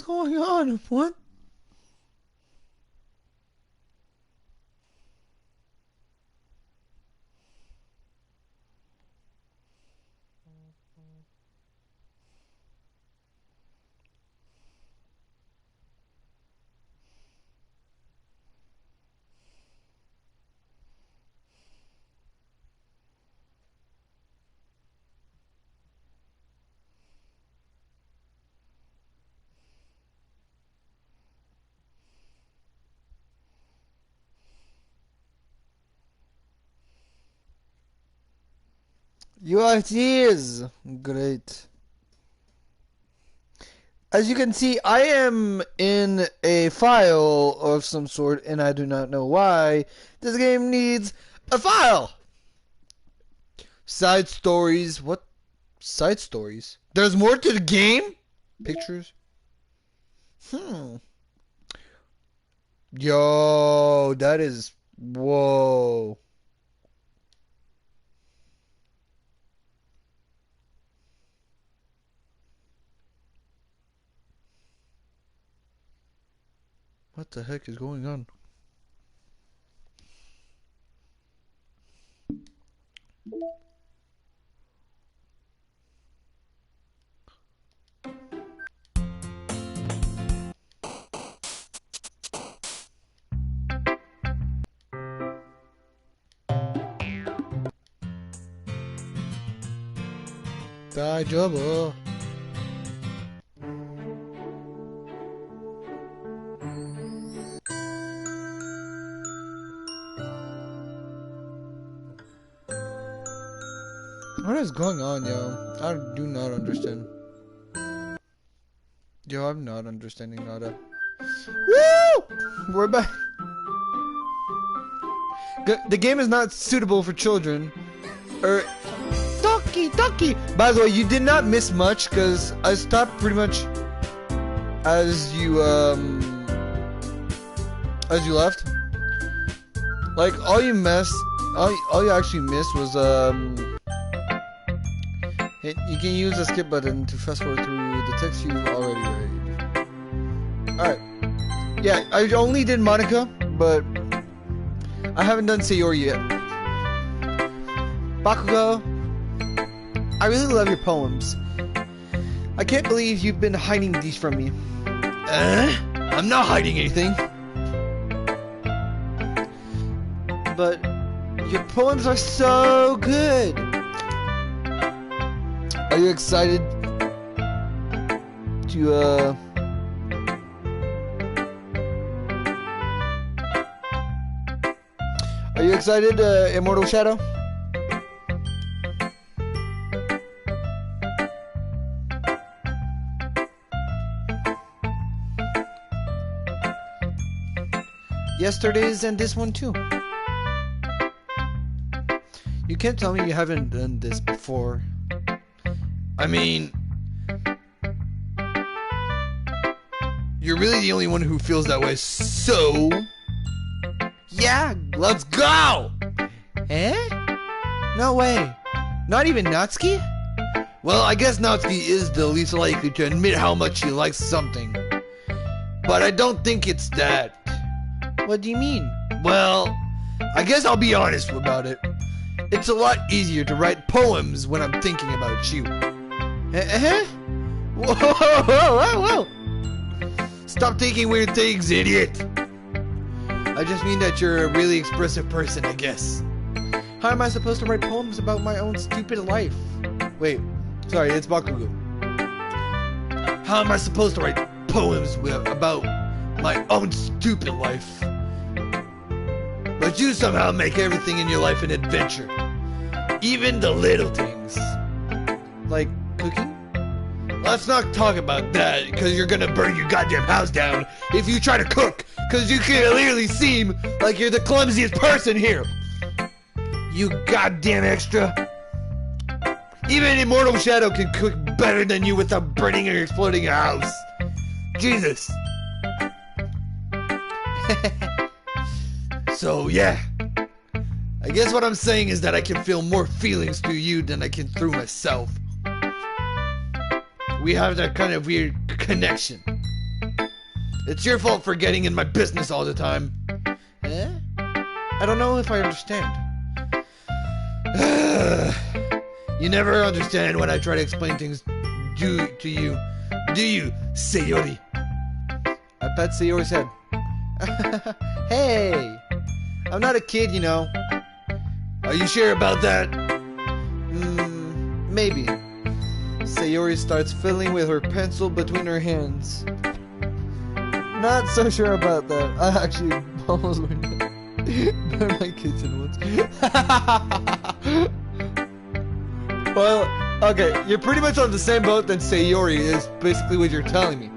is going on? What? UITs! Great. As you can see, I am in a file of some sort, and I do not know why. This game needs a file! Side stories. What? Side stories? There's more to the game? Pictures? Yo, that is... Whoa. What the heck is going on? Daijoubu. What is going on, yo? I do not understand. Yo, I'm not understanding nada. Woo! We're back. The game is not suitable for children. Doki Doki! By the way, you did not miss much, because I stopped pretty much as you left. Like, all you actually missed was, you can use the skip button to fast forward through the text you've already read. Alright. Yeah, I only did Monica, but I haven't done Sayori yet. Bakugo, I really love your poems. I can't believe you've been hiding these from me. I'm not hiding anything. But your poems are so good. Are you excited to, Are you excited, Immortal Shadow? Yesterday's and this one too. You can't tell me you haven't done this before. I mean, you're really the only one who feels that way, so... Yeah, let's go! Eh? No way. Not even Natsuki? Well, I guess Natsuki is the least likely to admit how much he likes something. But I don't think it's that. What do you mean? Well, I guess I'll be honest about it. It's a lot easier to write poems when I'm thinking about you. Whoa, whoa, whoa. Stop thinking weird things, idiot. I just mean that you're a really expressive person, I guess. How am I supposed to write poems about my own stupid life? Wait, sorry, it's Bakugo. How am I supposed to write poems about my own stupid life? But you somehow make everything in your life an adventure. Even the little things. Like cooking? Let's not talk about that, because you're gonna burn your goddamn house down if you try to cook, because you clearly seem like you're the clumsiest person here. You goddamn extra. Even Immortal Shadow can cook better than you without burning or exploding your house. Jesus. So yeah, I guess what I'm saying is that I can feel more feelings through you than I can through myself. We have that kind of weird connection. It's your fault for getting in my business all the time. Eh? I don't know if I understand. You never understand when I try to explain things to you. Do you, Sayori? I pat Sayori's head. Hey! I'm not a kid, you know. Are you sure about that? Maybe. Sayori starts fiddling with her pencil between her hands. Not so sure about that. I actually almost went in my kitchen once. Well, okay, you're pretty much on the same boat than Sayori is basically what you're telling me.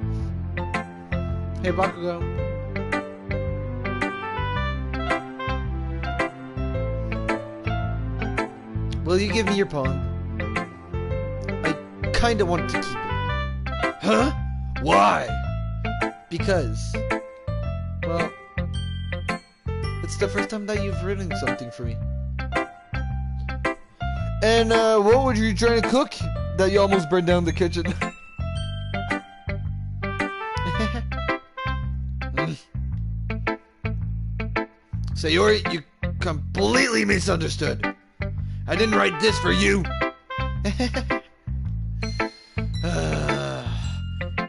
Hey, Bakugo. Will you give me your poem? I kinda want to keep it. Huh? Why? Because, well, it's the first time that you've written something for me. And, what were you trying to cook that you almost burned down the kitchen? Sayori, you completely misunderstood. I didn't write this for you.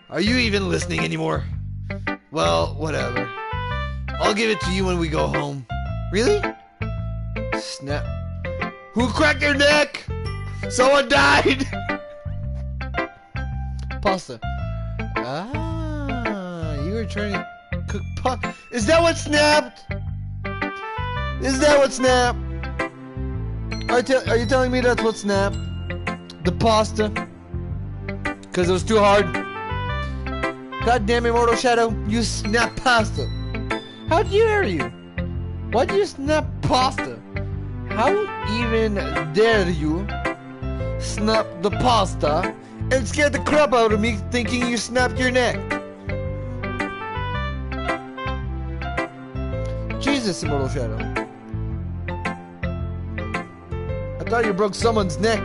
Are you even listening anymore? Well, whatever. I'll give it to you when we go home. Really? Snap. Who cracked your neck? Someone died! Pasta. Ah, you were trying to cook pasta. Is that what snapped? Is that what snapped? Are you telling me that's what snapped? The pasta? Because it was too hard? God damn Immortal Shadow, you snap pasta. How dare you? Why do you snap pasta? How even dare you snap the pasta and scare the crap out of me thinking you snapped your neck? Jesus, Immortal Shadow. I thought you broke someone's neck.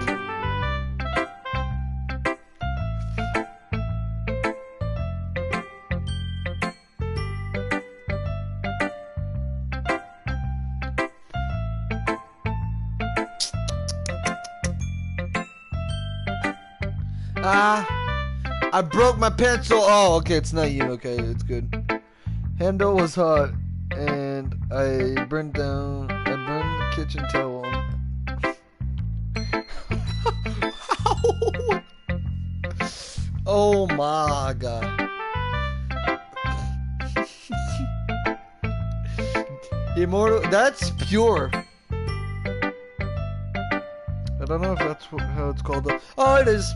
I broke my pencil. Oh, okay, it's not you. Okay, it's good. Handle was hot, and I burned the kitchen towel. Oh my god. Immortal, that's pure. I don't know if that's how it's called. Oh, it is.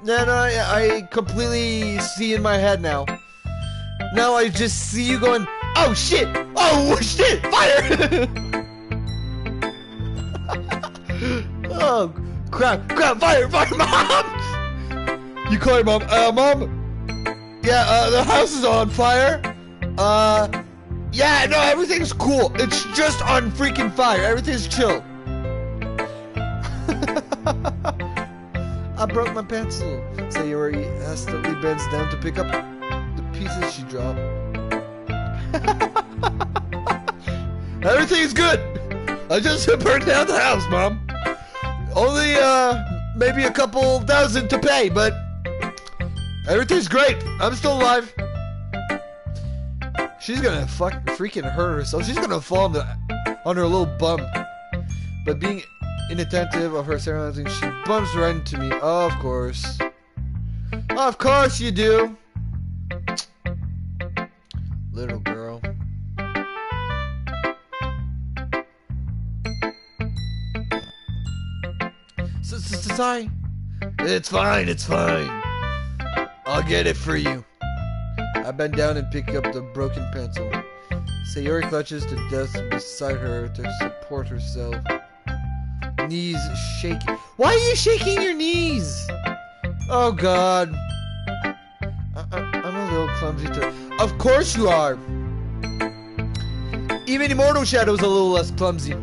Yeah, no, I completely see in my head now. Now I just see you going, oh shit! Oh shit! Fire! Oh crap! Crap! Fire! Fire! Mom! You call your mom. Mom? Yeah, the house is on fire. Yeah, no, everything's cool. It's just on freaking fire. Everything's chill. I broke my pencil. Sayori hastily bends down to pick up the pieces she dropped. Everything's good. I just burned down the house, Mom. Only, maybe a couple thousand to pay, but everything's great. I'm still alive. She's gonna freaking hurt herself. She's gonna fall on her little bum. But being inattentive of her surroundings, she bumps right into me. Oh, of course. Of course you do. Little girl. Sorry. It's fine, it's fine. I'll get it for you. I bend down and pick up the broken pencil. Sayori clutches the desk beside her to support herself. Knees shaking. Why are you shaking your knees? Oh god. I'm a little clumsy too. Of course you are. Even Immortal Shadow's a little less clumsy.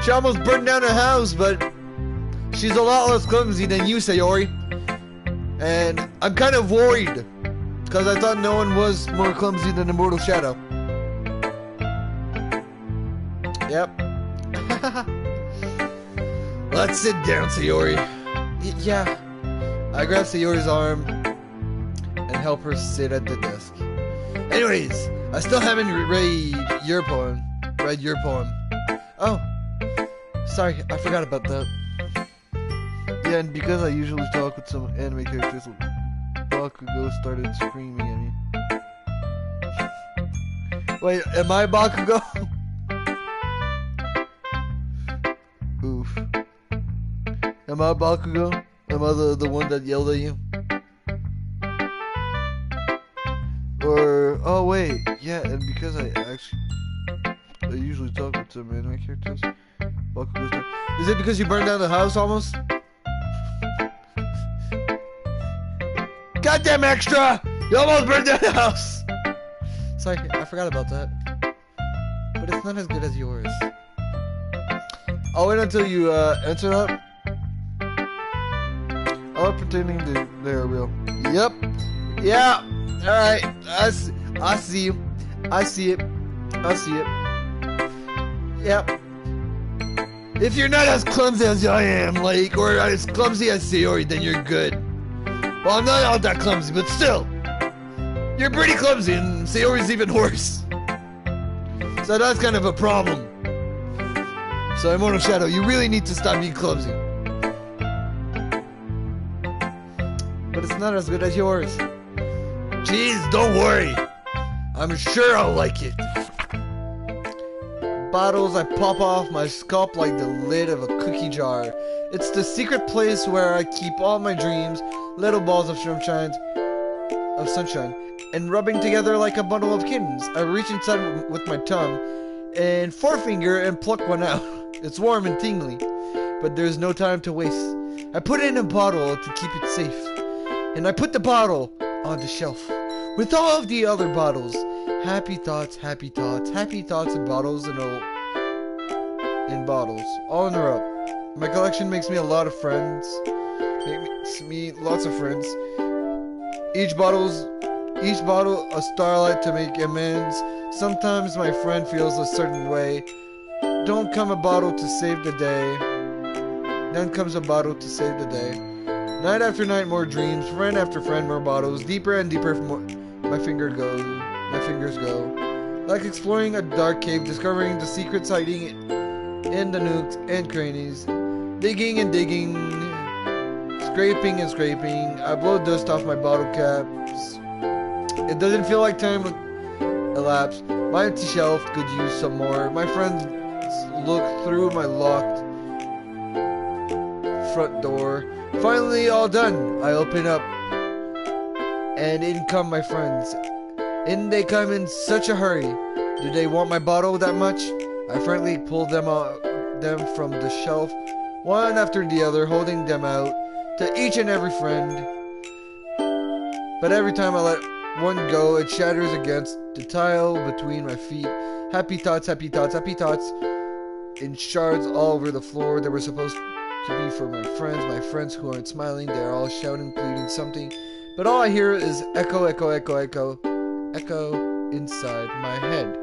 She almost burned down a house, but she's a lot less clumsy than you, Sayori. And I'm kind of worried Because I thought no one was more clumsy than Immortal Shadow. Yep. Let's sit down, Sayori. Yeah. I grab Sayori's arm and help her sit at the desk. Anyways, I still haven't read your poem. Oh, sorry, I forgot about that. Yeah, and because I usually talk with some anime characters, Bakugo started screaming at me. Wait, am I Bakugo? Oof. Am I Bakugo? Am I the one that yelled at you? Or, oh wait, yeah, and because I usually talk with some anime characters, Bakugo's talk. Is it because you burned down the house almost? Goddamn extra! You almost burned down the house! Sorry, I forgot about that. But it's not as good as yours. I'll wait until you answer that. I'm pretending they are real. Yep. Yeah. Alright. I see you. I see it. I see it. Yep. If you're not as clumsy as I am, like, or as clumsy as Sayori, then you're good. Well, I'm not all that clumsy, but still. You're pretty clumsy, and Sayori's even worse. So that's kind of a problem. So, Immortal Shadow, you really need to stop being clumsy. But it's not as good as yours. Jeez, don't worry. I'm sure I'll like it. Bottles I pop off my scalp like the lid of a cookie jar. It's the secret place where I keep all my dreams, little balls of sunshine, and rubbing together like a bundle of kittens. I reach inside with my tongue and forefinger and pluck one out. It's warm and tingly, but there's no time to waste. I put it in a bottle to keep it safe, and I put the bottle on the shelf with all of the other bottles. Happy thoughts, happy thoughts, happy thoughts in bottles and all in a row. My collection makes me a lot of friends. Makes me lots of friends. Each bottle a starlight to make amends. Sometimes my friend feels a certain way. Don't come a bottle to save the day. Then comes a bottle to save the day. Night after night, more dreams. Friend after friend, more bottles. Deeper and deeper, my fingers go. Like exploring a dark cave, discovering the secrets hiding in the nooks and crannies. Digging and digging. Scraping and scraping. I blow dust off my bottle caps. It doesn't feel like time elapsed. My empty shelf could use some more. My friends look through my locked front door. Finally, all done. I open up, and in come my friends. In they come in such a hurry. Do they want my bottle that much? I frankly pull them from the shelf, one after the other, holding them out to each and every friend. But every time I let one go, it shatters against the tile between my feet. Happy thoughts, happy thoughts, happy thoughts. In shards all over the floor. They were supposed to be for my friends who aren't smiling. They're all shouting, pleading something. But all I hear is echo, echo, echo, echo, echo inside my head.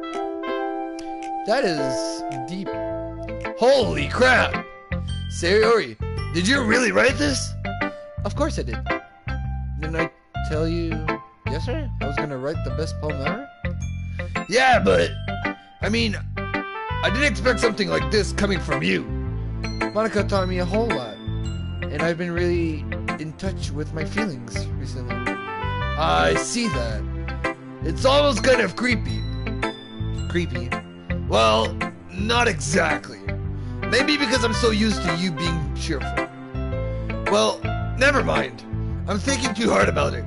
That is deep. Holy crap! Sayori, did you really write this? Of course I did. Didn't I tell you yesterday I was gonna write the best poem ever? Yeah, but I mean, I didn't expect something like this coming from you. Monica taught me a whole lot, and I've been really in touch with my feelings recently. I see that. It's almost kind of creepy. Creepy? Well, not exactly. Maybe because I'm so used to you being cheerful. Well, never mind. I'm thinking too hard about it.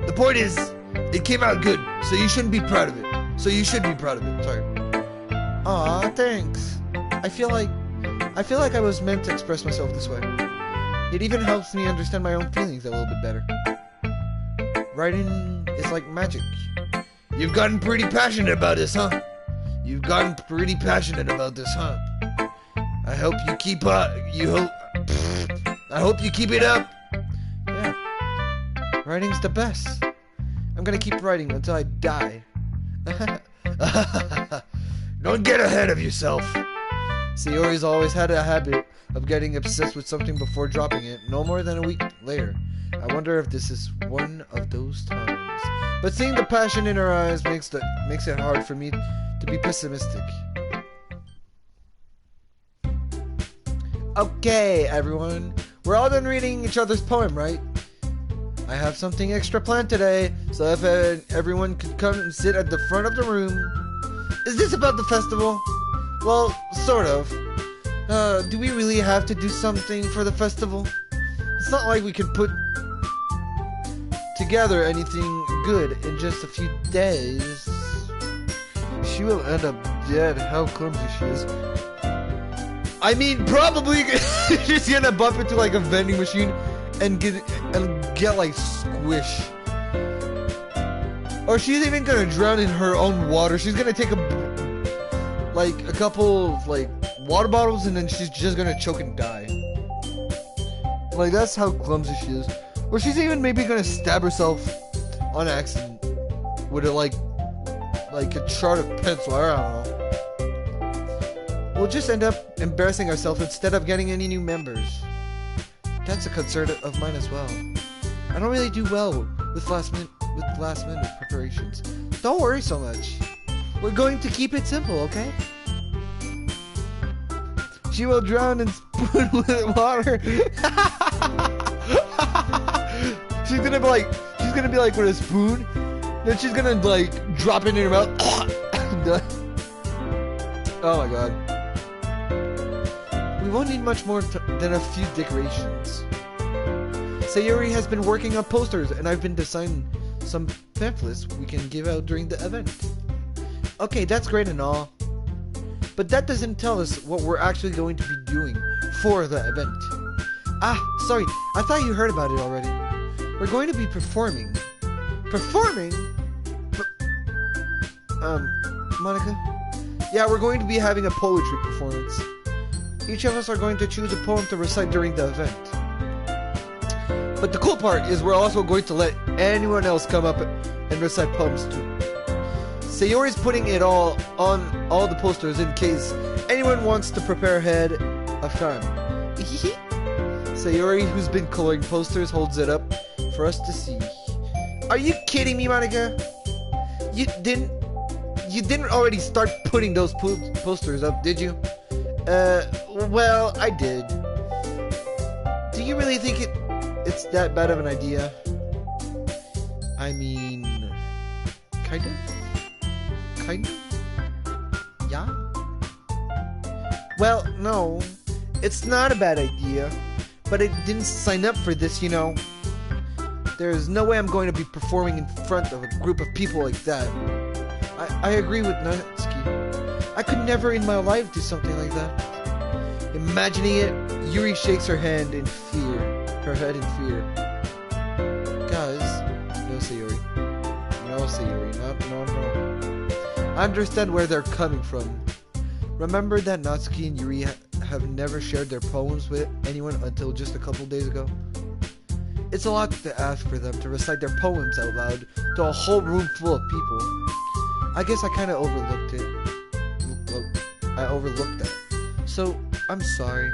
The point is, it came out good, so you shouldn't be proud of it. Sorry. Aw, thanks. I feel like I was meant to express myself this way. It even helps me understand my own feelings a little bit better. Writing is like magic. You've gotten pretty passionate about this, huh? I hope you keep up. I hope you keep it up. Yeah. Writing's the best. I'm gonna keep writing until I die. Don't get ahead of yourself. Sayori's always had a habit of getting obsessed with something before dropping it, no more than a week later. I wonder if this is one of those times. But seeing the passion in her eyes makes it hard for me to be pessimistic. Okay, everyone. We're all done reading each other's poem, right? I have something extra planned today, so if everyone could come and sit at the front of the room. Is this about the festival? Well, sort of. Do we really have to do something for the festival? It's not like we could put together anything good in just a few days. She will end up dead. How clumsy she is. I mean, probably she's gonna bump into like a vending machine and get like squish. Or she's even gonna drown in her own water. She's gonna take a couple of like water bottles and then she's just gonna choke and die. Like, that's how clumsy she is. Or she's even maybe gonna stab herself on accident with a a sharp pencil. I don't know. We'll just end up embarrassing ourselves instead of getting any new members. That's a concern of mine as well. I don't really do well with last minute preparations. Don't worry so much. We're going to keep it simple, okay? She will drown in spoon with water. she's gonna be like with a spoon. Then she's gonna like drop it in her mouth. Oh my god. We won't need much more than a few decorations. Sayori has been working on posters, and I've been designing some pamphlets we can give out during the event. Okay, that's great and all, but that doesn't tell us what we're actually going to be doing for the event. Ah, sorry, I thought you heard about it already. We're going to be performing. Performing? Monica? Yeah, we're going to be having a poetry performance. Each of us are going to choose a poem to recite during the event. But the cool part is we're also going to let anyone else come up and recite poems too. Sayori's putting it all on all the posters in case anyone wants to prepare ahead of time. Sayori, who's been coloring posters, holds it up for us to see. Are you kidding me, Monica? You didn't already start putting those posters up, did you? Well, I did. Do you really think it's that bad of an idea? I mean, kind of? Yeah? Well, no, it's not a bad idea, but I didn't sign up for this, you know. There's no way I'm going to be performing in front of a group of people like that. I agree with Natsuki. I could never in my life do something like that. Imagining it, Yuri shakes her head in fear. Guys, no Sayori. No Sayori, no. I understand where they're coming from. Remember that Natsuki and Yuri have never shared their poems with anyone until just a couple days ago? It's a lot to ask for them to recite their poems out loud to a whole room full of people. I guess I kind of overlooked it. I overlooked that. So, I'm sorry.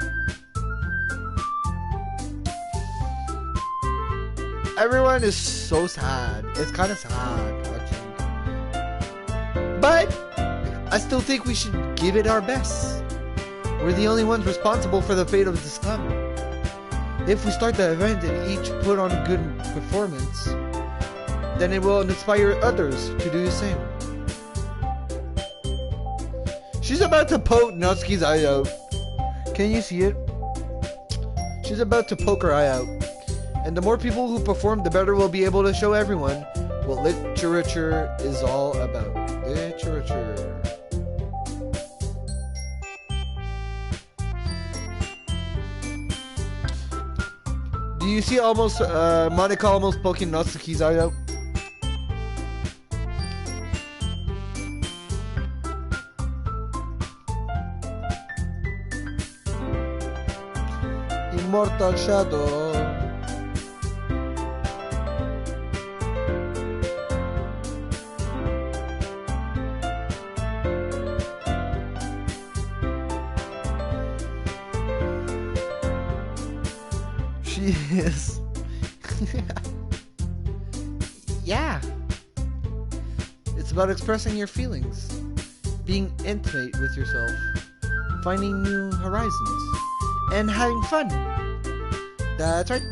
Everyone is so sad. It's kind of sad, actually. But I still think we should give it our best. We're the only ones responsible for the fate of this club. If we start the event and each put on a good performance, then it will inspire others to do the same. She's about to poke Natsuki's eye out. Can you see it? She's about to poke her eye out. And the more people who perform, the better we'll be able to show everyone what literature is all about. Literature. Do you see Monica almost poking Natsuki's eye out? Immortal Shadow. obvious. Yeah. It's about expressing your feelings, being intimate with yourself, finding new horizons, and having fun. That's right.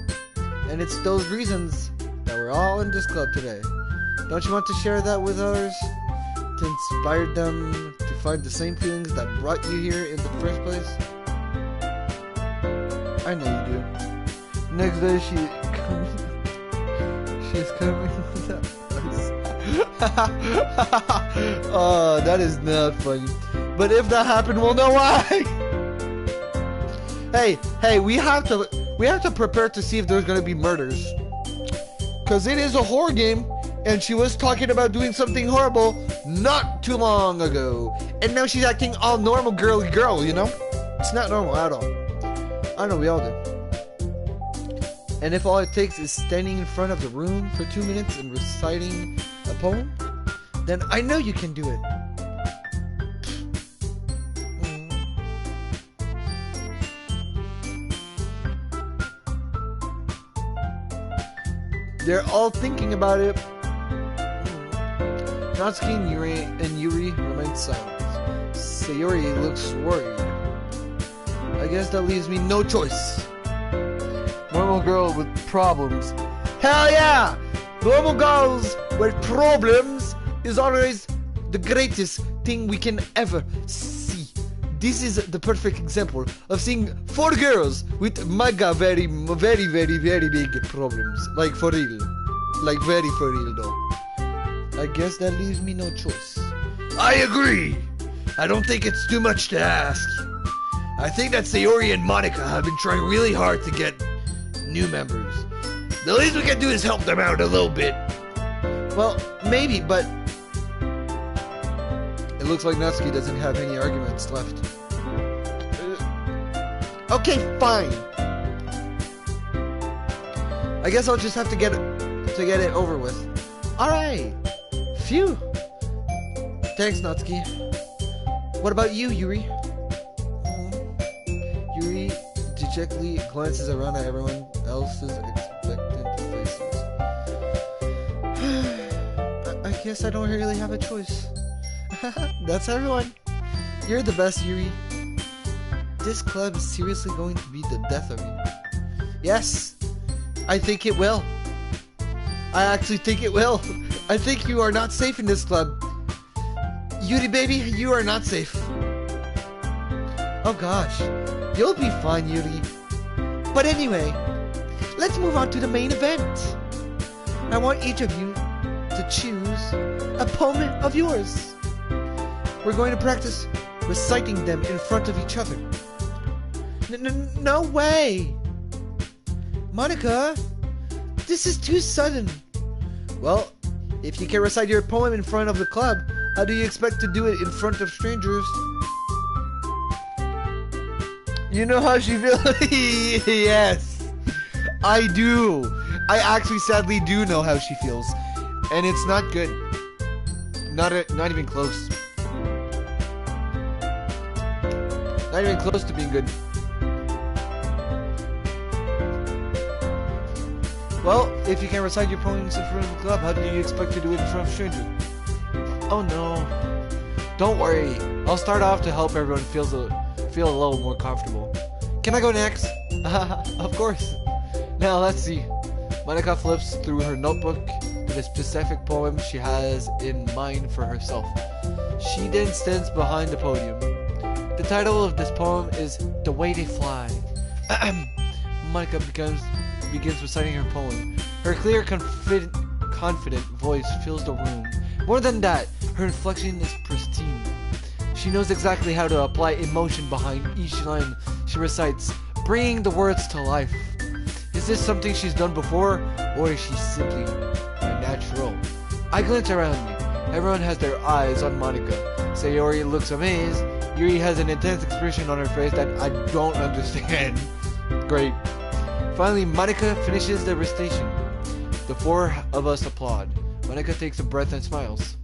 And it's those reasons that we're all in this club today. Don't you want to share that with others? To inspire them to find the same feelings that brought you here in the first place? I know you do. Next day she's coming with us. Oh, that is not funny. But if that happened, we'll know why. Hey, we have to prepare to see if there's gonna be murders. Cause it is a horror game, and she was talking about doing something horrible not too long ago. And now she's acting all normal girly girl, you know? It's not normal at all. I know we all do. And if all it takes is standing in front of the room for 2 minutes and reciting a poem, then I know you can do it. They're all thinking about it. Natsuki and Yuri remain silent. Sayori looks worried. I guess that leaves me no choice. Normal girl with problems. Hell yeah! Normal girls with problems is always the greatest thing we can ever see. This is the perfect example of seeing 4 girls with mega very big problems. Like for real. Like very for real though. I guess that leaves me no choice. I agree! I don't think it's too much to ask. I think that Sayori and Monica have been trying really hard to get new members. The least we can do is help them out a little bit. Well, maybe, but it looks like Natsuki doesn't have any arguments left. Okay, fine. I guess I'll just have to get it over with. Alright. Phew. Thanks, Natsuki. What about you, Yuri? Yuri dejectedly glances around at everyone else's expectant faces. I guess I don't really have a choice. That's everyone. You're the best, Yuri. This club is seriously going to be the death of me. Yes, I think it will. I actually think it will. I think you are not safe in this club. Yuri baby, you are not safe. Oh gosh, you'll be fine, Yuri. But anyway, let's move on to the main event. I want each of you to choose a poem of yours. We're going to practice reciting them in front of each other. No way! Monica, this is too sudden. Well, if you can recite your poem in front of the club, how do you expect to do it in front of strangers? You know how she feels? Yes, I do. I actually sadly do know how she feels. And it's not good. Not even close. Not even close to being good. Well, if you can recite your poems in front of the club, how do you expect to do it in front of strangers? Oh no. Don't worry. I'll start off to help everyone feel a little more comfortable. Can I go next? Of course. Now let's see. Monica flips through her notebook to the specific poem she has in mind for herself. She then stands behind the podium. The title of this poem is The Way They Fly. Monica begins reciting her poem. Her clear, confident voice fills the room. More than that, her inflection is pristine. She knows exactly how to apply emotion behind each line she recites, bringing the words to life. Is this something she's done before, or is she simply a natural? I glance around me. Everyone has their eyes on Monica. Sayori looks amazed. Yuri has an intense expression on her face that I don't understand. Great. Finally, Monica finishes the recitation. The 4 of us applaud. Monica takes a breath and smiles.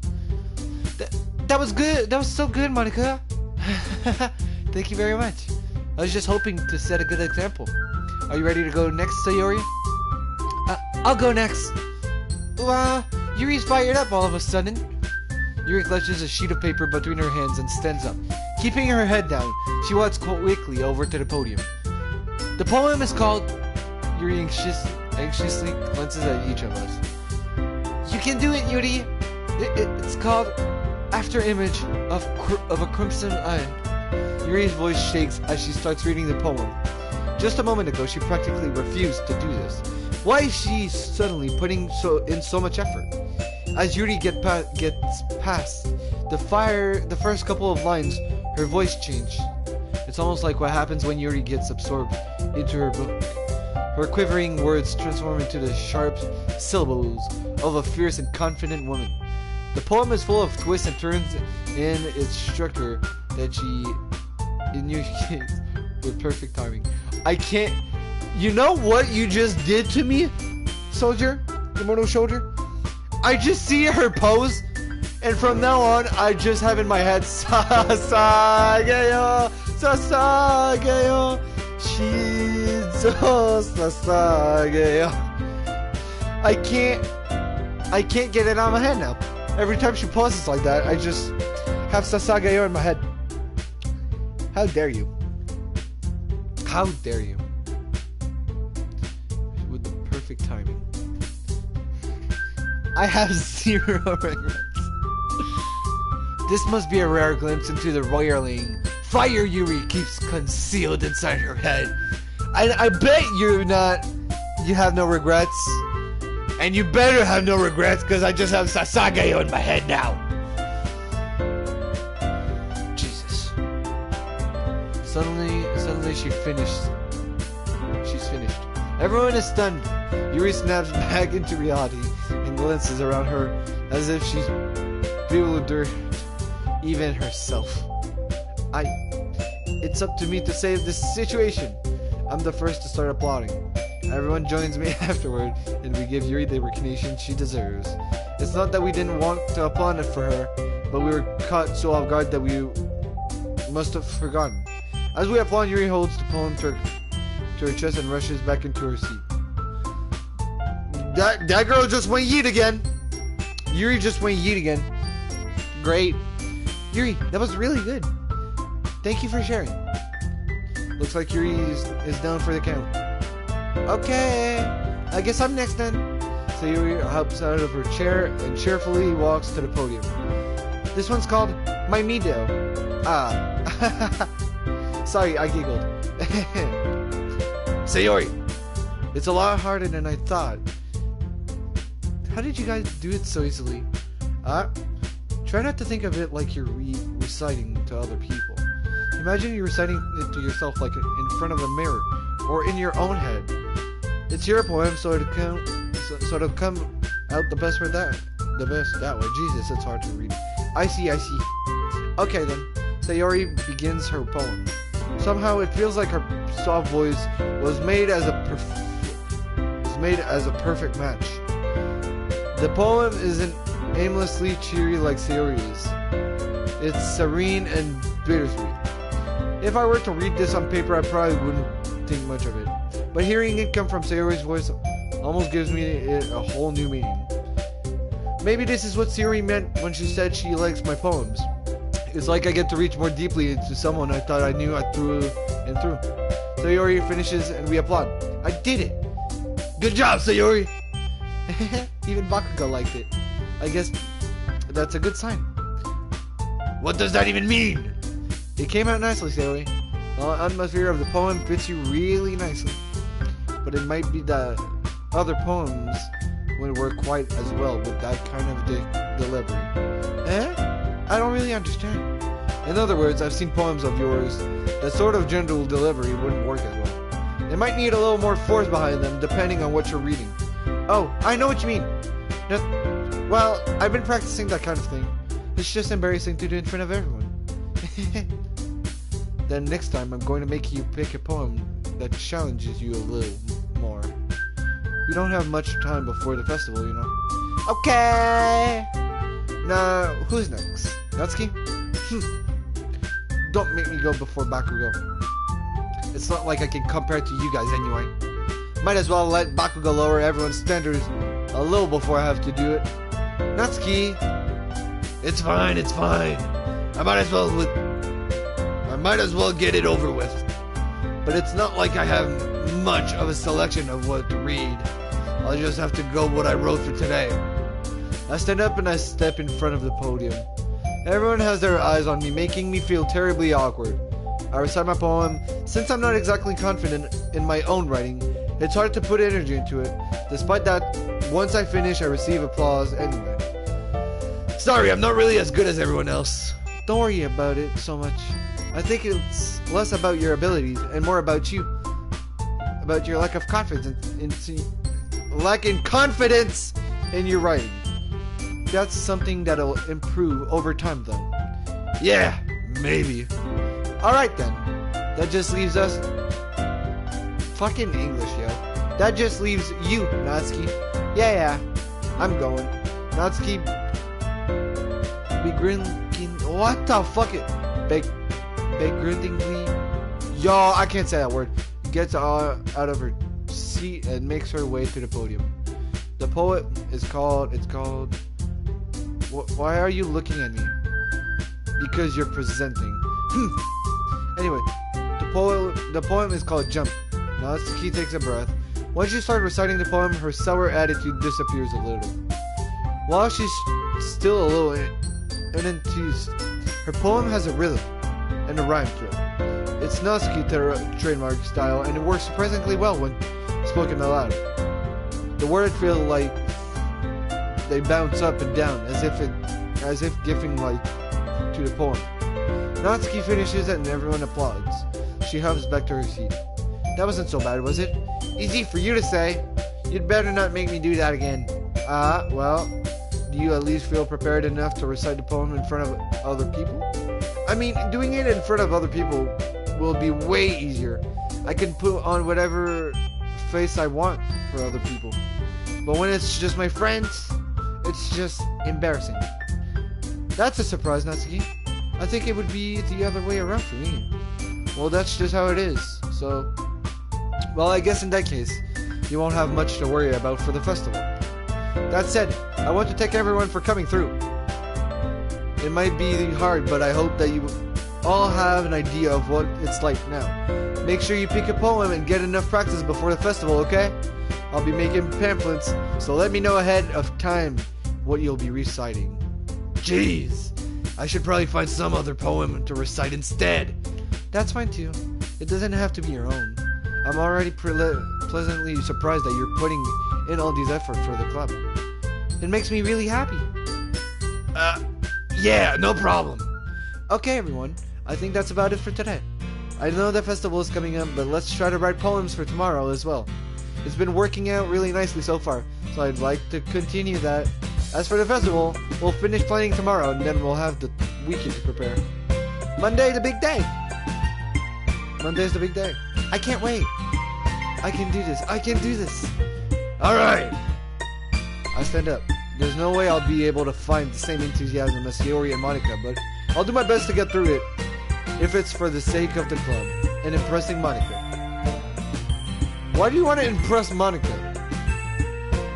That was good. That was so good, Monica. Thank you very much. I was just hoping to set a good example. Are you ready to go next, Sayori? I'll go next. Yuri's fired up all of a sudden. Yuri clutches a sheet of paper between her hands and stands up. Keeping her head down, she walks quickly over to the podium. The poem is called... Yuri anxiously glances at each of us. You can do it, Yuri! It's called After Image of a Crimson Eye. Yuri's voice shakes as she starts reading the poem. Just a moment ago, she practically refused to do this. Why is she suddenly putting in so much effort? As Yuri gets past the first couple of lines, her voice changed. It's almost like what happens when Yuri gets absorbed into her book. Her quivering words transform into the sharp syllables of a fierce and confident woman. The poem is full of twists and turns in its structure that she initiates with perfect timing. I can't... You know what you just did to me, soldier? Immortal soldier? I just see her pose, and from now on, I just have in my head Sasageyo, Sasageyo, Shizo Sasageyo. I can't get it out of my head now. Every time she pauses like that, I just have Sasageyo in my head. How dare you? How dare you? With the perfect timing. I have zero regrets. This must be a rare glimpse into the roiling fire Yuri keeps concealed inside her head. I bet you have no regrets. And you better have no regrets, because I just have Sasageyo in my head now. Jesus. Suddenly she's finished. Everyone is stunned. Yuri snaps back into reality and glances around her as if she's bewildered even herself. It's up to me to save this situation. I'm the first to start applauding. Everyone joins me afterward, and we give Yuri the recognition she deserves. It's not that we didn't want to applaud for her, but we were caught so off guard that we must have forgotten. As we applaud, Yuri holds the poem to her chest and rushes back into her seat. That girl just went yeet again. Yuri just went yeet again. Great. Yuri, that was really good. Thank you for sharing. Looks like Yuri is down for the count. Okay, I guess I'm next then. So Yuri hops out of her chair and cheerfully walks to the podium. This one's called My Mido. Sorry, I giggled. Sayori, it's a lot harder than I thought. How did you guys do it so easily? Try not to think of it like you're reciting to other people. Imagine you're reciting it to yourself like in front of a mirror or in your own head. It's your poem, so it'll come out the best that way. Jesus, it's hard to read. I see. Okay then, Sayori begins her poem. Somehow it feels like her soft voice was made as a perfect match. The poem isn't aimlessly cheery like Sayori is. It's serene and bittersweet. If I were to read this on paper, I probably wouldn't think much of it. But hearing it come from Sayori's voice almost gives me a whole new meaning. Maybe this is what Sayori meant when she said she likes my poems. It's like I get to reach more deeply into someone I thought I knew through and through. Sayori finishes and we applaud. I did it! Good job, Sayori! Even Bakugo liked it. I guess that's a good sign. What does that even mean? It came out nicely, Sayori. The atmosphere of the poem fits you really nicely. But it might be that other poems wouldn't work quite as well with that kind of delivery. I don't really understand. In other words, I've seen poems of yours that sort of gentle delivery wouldn't work as well. They might need a little more force behind them depending on what you're reading. Oh, I know what you mean. Well, I've been practicing that kind of thing. It's just embarrassing to do in front of everyone. Then next time I'm going to make you pick a poem that challenges you a little more. We don't have much time before the festival, you know. Okay! Now, who's next? Natsuki? Don't make me go before Bakugo. It's not like I can compare to you guys anyway. Might as well let Bakugo lower everyone's standards a little before I have to do it. Natsuki! It's fine, it's fine. I might as well get it over with. But it's not like I have much of a selection of what to read. I'll just have to go what I wrote for today. I stand up and I step in front of the podium. Everyone has their eyes on me, making me feel terribly awkward. I recite my poem. Since I'm not exactly confident in my own writing, it's hard to put energy into it. Despite that, once I finish, I receive applause anyway. Sorry, I'm not really as good as everyone else. Don't worry about it so much. I think it's less about your abilities and more about you. About your lack of confidence in confidence in your writing. That's something that'll improve over time though. Yeah, maybe. Alright then. That just leaves us... Fucking English, yo. That just leaves you, Natsuki. Yeah, I'm going. Natsuki... Begrinking... What the fuck it... Begrindingly... Yo, I can't say that word. Gets out of her seat and makes her way to the podium. The poet is called... It's called... Why are you looking at me? Because you're presenting. Anyway, the poem is called Jump. Natsuki takes a breath. Once you start reciting the poem, her sour attitude disappears a little. While she's still a little enthused, her poem has a rhythm and a rhyme to it. It's Natsuki trademark style, and it works surprisingly well when spoken aloud. The words feel like they bounce up and down, as if giving life to the poem. Natsuki finishes it and everyone applauds. She hums back to her seat. That wasn't so bad, was it? Easy for you to say. You'd better not make me do that again. Well, do you at least feel prepared enough to recite the poem in front of other people? I mean, doing it in front of other people will be way easier. I can put on whatever face I want for other people. But when it's just my friends, it's just embarrassing. That's a surprise, Natsuki. I think it would be the other way around for me. Well, that's just how it is. So, well, I guess in that case, you won't have much to worry about for the festival. That said, I want to thank everyone for coming through. It might be hard, but I hope that you all have an idea of what it's like now. Make sure you pick a poem and get enough practice before the festival, okay? I'll be making pamphlets, so let me know ahead of time what you'll be reciting. Jeez, I should probably find some other poem to recite instead. That's fine too. It doesn't have to be your own. I'm already pleasantly surprised that you're putting in all these efforts for the club. It makes me really happy. Yeah, no problem. Okay, everyone. I think that's about it for today. I know the festival is coming up, but let's try to write poems for tomorrow as well. It's been working out really nicely so far, so I'd like to continue that. As for the festival, we'll finish planning tomorrow, and then we'll have the weekend to prepare. Monday, the big day. Monday's the big day. I can't wait. I can do this. I can do this. Alright. I stand up. There's no way I'll be able to find the same enthusiasm as Sayori and Monica, but I'll do my best to get through it, if it's for the sake of the club and impressing Monica. Why do you want to impress Monica?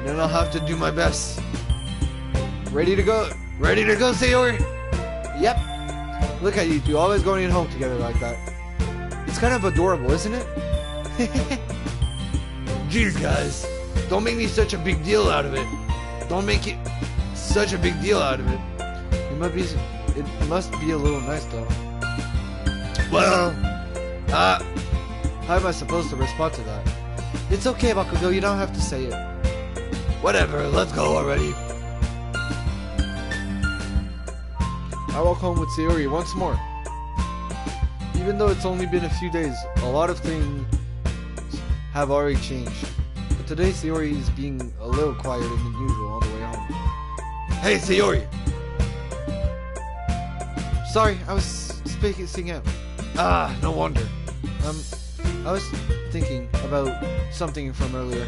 Then I'll have to do my best. Ready to go? Ready to go, Sayori? Yep. Look at you two, always going home together like that. It's kind of adorable, isn't it? Jeez, guys. Don't make me such a big deal out of it. Don't make it such a big deal out of it. It must be a little nice, though. Well, how am I supposed to respond to that? It's okay, Bakugo, you don't have to say it. Whatever, let's go already. I walk home with Sayori once more. Even though it's only been a few days, a lot of things have already changed. But today Sayori is being a little quieter than usual on the way home. Hey, Sayori! Sorry, I was spacing out. Ah, no wonder. I was thinking about something from earlier.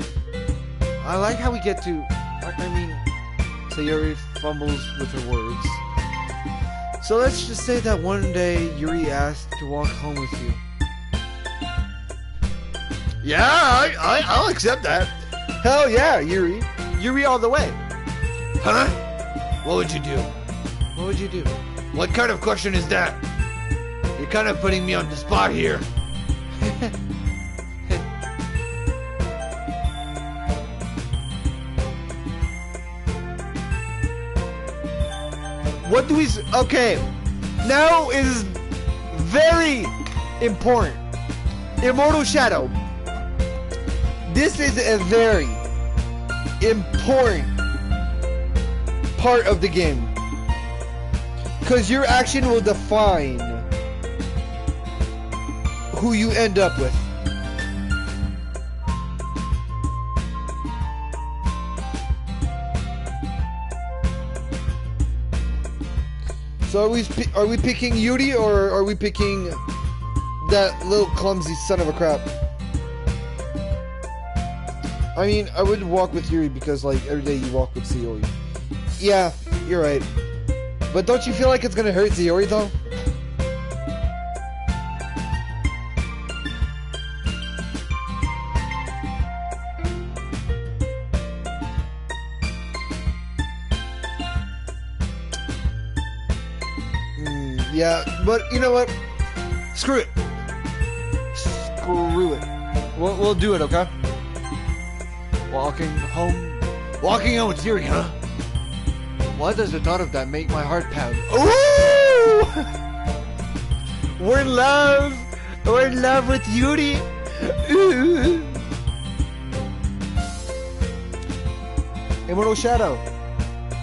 I like how we get to... Sayori fumbles with her words. So let's just say that one day Yuri asked to walk home with you. Yeah, I'll accept that. Hell yeah, Yuri. Yuri all the way. Huh? What would you do? What would you do? What kind of question is that? You're kind of putting me on the spot here. What do we... Okay. Now is very important. Immortal Shadow. This is a very important part of the game. Because your action will define who you end up with. So are we picking Yuri or are we picking that little clumsy son of a crap? I mean, I would walk with Yuri because like every day you walk with Sayori. Yeah, you're right. But don't you feel like it's gonna hurt Sayori though? Yeah, but you know what? Screw it. Screw it. We'll do it, okay? Walking home with Yuri, huh? Why does the thought of that make my heart pound? Ooh! We're in love! We're in love with Yuri! Ooh. Immortal Shadow.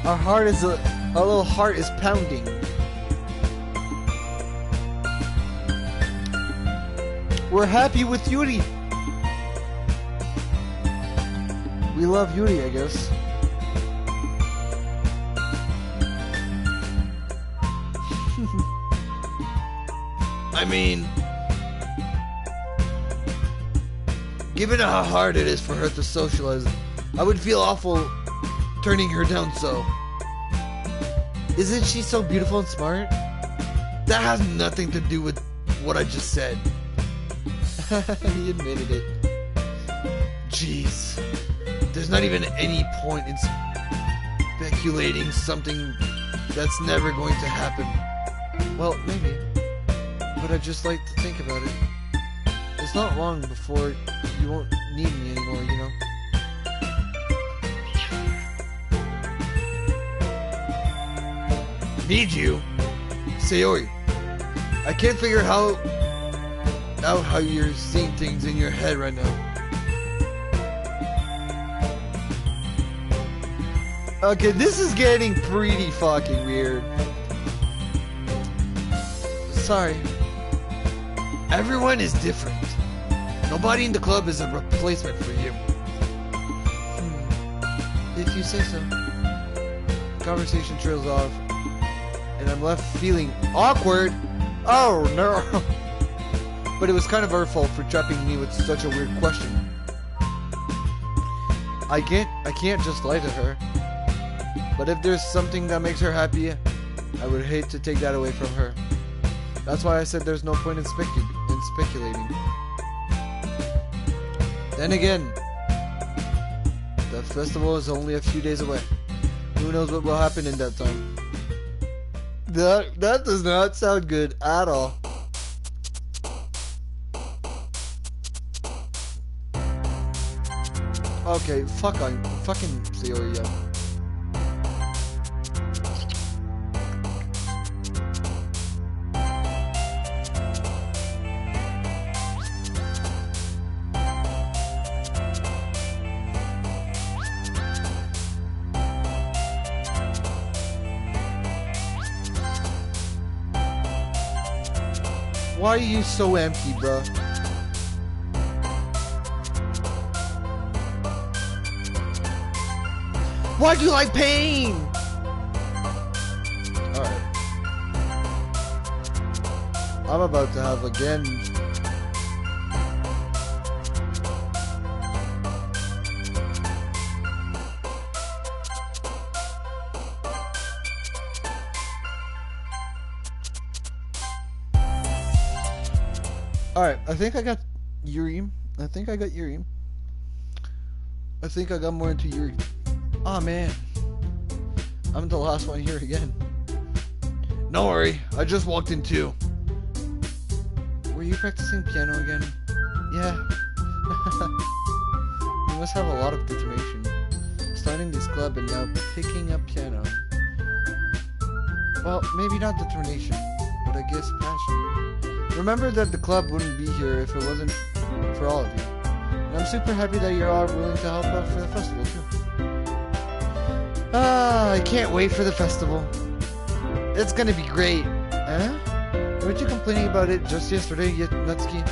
Our little heart is pounding. We're happy with Yuri. We love Yuri, I guess. I mean, given how hard it is for her to socialize, I would feel awful turning her down so. Isn't she so beautiful and smart? That has nothing to do with what I just said. He admitted it. Jeez. There's not even any point in speculating something that's never going to happen. Well, maybe. But I just like to think about it. It's not long before you won't need me anymore, you know? Need you? Sayori, I can't figure out how you're seeing things in your head right now. Okay, this is getting pretty fucking weird. Sorry. Everyone is different. Nobody in the club is a replacement for you. If you say so. Conversation trails off, and I'm left feeling awkward. Oh no. But it was kind of her fault for trapping me with such a weird question. I can't just lie to her. But if there's something that makes her happy, I would hate to take that away from her. That's why I said there's no point in speculating. Then again, the festival is only a few days away. Who knows what will happen in that time? That does not sound good at all. Okay, fucking Sayori, yeah. Why are you so empty, bro? Why do you like pain? Alright. I'm about to have again. Alright, I think I got Yuri. I think I got Yuri. I think I got more into Yuri. Aw, man. I'm the last one here again. Don't worry, I just walked in too. Were you practicing piano again? Yeah. You must have a lot of determination. Starting this club and now picking up piano. Well, maybe not determination, but I guess passion. Remember that the club wouldn't be here if it wasn't for all of you. And I'm super happy that you're all willing to help out for the festival too. I can't wait for the festival. It's gonna be great. Huh? Weren't you complaining about it just yesterday, Natsuki?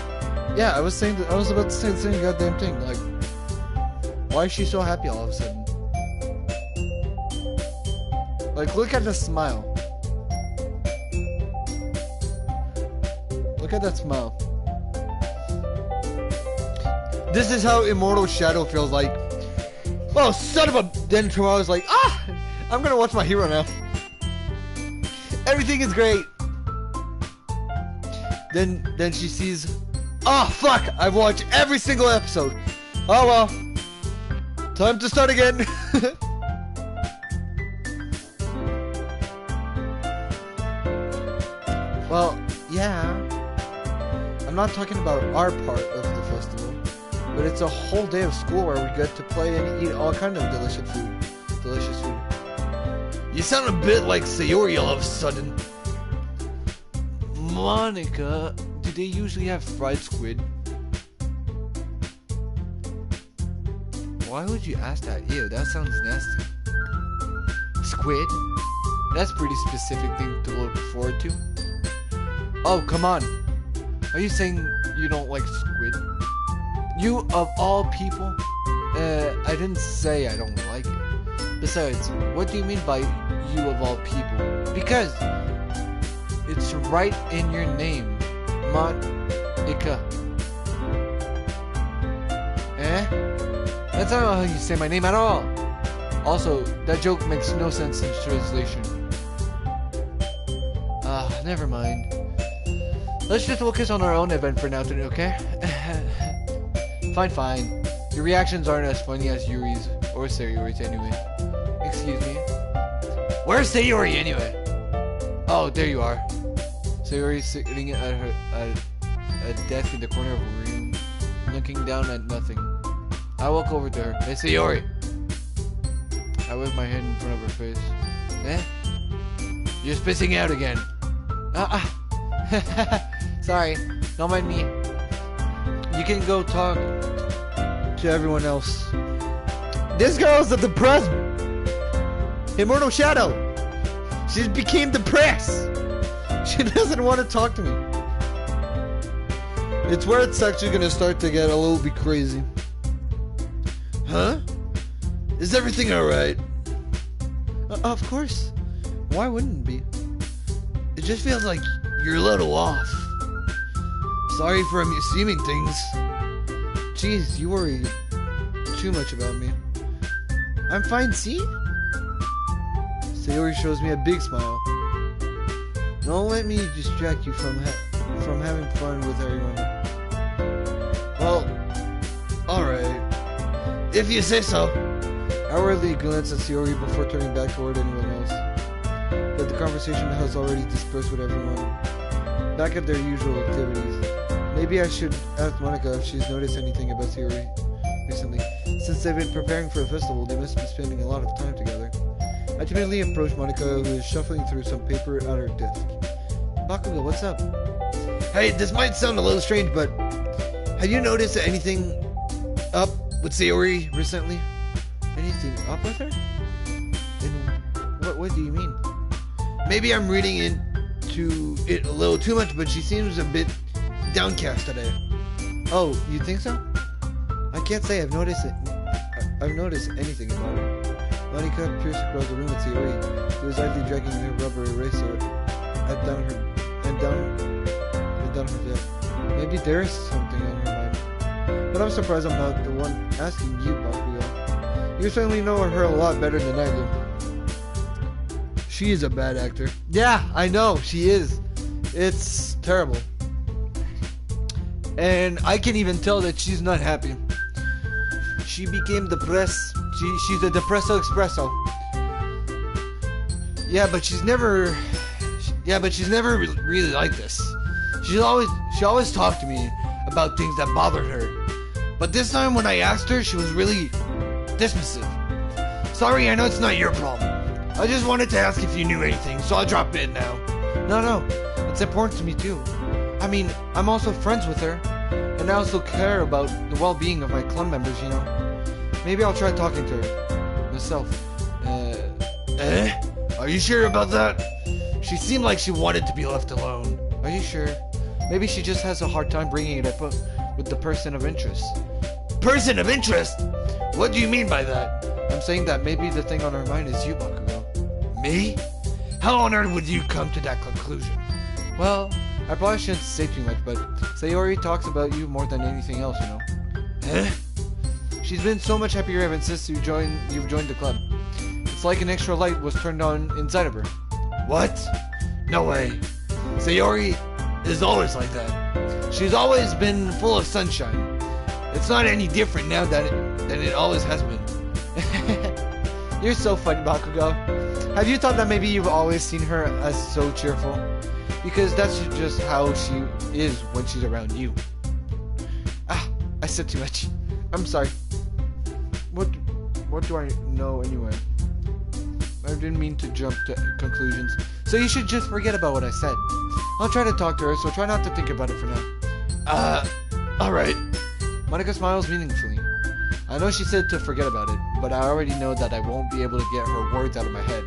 Yeah, I was about to say the same goddamn thing. Like, why is she so happy all of a sudden? Like, look at the smile. Look at that smile. This is how Immortal Shadow feels like. Oh, son of a... Then tomorrow's like, I'm gonna watch my hero now. Everything is great. Then she sees, oh fuck, I've watched every single episode. Oh well. Time to start again. Well, yeah. I'm not talking about our part of the festival, but it's a whole day of school where we get to play and eat all kind of delicious food. You sound a bit like Sayori all of a sudden. Monica, do they usually have fried squid? Why would you ask that? Ew, that sounds nasty. Squid? That's a pretty specific thing to look forward to. Oh, come on. Are you saying you don't like squid? You of all people? I didn't say I don't like it. Besides, what do you mean by you of all people? Because it's right in your name. Monica. That's not how you say my name at all. Also, that joke makes no sense in translation. Never mind. Let's just focus on our own event for now today, okay? Fine. Your reactions aren't as funny as Yuri's or Sayori's anyway. Excuse me. Where's Sayori anyway? Oh, there you are. Sayori's sitting at a desk in the corner of a room, looking down at nothing. I walk over to her. Hey, Sayori. I wave my hand in front of her face. You're spacing out again. Sorry, don't mind me. You can go talk to everyone else. This girl's depressed. Immortal Shadow. She became depressed. She doesn't want to talk to me. It's where it's actually gonna start to get a little bit crazy. Huh? Is everything alright? Of course. Why wouldn't it be? It just feels like you're a little off. Sorry for assuming things. Jeez, you worry too much about me. I'm fine, see? Sayori shows me a big smile. Don't let me distract you from having fun with everyone. Well, alright. If you say so. I hurriedly glance at Sayori before turning back toward anyone else. But the conversation has already dispersed with everyone. Back at their usual activities. Maybe I should ask Monica if she's noticed anything about Sayori recently. Since they've been preparing for a festival, they must be spending a lot of time together. I timidly approach Monica, who is shuffling through some paper at her desk. Bakugo, what's up? Hey, this might sound a little strange, but have you noticed anything up with Sayori recently? Anything up with her? And what do you mean? Maybe I'm reading into it a little too much, but she seems a bit downcast today. Oh, you think so? I can't say I've noticed it. I've noticed anything about her. Monica peers across the room at Sayori, who is idly dragging her rubber eraser down her desk. Maybe there is something on her mind. But I'm surprised I'm not the one asking you, Bakugo. You certainly know her a lot better than I do. She is a bad actor. Yeah, I know, she is. It's terrible. And I can even tell that she's not happy. She became depressed. She's a depresso espresso. Yeah, but she's never really like this. She always talked to me about things that bothered her. But this time when I asked her, she was really dismissive. Sorry, I know it's not your problem. I just wanted to ask if you knew anything, so I'll drop in now. No, it's important to me too. I mean, I'm also friends with her, and I also care about the well-being of my club members, you know. Maybe I'll try talking to her myself. Are you sure about that? She seemed like she wanted to be left alone. Are you sure? Maybe she just has a hard time bringing it up with the person of interest. Person of interest? What do you mean by that? I'm saying that maybe the thing on her mind is you, Bakugo. Me? How on earth would you come to that conclusion? Well, I probably shouldn't say too much, but Sayori talks about you more than anything else, you know. She's been so much happier ever since you've joined the club. It's like an extra light was turned on inside of her. What? No way. Sayori is always like that. She's always been full of sunshine. It's not any different now than it always has been. You're so funny, Bakugo. Have you thought that maybe you've always seen her as so cheerful? Because that's just how she is when she's around you. I said too much. I'm sorry. What do I know anyway? I didn't mean to jump to conclusions. So you should just forget about what I said. I'll try to talk to her, so try not to think about it for now. Alright. Monica smiles meaningfully. I know she said to forget about it, but I already know that I won't be able to get her words out of my head.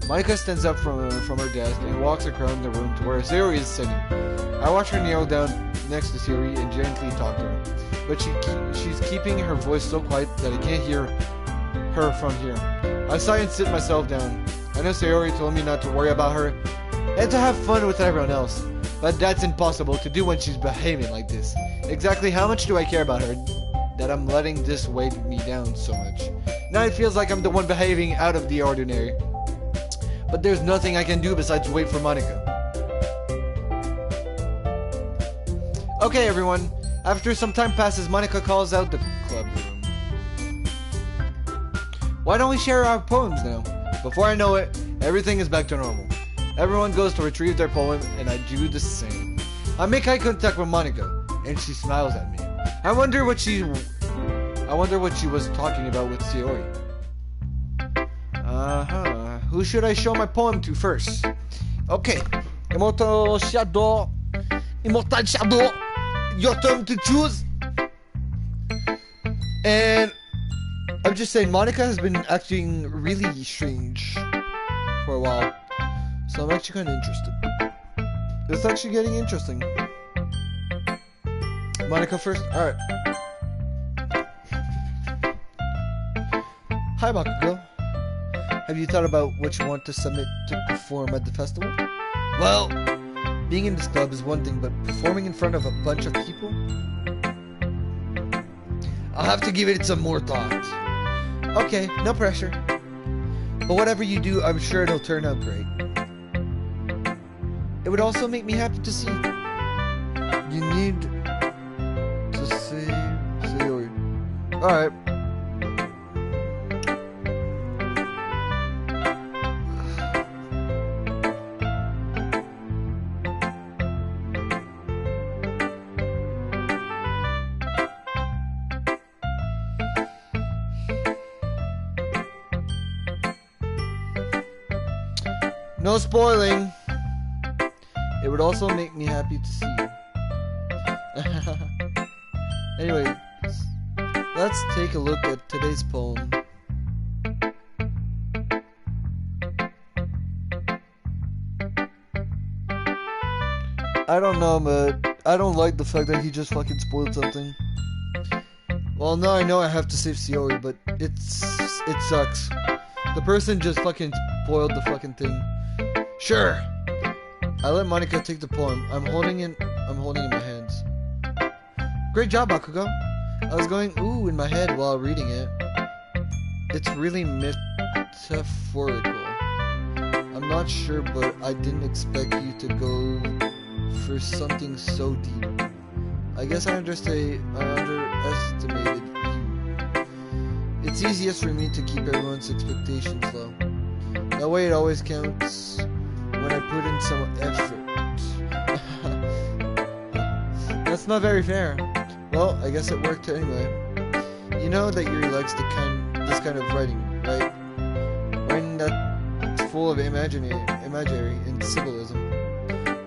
Monica stands up from her desk and walks around the room to where Sayori is sitting. I watch her kneel down next to Sayori and gently talk to her, but she's keeping her voice so quiet that I can't hear her from here. I sigh and sit myself down. I know Sayori told me not to worry about her and to have fun with everyone else, but that's impossible to do when she's behaving like this. Exactly how much do I care about her that I'm letting this weigh me down so much? Now it feels like I'm the one behaving out of the ordinary. But there's nothing I can do besides wait for Monica. Okay, everyone. After some time passes, Monica calls out the club room. Why don't we share our poems now? Before I know it, everything is back to normal. Everyone goes to retrieve their poem, and I do the same. I make eye contact with Monica, and she smiles at me. I wonder what she was talking about with Sayori. Who should I show my poem to first? Okay, Immortal Shadow, your turn to choose. And I'm just saying, Monica has been acting really strange for a while, so I'm actually kind of interested. It's actually getting interesting. Monica first? Alright. Hi, Bakugo. Have you thought about what you want to submit to perform at the festival? Well, being in this club is one thing, but performing in front of a bunch of people? I'll have to give it some more thought. Okay, no pressure. But whatever you do, I'm sure it'll turn out great. It would also make me happy to see. You need to say Sayori. Alright. No spoiling. It would also make me happy to see you. Anyway, let's take a look at today's poem. I don't know, but I don't like the fact that he just fucking spoiled something. Well, now I know I have to save Sayori, but it sucks. The person just fucking spoiled the fucking thing. Sure. I let Monica take the poem. I'm holding it in my hands. Great job, Bakugo. I was going ooh in my head while reading it. It's really metaphorical. I'm not sure, but I didn't expect you to go for something so deep. I guess I underestimated you. It's easiest for me to keep everyone's expectations low. That way it always counts when I put in some effort. That's not very fair. Well, I guess it worked anyway. You know that Yuri likes this kind of writing, right? Writing that's full of imaginary and symbolism.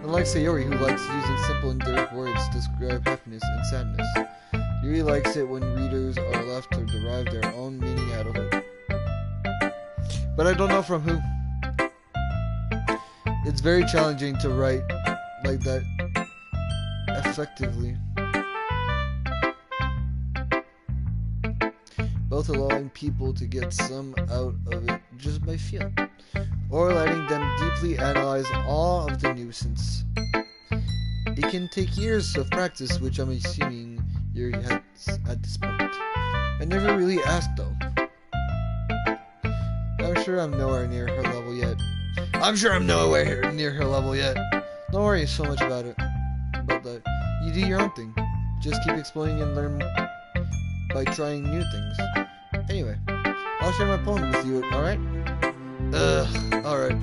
Unlike Sayori, who likes using simple and direct words to describe happiness and sadness, Yuri likes it when readers are left to derive their own meaning out of it. But I don't know from who. It's very challenging to write like that effectively. Both allowing people to get some out of it just by feel, or letting them deeply analyze all of the nuisance. It can take years of practice, which I'm assuming Yuri has at this point. I never really asked though. I'm sure I'm nowhere near her level yet. Don't worry so much about that. You do your own thing. Just keep exploring and learn by trying new things. Anyway, I'll share my poem with you, alright? Alright.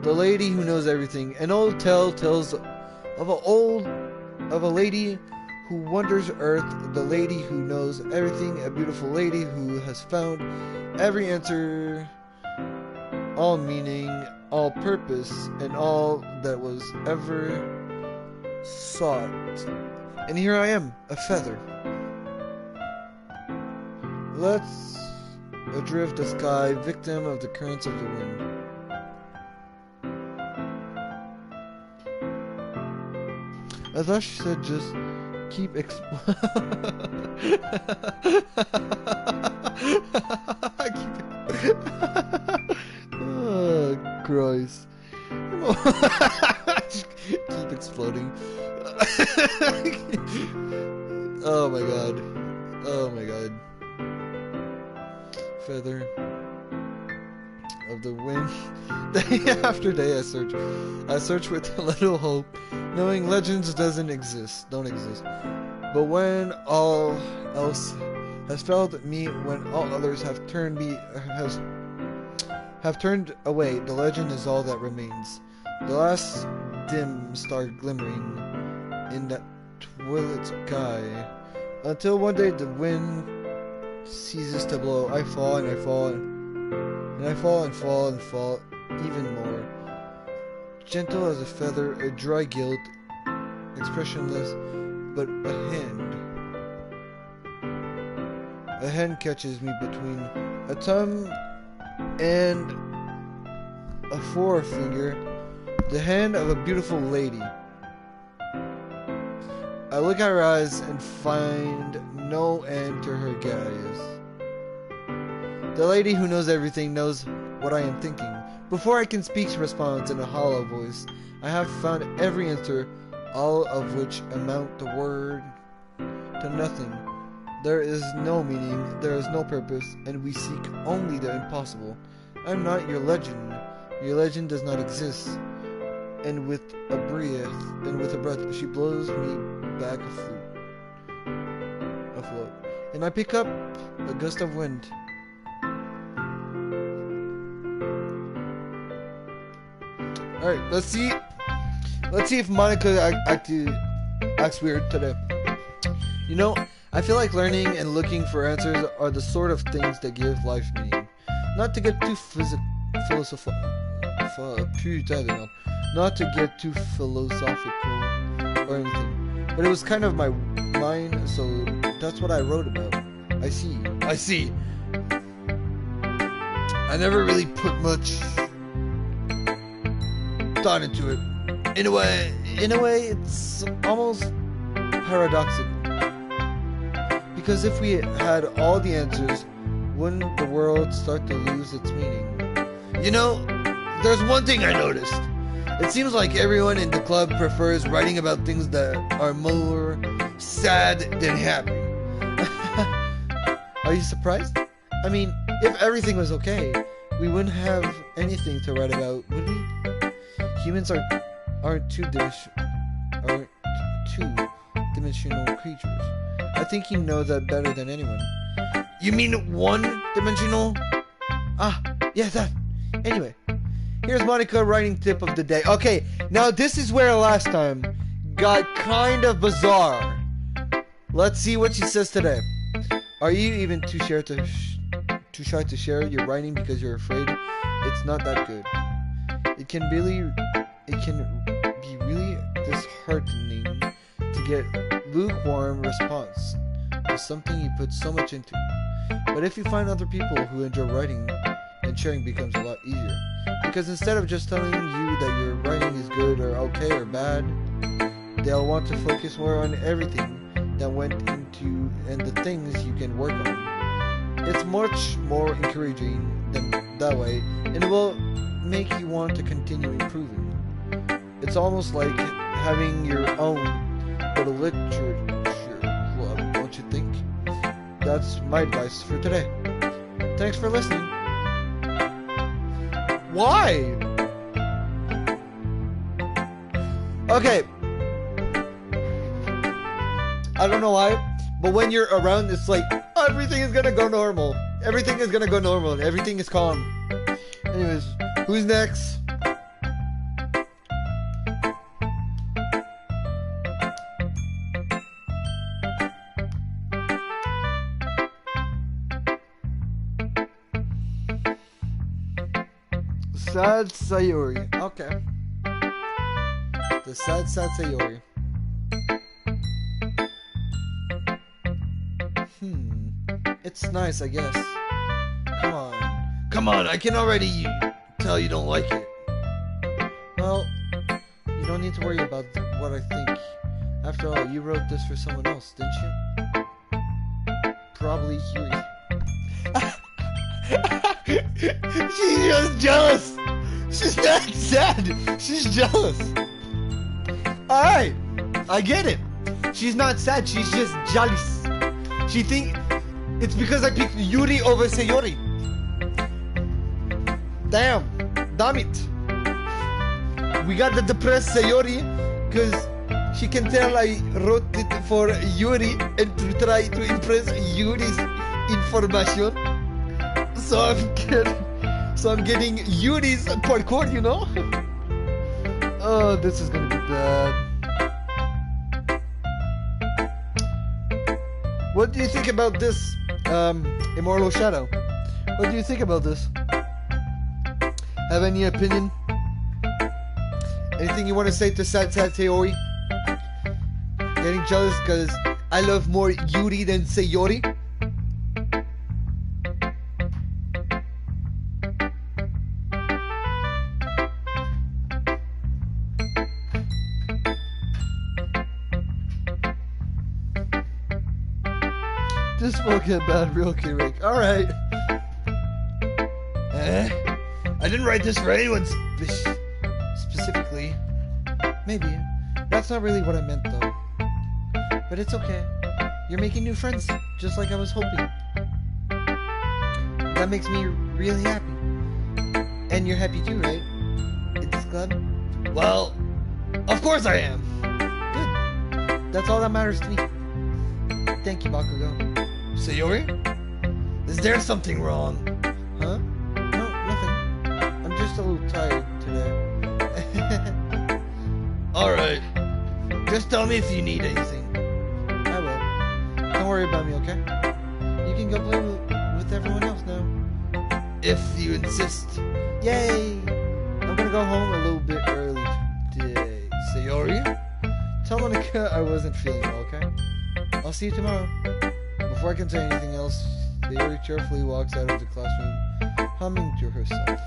The Lady Who Knows Everything. An old tale tells of a lady who wanders earth, the lady who knows everything, a beautiful lady who has found every answer, all meaning, all purpose, and all that was ever sought. And here I am, a feather. Let's adrift the sky, victim of the currents of the wind. I thought she said just keep oh, Christ. Keep exploding. Oh my god. Feather of the wind. Day after day I search with a little hope, knowing legends don't exist. But when all else has failed me, when all others have turned away, the legend is all that remains. The last dim star glimmering in that twilit sky, until one day the wind ceases to blow. I fall and I fall and I fall and fall and fall even more. Gentle as a feather, a dry guilt, expressionless, but a hand catches me between a thumb and a forefinger, the hand of a beautiful lady. I look at her eyes and find no end to her gaze. The lady who knows everything knows what I am thinking. Before I can speak, she responds in a hollow voice. I have found every answer, all of which amount to nothing. There is no meaning, there is no purpose, and we seek only the impossible. I am not your legend. Your legend does not exist. And with a breath, she blows me back afloat. And I pick up a gust of wind. Alright, let's see if Monica acts weird today. You know, I feel like learning and looking for answers are the sort of things that give life meaning. Not to get too philosophical or anything, but it was kind of my mind, so that's what I wrote about. I see. I never really put much thought into it. In a way, it's almost paradoxical. Because if we had all the answers, wouldn't the world start to lose its meaning? You know, there's one thing I noticed. It seems like everyone in the club prefers writing about things that are more sad than happy. Are you surprised? I mean, if everything was okay, we wouldn't have anything to write about, would we? Humans aren't too aren't two-dimensional creatures. I think you know that better than anyone. You mean one-dimensional? Ah, yeah, that. Anyway, here's Monica writing tip of the day. Okay, now this is where last time got kind of bizarre. Let's see what she says today. Are you even too shy to share your writing because you're afraid it's not that good? It can be really disheartening to get lukewarm response to something you put so much into. But if you find other people who enjoy writing, then sharing becomes a lot easier. Because instead of just telling you that your writing is good or okay or bad, they'll want to focus more on everything that went into and the things you can work on. It's much more encouraging than that way, and it will make you want to continue improving. It's almost like having your own little literature club, don't you think? That's my advice for today. Thanks for listening. Why? Okay. I don't know why, but when you're around, it's like everything is gonna go normal. Everything is gonna go normal. And everything is calm. Anyways, who's next? Sad Sayori. Okay. The sad Sayori. It's nice, I guess. Come on, I can already tell you don't like it. Well, you don't need to worry about what I think. After all, you wrote this for someone else, didn't you? Probably Yuri. She's just jealous! She's not sad! She's jealous! Alright! I get it! She's not sad, she's just jealous. She think it's because I picked Yuri over Sayori. Damn it. We got the depressed Sayori because she can tell I wrote it for Yuri and to try to impress Yuri's information. So I'm getting Yuri's parkour, you know? Oh, this is gonna be bad. What do you think about this, Immortal Shadow? What do you think about this? Have any opinion? Anything you want to say to Sad Sayori? Getting jealous because I love more Yuri than Sayori? This will get bad real quick. Alright. I didn't write this for anyone specifically. Maybe. That's not really what I meant though. But it's okay. You're making new friends, just like I was hoping. That makes me really happy. And you're happy too, right? It's glad? Well, of course I am. Good. That's all that matters to me. Thank you, Bakugo. Sayori? Is there something wrong? Huh? No, nothing. I'm just a little tired today. Alright. Just tell me if you need anything. I will. Don't worry about me, okay? You can go play with everyone else now. If you insist. Yay! I'm gonna go home a little bit early today. Sayori? Tell Monica I wasn't feeling well, okay? I'll see you tomorrow. Before I can say anything else, Sayori cheerfully walks out of the classroom, humming to herself.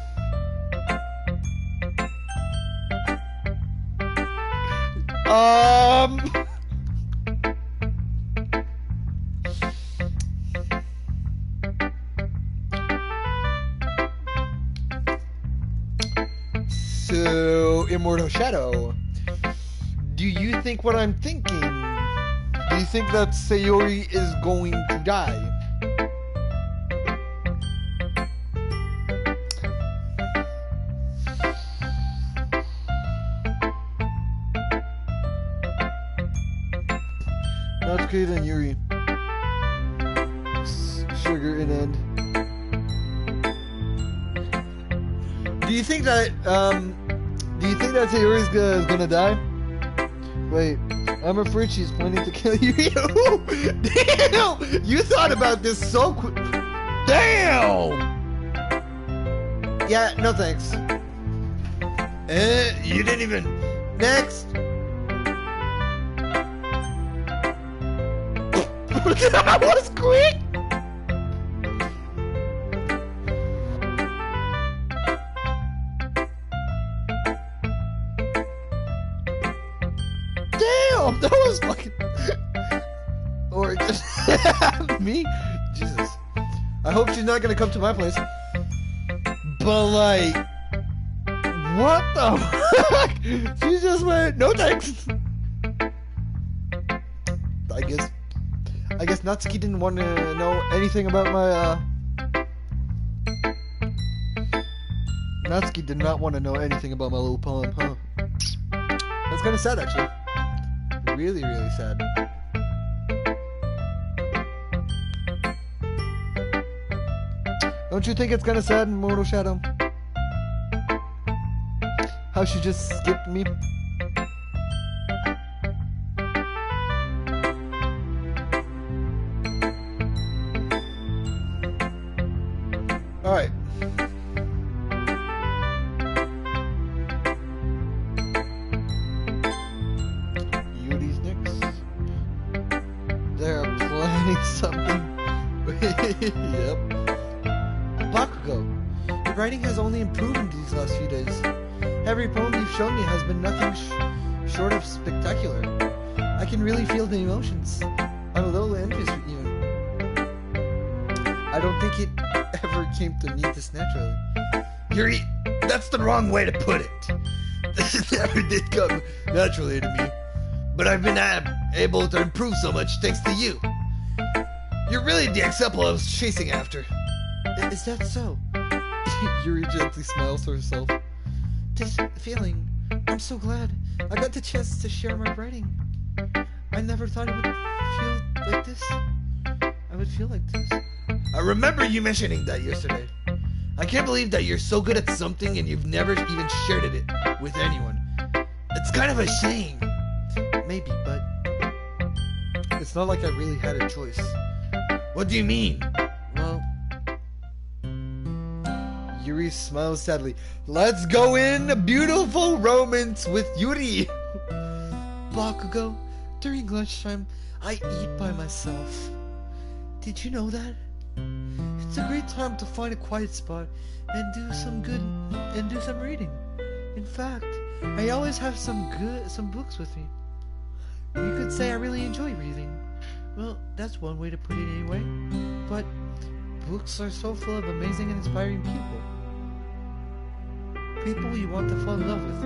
So, Immortal Shadow, do you think what I'm thinking? Do you think that Sayori is going to die? Doki and Yuri. Sugar and end. Do you think that Sayori's gonna die? Wait, I'm afraid she's planning to kill you. Damn! You thought about this so quick. Damn! Yeah, no thanks. You didn't even. Next! That was quick! Damn! That was fucking. Or just me? Jesus. I hope she's not gonna come to my place. But like. What the fuck? She just went, no thanks. I guess Natsuki didn't want to know anything about my, Natsuki did not want to know anything about my little poem, huh? That's kind of sad, actually. Really, really sad. Don't you think it's kind of sad in Mortal Shadow? How she just skipped me? Alright. Yuri's next. They're planning something. Yep. Bakugo, your writing has only improved in these last few days. Every poem you've shown me has been nothing short of spectacular. I can really feel the emotions. I'm a little envious even. I don't think it ever came to me this naturally. Yuri, that's the wrong way to put it. This never did come naturally to me. But I've been able to improve so much thanks to you. You're really the example I was chasing after. Is that so? Yuri gently smiles to herself. This feeling, I'm so glad I got the chance to share my writing. I never thought it would feel like this. I would feel like this. I remember you mentioning that yesterday. I can't believe that you're so good at something and you've never even shared it with anyone. It's kind of a shame. Maybe, but it's not like I really had a choice. What do you mean? Well, Yuri smiles sadly. Let's go in a beautiful romance with Yuri. Bakugo, during lunchtime, I eat by myself. Did you know that? It's a great time to find a quiet spot and do some reading. In fact, I always have some books with me. You could say I really enjoy reading. Well, that's one way to put it anyway. But books are so full of amazing and inspiring people. People you want to fall in love with,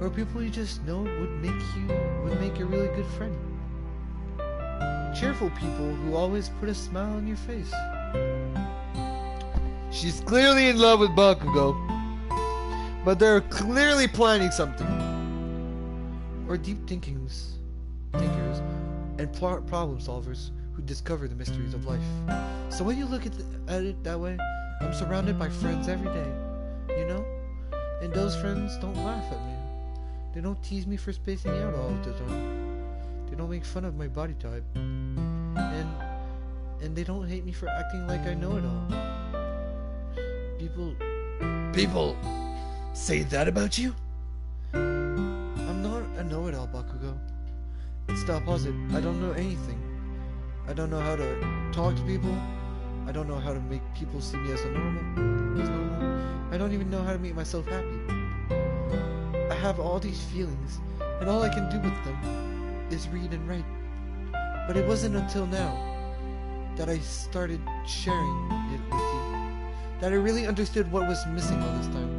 or people you just know would make a really good friend. Cheerful people who always put a smile on your face. She's clearly in love with Bakugo, but they're clearly planning something. Or deep thinkers and problem solvers who discover the mysteries of life. So when you look at it that way, I'm surrounded by friends every day, you know? And those friends don't laugh at me. They don't tease me for spacing out all the time. They don't make fun of my body type. And they don't hate me for acting like I know it all. People say that about you? I'm not a know-it-all, Bakugo. It's the opposite. I don't know anything. I don't know how to talk to people. I don't know how to make people see me as normal. I don't even know how to make myself happy. I have all these feelings, and all I can do with them is read and write. But it wasn't until now that I started sharing it with you that I really understood what was missing all this time.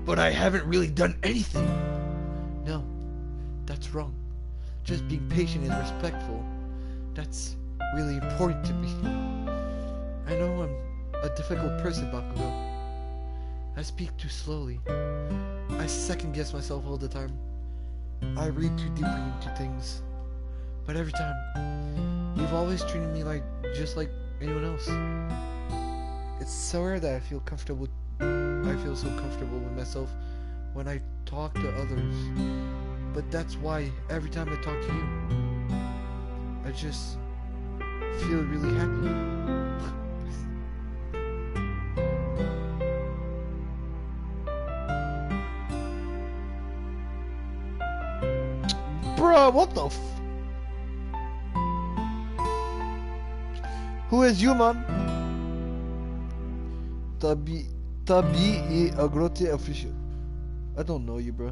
But I haven't really done anything. No, that's wrong. Just being patient and respectful, that's really important to me. I know I'm a difficult person, Bakugo. I speak too slowly. I second guess myself all the time. I read too deeply into things. But every time, you've always treated me like just like anyone else. It's so rare that I feel comfortable. I feel so comfortable with myself when I talk to others. But that's why every time I talk to you, I just feel really happy. Bruh, what the f... Who is you, man? Tabi Agrote official. I don't know you, bro.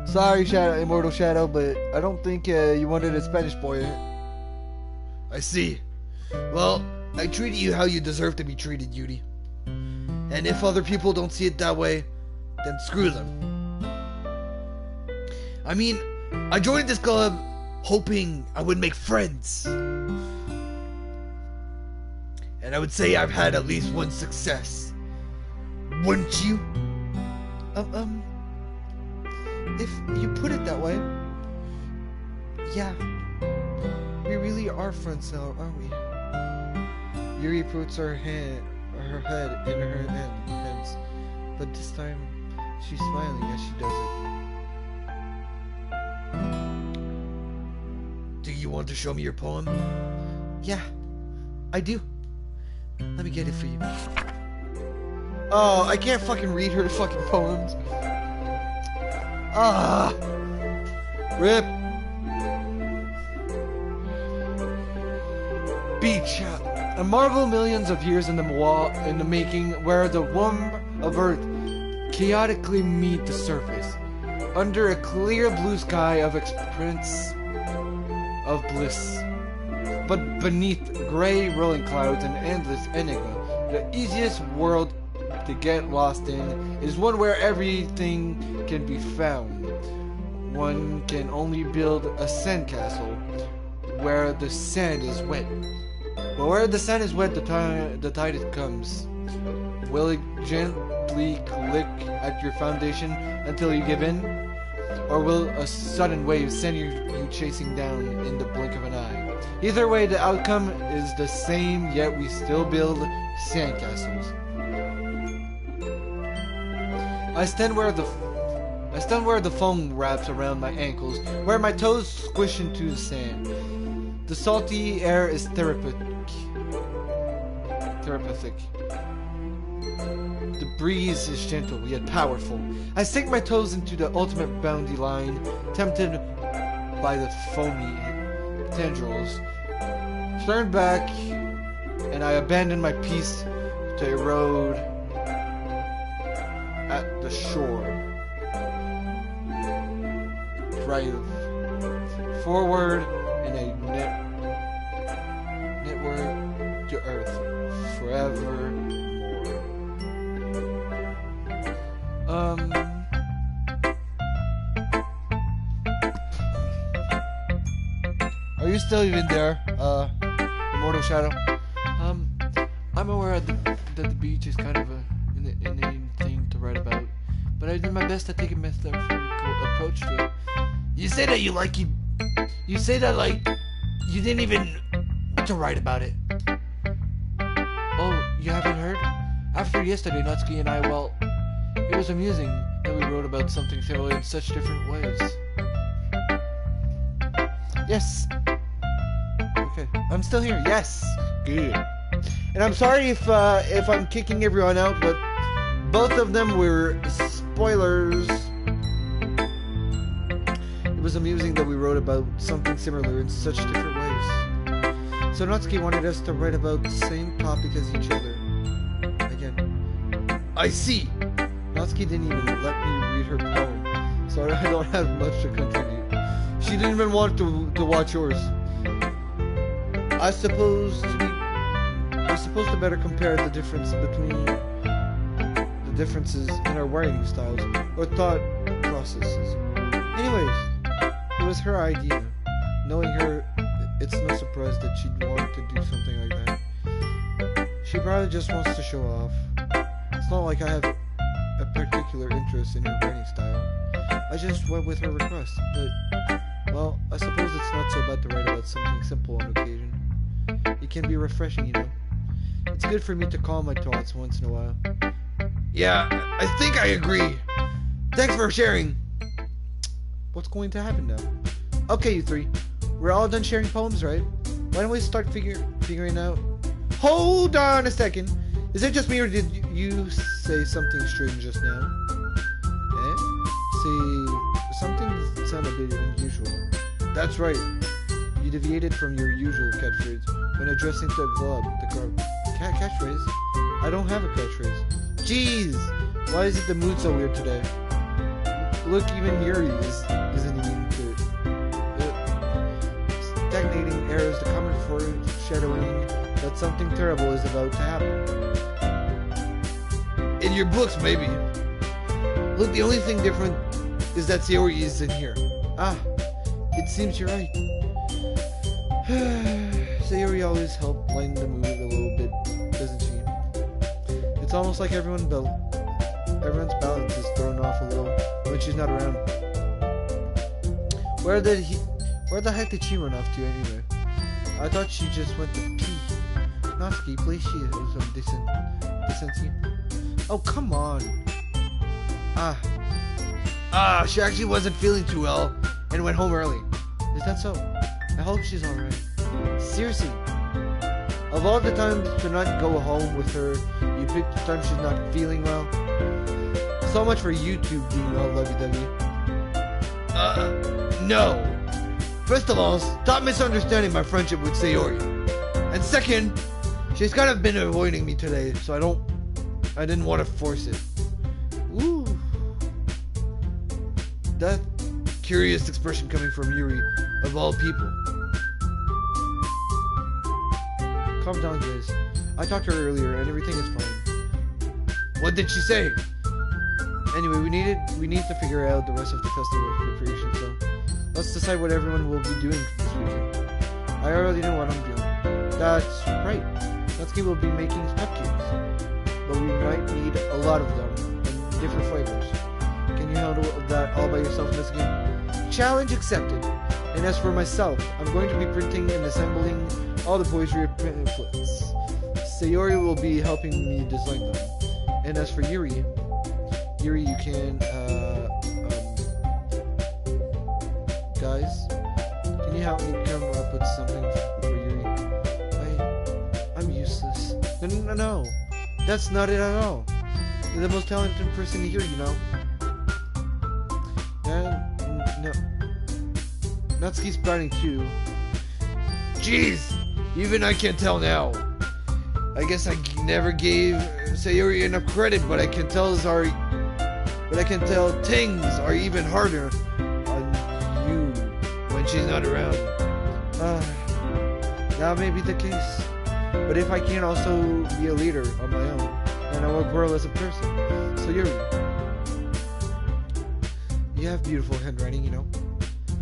Sorry, Shadow, Immortal Shadow, but I don't think you wanted a Spanish boy. I see. Well, I treated you how you deserve to be treated, Yuri. And if other people don't see it that way, then screw them. I mean, I joined this club hoping I would make friends. And I would say I've had at least one success. Wouldn't you? If you put it that way, yeah. We really are friends now, aren't we? Yuri puts her head in her hands, but this time she's smiling as she does it. Do you want to show me your poem? Yeah, I do. Let me get it for you. Oh, I can't fucking read her fucking poems. Ah, rip. Beach, a marvel millions of years in the making, where the womb of Earth chaotically meet the surface, under a clear blue sky of experience of bliss. But beneath gray rolling clouds and endless enigma, the easiest world to get lost in is one where everything can be found. One can only build a sandcastle where the sand is wet. But where the sand is wet, the tide comes. Will it gently click at your foundation until you give in? Or will a sudden wave send you chasing down in the blink of an eye? Either way, the outcome is the same, yet we still build sandcastles. I stand where the foam wraps around my ankles, where my toes squish into the sand. The salty air is therapeutic. The breeze is gentle yet powerful. I sink my toes into the ultimate boundary line, tempted by the foamy tendrils. Turn back, and I abandon my piece to erode at the shore. Drive forward in a network to Earth forevermore. Are you still even there, Immortal Shadow? I'm aware that the beach is kind of an inane thing to write about, but I did my best to take a methodical approach to it. You say that you say that like you didn't even want to write about it. Oh, you haven't heard? After yesterday, Natsuki and I, well, it was amusing that we wrote about something similar in such different ways. Yes. Okay, I'm still here. Yes. Good. And I'm sorry if I'm kicking everyone out, but both of them were spoilers. It was amusing that we wrote about something similar in such different ways. So Natsuki wanted us to write about the same topic as each other. Again. I see. Natsuki didn't even let me read her poem, so I don't have much to contribute. She didn't even want to watch yours. We're supposed to better compare the differences in our writing styles or thought processes. Anyways, it was her idea. Knowing her, it's no surprise that she'd want to do something like that. She probably just wants to show off. It's not like I have a particular interest in her writing style. I just went with her request, but, well, I suppose it's not so bad to write about something simple on occasion. It can be refreshing, you know. It's good for me to calm my thoughts once in a while. Yeah, I think I agree. Thanks for sharing. What's going to happen now? Okay, you three. We're all done sharing poems, right? Why don't we start figuring out... Hold on a second. Is it just me or did you say something strange just now? Eh? See, something sounded a bit unusual. That's right. You deviated from your usual catchphrase when addressing the club. Catchphrase? I don't have a catchphrase. Jeez! Why is it the mood so weird today? Look, even Yuri isn't even good. Stagnating air is the common foreshadowing that something terrible is about to happen. In your books, maybe. Look, the only thing different is that Sayori is in here. Ah, it seems you're right. Sayori always helps lighten the mood a little bit, doesn't she? It's almost like everyone's balance is thrown off a little when she's not around. Where the heck did she run off to anyway? I thought she just went to pee. Natsuki, please, she is some decency. Oh, come on. She actually wasn't feeling too well and went home early. Is that so? I hope she's alright. Seriously. Of all the times to not go home with her, you picked the time she's not feeling well. So much for you two being all lovey-dovey. No. First of all, stop misunderstanding my friendship with Sayori. And second, she's kind of been avoiding me today, so I didn't want to force it. Ooh. That curious expression coming from Yuri, of all people. Calm down, guys. I talked to her earlier, and everything is fine. What did she say? Anyway, we need to figure out the rest of the festival preparation, so let's decide what everyone will be doing this weekend. I already know what I'm doing. That's right. Natsuki will be making cupcakes, but we might need a lot of them and different flavors. Can you handle that all by yourself, Natsuki? Challenge accepted. And as for myself, I'm going to be printing and assembling all the poetry pamphlets. Sayori will be helping me design them. And as for Yuri, you can, guys, can you help me come up with something for Yuri? I'm useless. No, that's not it at all. You're the most talented person here, you know. No. Natsuki's planning too. Jeez, even I can't tell now. I guess I never gave Sayori enough credit, but I can tell things are even harder on you when she's not around. That may be the case. But if I can't also be a leader on my own, then I will grow as a person. So Yuri, you have beautiful handwriting, you know.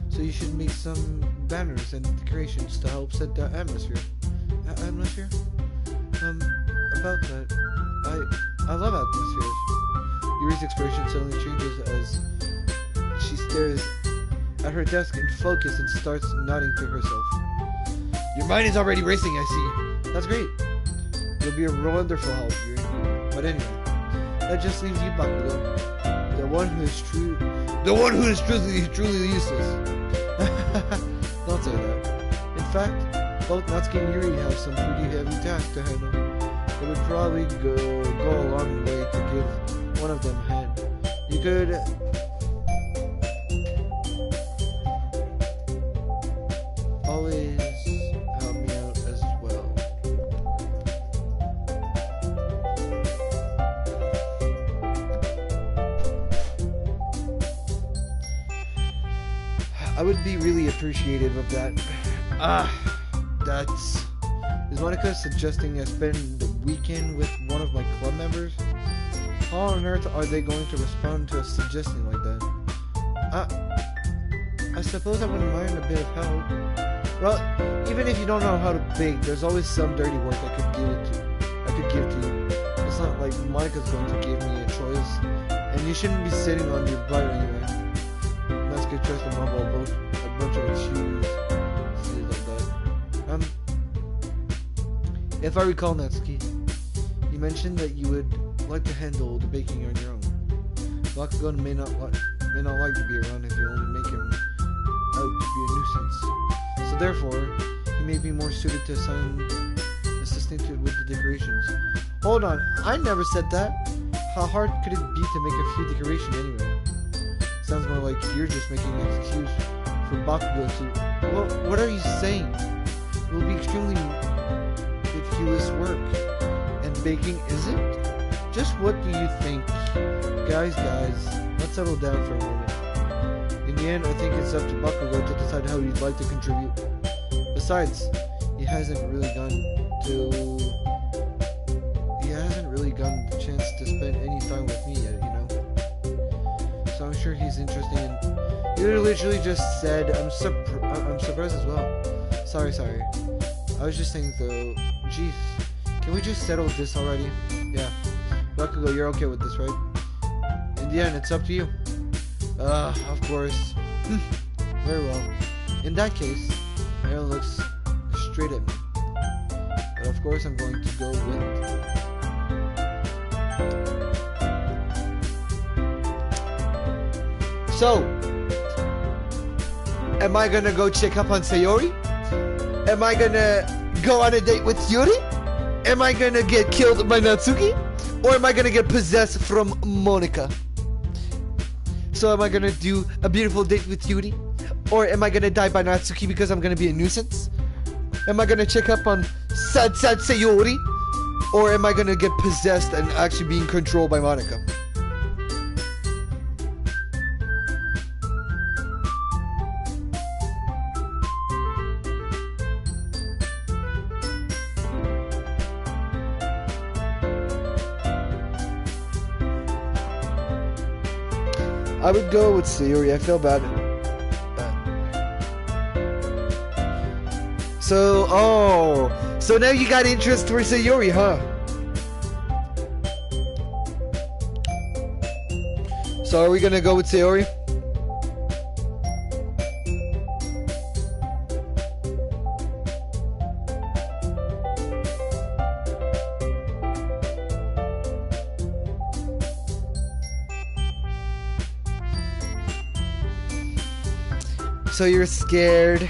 So you should make some banners and decorations to help set the atmosphere. Atmosphere? About that, I love atmospheres. Yuri's expression suddenly changes as she stares at her desk in focus and starts nodding to herself. Your mind is already racing, I see. That's great. You'll be a wonderful help, Yuri. But anyway, that just leaves you, Bakugo. The one who is truly useless. Don't say that. In fact, both Natsuki and Yuri have some pretty heavy tasks to handle. It would probably go a long way to give one of them a hand. You could always help me out as well. I would be really appreciative of that. Is Monica suggesting I spend the weekend with one of my club members? How on earth are they going to respond to a suggestion like that? I suppose I wouldn't mind a bit of help. Well, even if you don't know how to bake, there's always some dirty work I could give to you. It's not like Monica's going to give me a choice, and you shouldn't be sitting on your butt anyway. Monica tries to mumble a bunch of shoes. Like that. If I recall, Natsuki, you mentioned that you would like to handle the baking on your own. Bakugo may not like to be around if you only make him out to be a nuisance. So therefore, he may be more suited to assisting with the decorations. Hold on, I never said that. How hard could it be to make a few decorations anyway? Sounds more like you're just making an excuse for Bakugo to... Well, what are you saying? It will be extremely meticulous work. And baking isn't? Just what do you think? Guys, let's settle down for a moment. In the end, I think it's up to Bakugo to decide how he'd like to contribute. Besides, he hasn't really gotten the chance to spend any time with me yet, you know? So I'm sure he's interested in... You literally just said, I'm surprised as well. Sorry. I was just saying though, jeez, can we just settle this already? Yeah. Bakugo, you're okay with this, right? In the end, it's up to you. Of course. Very well. In that case, Aaron looks straight at me. But of course, I'm going to go with... So, am I gonna go check up on Sayori? Am I gonna go on a date with Yuri? Am I gonna get killed by Natsuki? Or am I gonna get possessed from Monica? So am I gonna do a beautiful date with Yuri? Or am I gonna die by Natsuki because I'm gonna be a nuisance? Am I gonna check up on sad Sayori? Or am I gonna get possessed and actually being controlled by Monica? I would go with Sayori. I feel bad. So now you got interest for Sayori, huh? So are we gonna go with Sayori? So you're scared.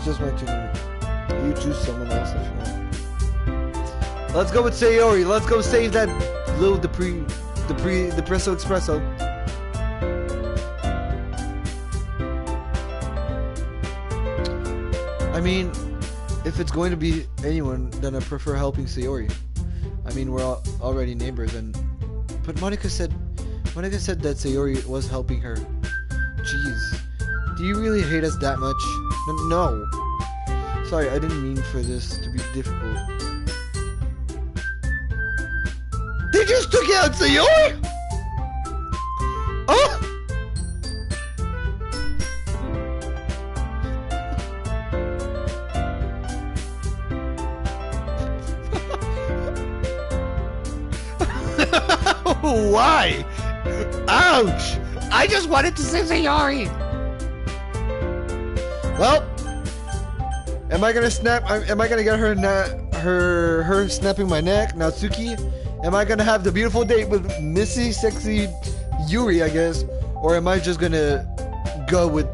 Just my 2 minutes. You choose someone else if you want. Let's go with Sayori. Let's go save that little Depresso Espresso. I mean, if it's going to be anyone, then I prefer helping Sayori. I mean, we're already neighbors, but Monica said that Sayori was helping her. Jeez, do you really hate us that much? No. Sorry, I didn't mean for this to be difficult. They just took out Sayori? Oh! Why? Ouch! I just wanted to say Sayori. Well, am I gonna get her snapping my neck, Natsuki? Am I gonna have the beautiful date with Missy, sexy Yuri, I guess? Or am I just gonna go with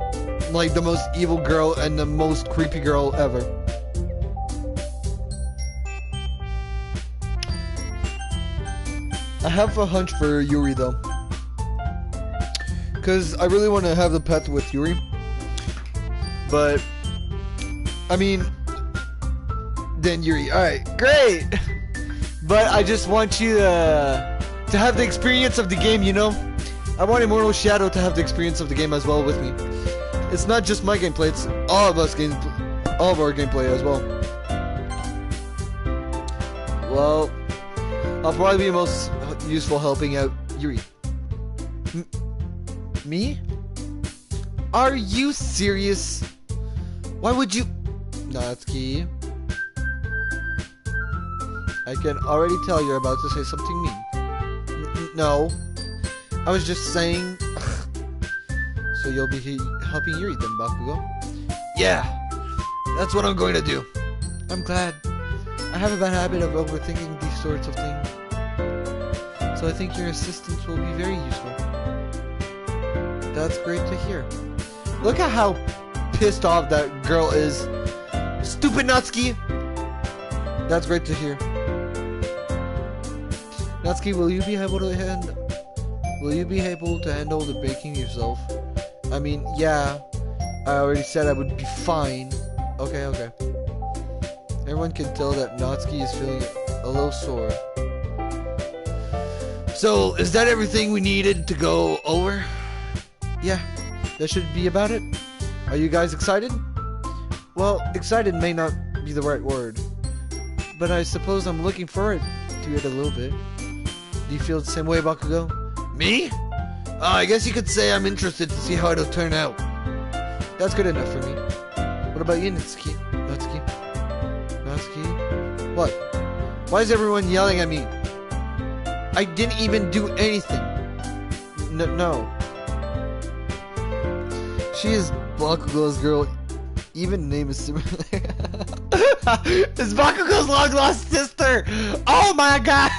like the most evil girl and the most creepy girl ever? I have a hunch for Yuri though, because I really want to have the pet with Yuri. But I mean, then Yuri. All right, great. But I just want you to have the experience of the game. You know, I want Immortal Shadow to have the experience of the game as well with me. It's not just my gameplay; it's all of our gameplay as well. Well, I'll probably be most useful helping out Yuri. Me? Are you serious? Why would you? Natsuki. I can already tell you're about to say something mean. No. I was just saying... So you'll be helping Yuri then, Bakugo? Yeah. That's what I'm going to do. I'm glad. I have a bad habit of overthinking these sorts of things. So I think your assistance will be very useful. That's great to hear. Look at how pissed off that girl is. Stupid Natsuki! That's great to hear. Natsuki, will you be able to handle the baking yourself? I mean, yeah. I already said I would be fine. Okay. Everyone can tell that Natsuki is feeling a little sore. So, is that everything we needed to go over? Yeah, that should be about it. Are you guys excited? Well, excited may not be the right word, but I suppose I'm looking forward to it a little bit. Do you feel the same way, Bakugo? Me? I guess you could say I'm interested to see how it'll turn out. That's good enough for me. What about you, Natsuki? Natsuki? What? Why is everyone yelling at me? I didn't even do anything. No. She is Bakugo's girl. Even name is similar. It's Bakugo's long lost sister. Oh my god.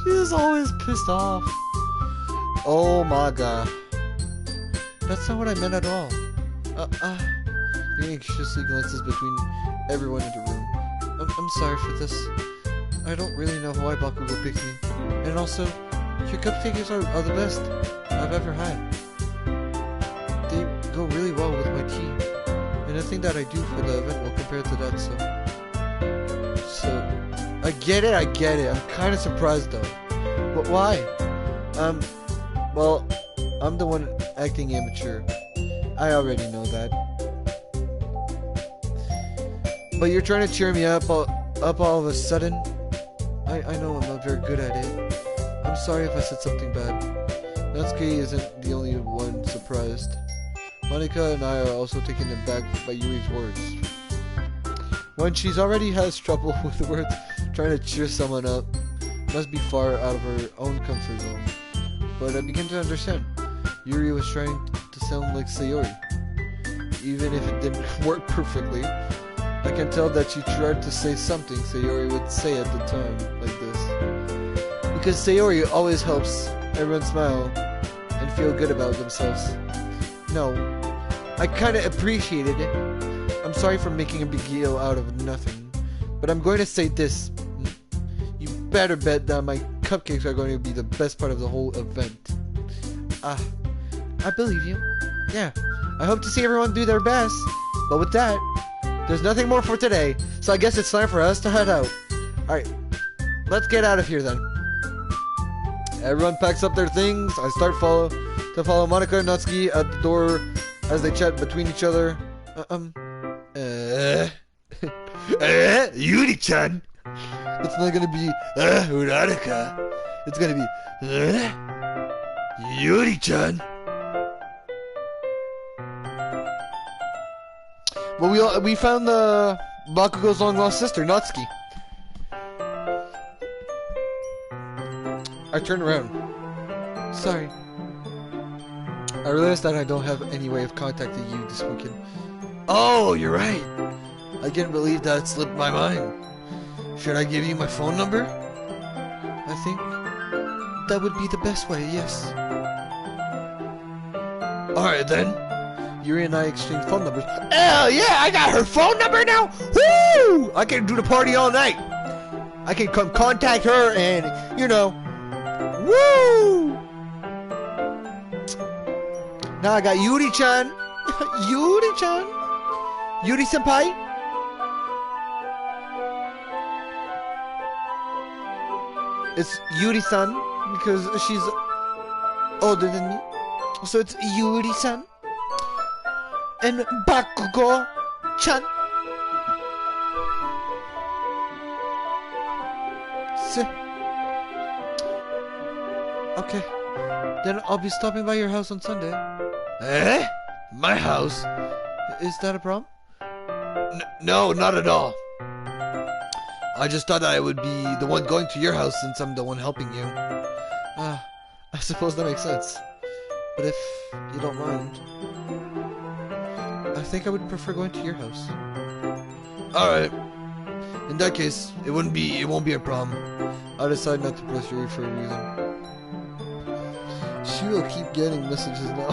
She is always pissed off. Oh my god. That's not what I meant at all. He anxiously glances between everyone in the room. I'm sorry for this. I don't really know why Bakugo picked me. And also, your cupcakes are the best I've ever had. They go really well with my tea. And nothing that I do for the event will compare to that, so I get it. I'm kind of surprised though. But why? Well, I'm the one acting immature. I already know that. But you're trying to cheer me up all of a sudden? I know I'm not very good at it. I'm sorry if I said something bad. Natsuki isn't the only one surprised. Monika and I are also taken aback by Yuri's words. When she's already has trouble with the words, trying to cheer someone up must be far out of her own comfort zone. But I begin to understand. Yuri was trying to sound like Sayori. Even if it didn't work perfectly, I can tell that she tried to say something Sayori would say at the time, like this. Because Sayori always helps everyone smile and feel good about themselves. No, I kinda appreciated it. I'm sorry for making a big deal out of nothing, but I'm going to say this. You better bet that my cupcakes are going to be the best part of the whole event. I believe you. Yeah, I hope to see everyone do their best, but with that, there's nothing more for today, so I guess it's time for us to head out. Alright, let's get out of here then. Everyone packs up their things. I start to follow Monika and Natsuki at the door as they chat between each other. Yuri-chan! It's not gonna be, Uraraka. It's gonna be, Yuri-chan. Well, we found the Bakugo's long lost sister, Natsuki. I turn around. Sorry. I realized that I don't have any way of contacting you this weekend. Oh, you're right. I can't believe that slipped my mind. Should I give you my phone number? I think that would be the best way, yes. Alright then. Yuri and I exchanged phone numbers. Hell yeah, I got her phone number now! Woo! I can do the party all night. I can come contact her and, you know, woo! Now I got Yuri-chan. Yuri-chan. Yuri-senpai. It's Yuri-san because she's older than me. So it's Yuri-san. And Bakugo-chan. Okay. Then I'll be stopping by your house on Sunday. Eh? My house? Is that a problem? No, not at all. I just thought that I would be the one going to your house since I'm the one helping you. I suppose that makes sense. But if you don't mind, I think I would prefer going to your house. Alright. In that case, it won't be a problem. I decided not to press you for a reason. She will keep getting messages now.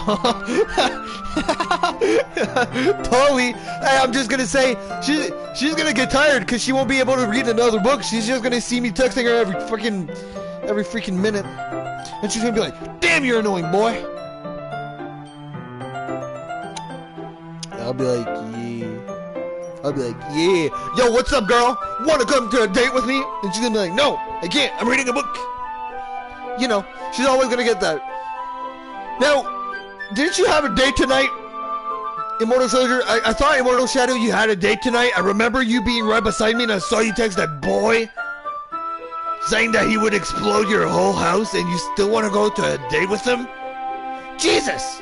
Totally. Hey, I'm just gonna say she's gonna get tired because she won't be able to read another book. She's just gonna see me texting her every freaking minute, and she's gonna be like, "Damn, you're annoying, boy." I'll be like, "Yeah, yo, what's up, girl? Wanna come to a date with me?" And she's gonna be like, "No, I can't. I'm reading a book." You know, she's always gonna get that. Now, didn't you have a date tonight, Immortal Soldier? I thought, Immortal Shadow, you had a date tonight. I remember you being right beside me, and I saw you text that boy saying that he would explode your whole house, and you still want to go to a date with him? Jesus!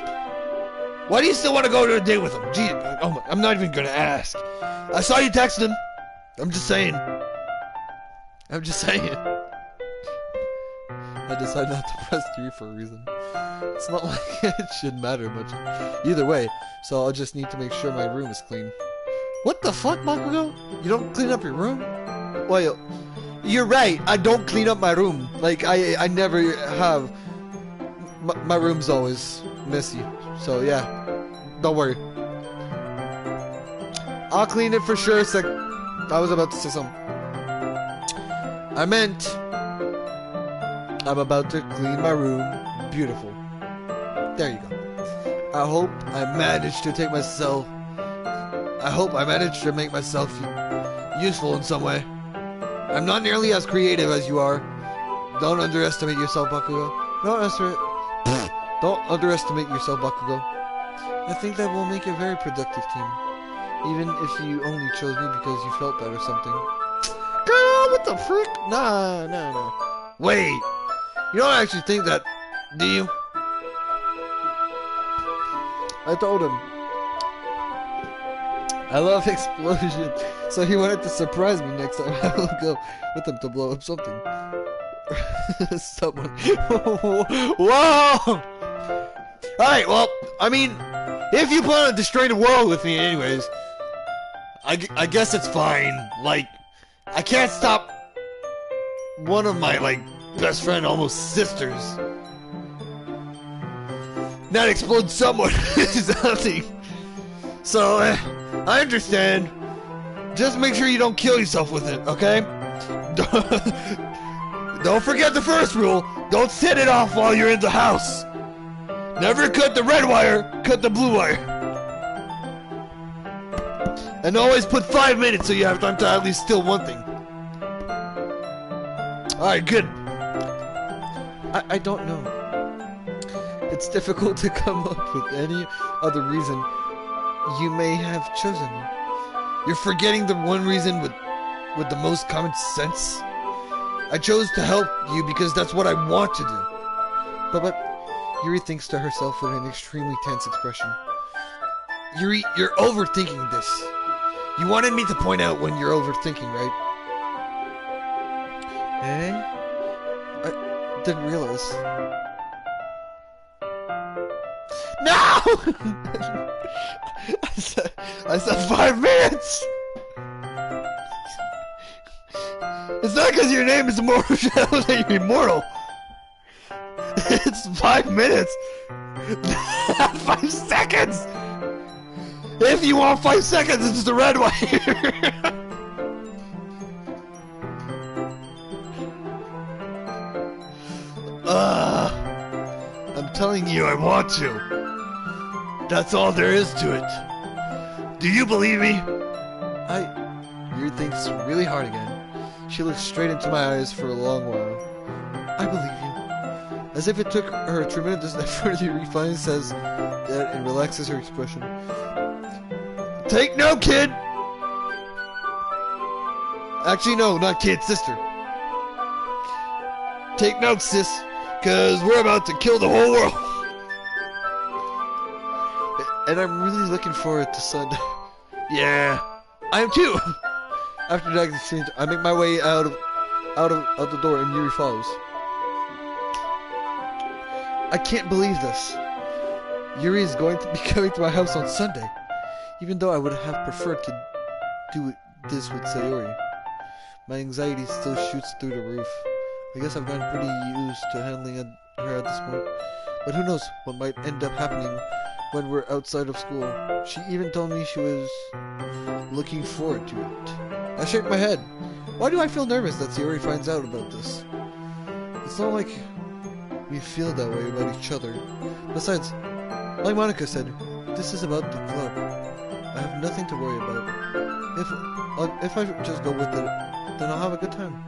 Why do you still want to go to a date with him? Gee, I'm not even gonna ask. I saw you text him. I'm just saying. I decided not to press 3 for a reason. It's not like it should matter much either way, so I'll just need to make sure my room is clean. What the fuck, Bakugo? You don't clean up your room? Well, you're right. I don't clean up my room. Like, I never have. My room's always messy, so yeah, don't worry. I'll clean it for sure. I was about to say something. I meant I'm about to clean my room. Beautiful. There you go. I hope I managed to make myself useful in some way. I'm not nearly as creative as you are. Don't underestimate yourself, Bakugo. Don't underestimate yourself, Bakugo. I think that will make a very productive team. Even if you only chose me because you felt that or something. Girl, what the frick? Nah. Wait. You don't actually think that, do you? I told him I love explosion, so he wanted to surprise me next time I will go with him to blow up something. Someone. Whoa! Alright, well, I mean, if you plan on destroying the world with me anyways, I guess it's fine. Like, I can't stop one of my, like, best friend, almost sisters. Not explode someone. Something. So, I understand. Just make sure you don't kill yourself with it, okay? Don't forget the first rule. Don't set it off while you're in the house. Never cut the red wire, cut the blue wire. And always put 5 minutes so you have time to at least steal one thing. Alright, good. I don't know. It's difficult to come up with any other reason you may have chosen me. You're forgetting the one reason with the most common sense. I chose to help you because that's what I want to do. But Yuri thinks to herself with an extremely tense expression. Yuri, you're overthinking this. You wanted me to point out when you're overthinking, right? I didn't realize. No! I said 5 minutes! It's not because your name is Immortal Shadow that you're immortal. It's 5 minutes. 5 seconds! If you want 5 seconds, it's the red wire. I'm telling you, I want to. That's all there is to it. Do you believe me? Yuri thinks really hard again. She looks straight into my eyes for a long while. I believe you. As if it took her a tremendous effort, Yuri finally says that and relaxes her expression. Take note, kid! Actually, no, not kid, sister. Take note, sis, because we're about to kill the whole world. And I'm really looking forward to Sunday. Yeah, I am too. After that exchange, I make my way out of the door and Yuri follows. I can't believe this. Yuri is going to be coming to my house on Sunday. Even though I would have preferred to do this with Sayori. My anxiety still shoots through the roof. I guess I've gotten pretty used to handling her at this point. But who knows what might end up happening when we're outside of school. She even told me she was looking forward to it. I shake my head. Why do I feel nervous that Sayori finds out about this? It's not like we feel that way about each other. Besides, like Monica said, this is about the club. I have nothing to worry about. If I just go with it, then I'll have a good time.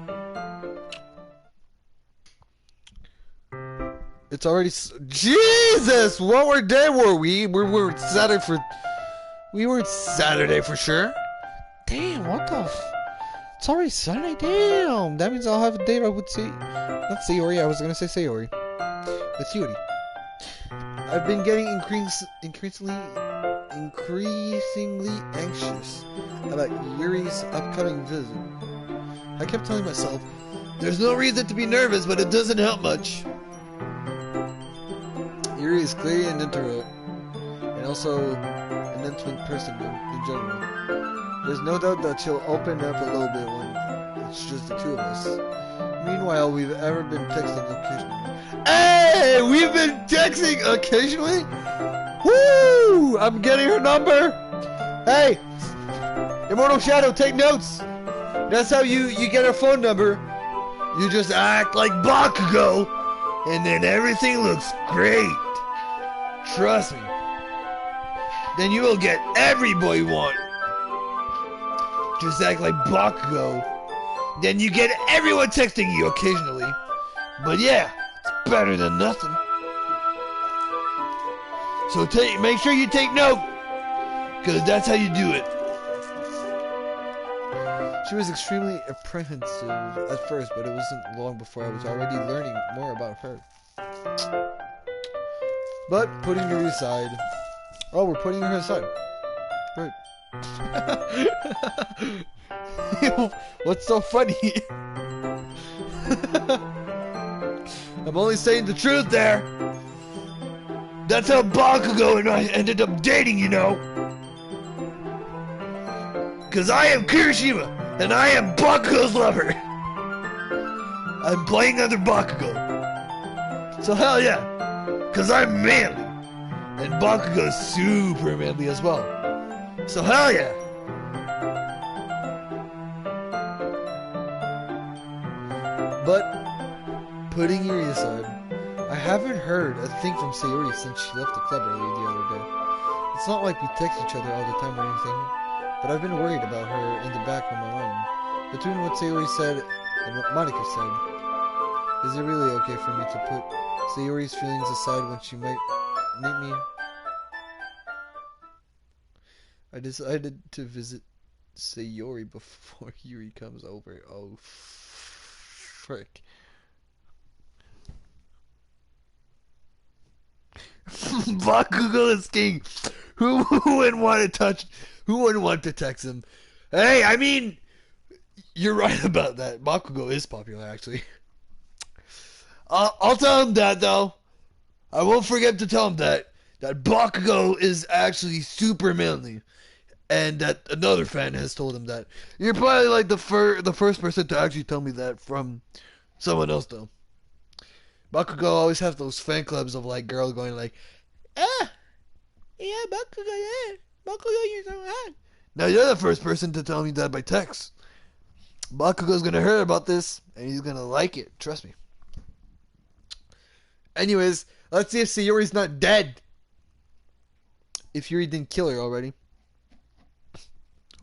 It's already Jesus! What day were we? We were Saturday for. We weren't Saturday for sure. Damn! What the? It's already Sunday. Damn! That means I'll have a date. I would say, not Sayori. I was gonna say Sayori. With Yuri. I've been getting increasingly anxious about Yuri's upcoming visit. I kept telling myself, there's no reason to be nervous, but it doesn't help much. Yuri is clearly an introvert, and also an intimate person in general. There's no doubt that she'll open up a little bit when it's just the two of us. Meanwhile, we've been texting occasionally. Hey! We've been texting occasionally? Woo! I'm getting her number! Hey! Immortal Shadow, take notes! That's how you get her phone number. You just act like Bakugo, and then everything looks great. Trust me. Then you will get every boy you want. Just act like Bakugo. Then you get everyone texting you occasionally. But yeah, it's better than nothing. So make sure you take note, because that's how you do it. She was extremely apprehensive at first, but it wasn't long before I was already learning more about her. But putting her aside... Oh, we're putting her aside. Right. What's so funny? I'm only saying the truth there. That's how Bakugo and I ended up dating, you know. Because I am Kirishima, and I am Bakugo's lover. I'm playing under Bakugo. So hell yeah. Because I'm manly. And Bakugo's super manly as well. So hell yeah. But, putting Yuri aside, I haven't heard a thing from Sayori since she left the club early the other day. It's not like we text each other all the time or anything, but I've been worried about her in the back of my mind. Between what Sayori said and what Monica said, is it really okay for me to put Sayori's feelings aside when she might meet me? I decided to visit Sayori before Yuri comes over. Oh, frick. Bakugo is king. Who wouldn't want to touch? Who wouldn't want to text him? Hey, I mean, you're right about that. Bakugo is popular, actually. I'll tell him that, though. I won't forget to tell him that Bakugo is actually super manly, and that another fan has told him that. You're probably like the first person to actually tell me that from someone else, though. Bakugo always has those fan clubs of like girls going like, yeah, Bakugo, yeah, Bakugo, you're so hot. Now you're the first person to tell me that by text. Bakugo's gonna hear about this and he's gonna like it. Trust me. Anyways, let's see if Sayori's not dead. If Yuri didn't kill her already,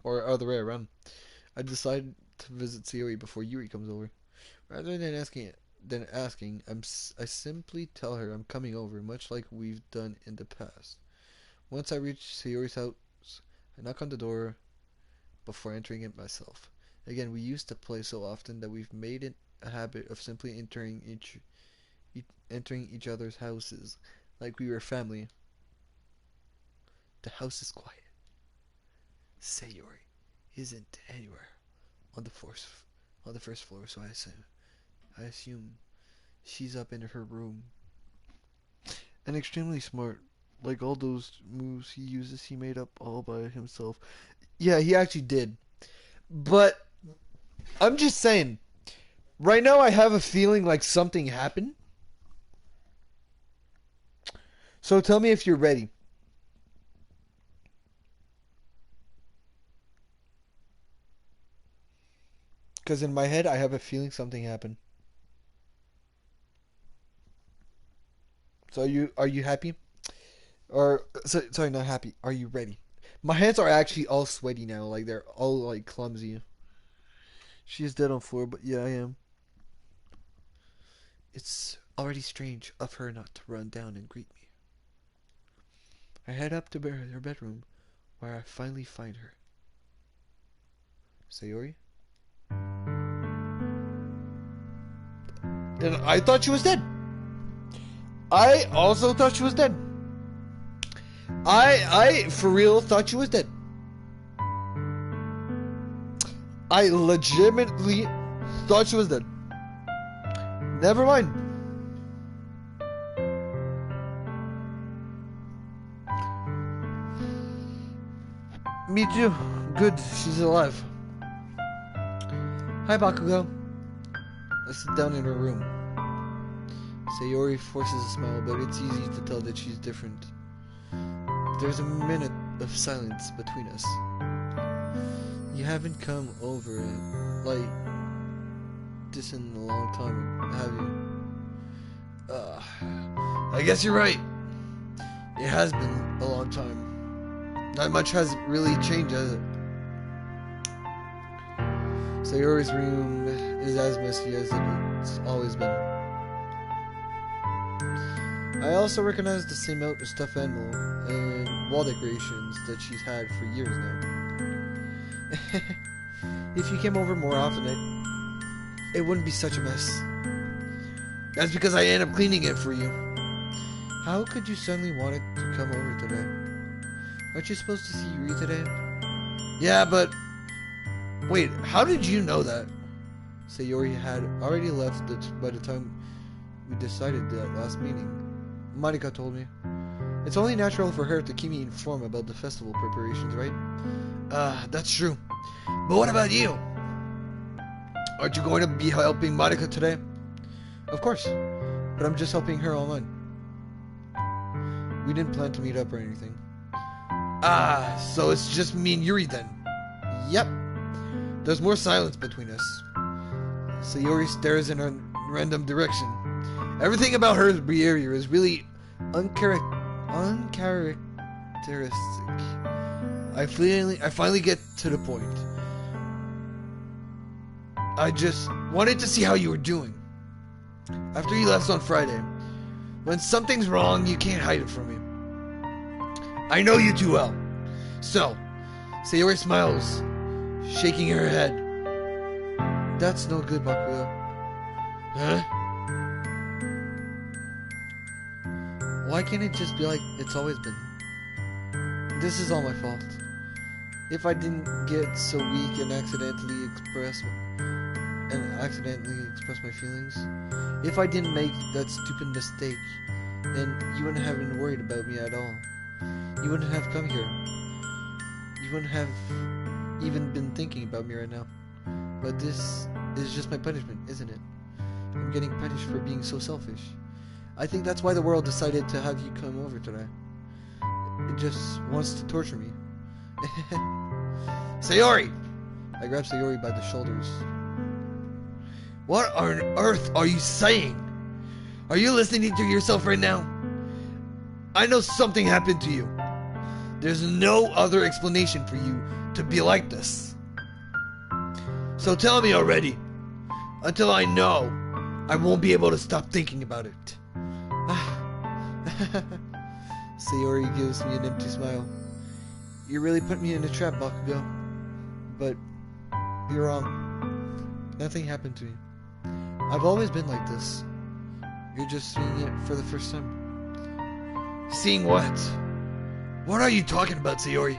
or other way around. I decided to visit Sayori before Yuri comes over, rather than asking. I simply tell her I'm coming over, much like we've done in the past. Once I reach Sayori's house, I knock on the door before entering it myself. Again, we used to play so often that we've made it a habit of simply entering each other's houses like we were family. The house is quiet. Sayori isn't anywhere on the first floor, so I assume she's up in her room. And extremely smart. Like all those moves he uses, he made up all by himself. Yeah, he actually did. But I'm just saying, right now I have a feeling like something happened. So tell me if you're ready. Because in my head, I have a feeling something happened. So are you happy? Or sorry, not happy. Are you ready? My hands are actually all sweaty now. Like they're all like clumsy. She is dead on floor, but yeah, I am. It's already strange of her not to run down and greet me. I head up to her bedroom, where I finally find her. Sayori? And I thought she was dead. I also thought she was dead. I for real thought she was dead. I legitimately thought she was dead. Never mind. Me too. Good, she's alive. Hi, Bakugo. I sit down in her room. Sayori forces a smile, but it's easy to tell that she's different. There's a minute of silence between us. You haven't come over like this in a long time, have you? I guess you're right. It has been a long time. Not much has really changed, has it? Sayori's room is as messy as it's always been. I also recognize the same out of stuffed animal and wall decorations that she's had for years now. If you came over more often, it wouldn't be such a mess. That's because I end up cleaning it for you. How could you suddenly want it to come over today? Aren't you supposed to see Yuri today? Yeah, but... Wait, how did you know that? Sayori had already left by the time we decided that last meeting. Monica told me. It's only natural for her to keep me informed about the festival preparations, right? That's true. But what about you? Aren't you going to be helping Monica today? Of course, but I'm just helping her online. We didn't plan to meet up or anything. So it's just me and Yuri then? Yep. There's more silence between us. Sayori stares in a random direction. Everything about her behavior is really uncharacteristic. I finally get to the point. I just wanted to see how you were doing. After you left on Friday, when something's wrong, you can't hide it from me. I know you too well. So, Sayori smiles, shaking her head. That's no good, Bakugo. Huh? Why can't it just be like it's always been? This is all my fault. If I didn't get so weak and accidentally express my feelings, if I didn't make that stupid mistake, then you wouldn't have been worried about me at all. You wouldn't have come here. You wouldn't have even been thinking about me right now. But this is just my punishment, isn't it? I'm getting punished for being so selfish. I think that's why the world decided to have you come over today. It just wants to torture me. Sayori! I grab Sayori by the shoulders. What on earth are you saying? Are you listening to yourself right now? I know something happened to you. There's no other explanation for you to be like this. So tell me already. Until I know, I won't be able to stop thinking about it. Sayori gives me an empty smile. You really put me in a trap, Bakugo. But you're wrong. Nothing happened to me. I've always been like this. You're just seeing it for the first time. Seeing what? What are you talking about, Sayori?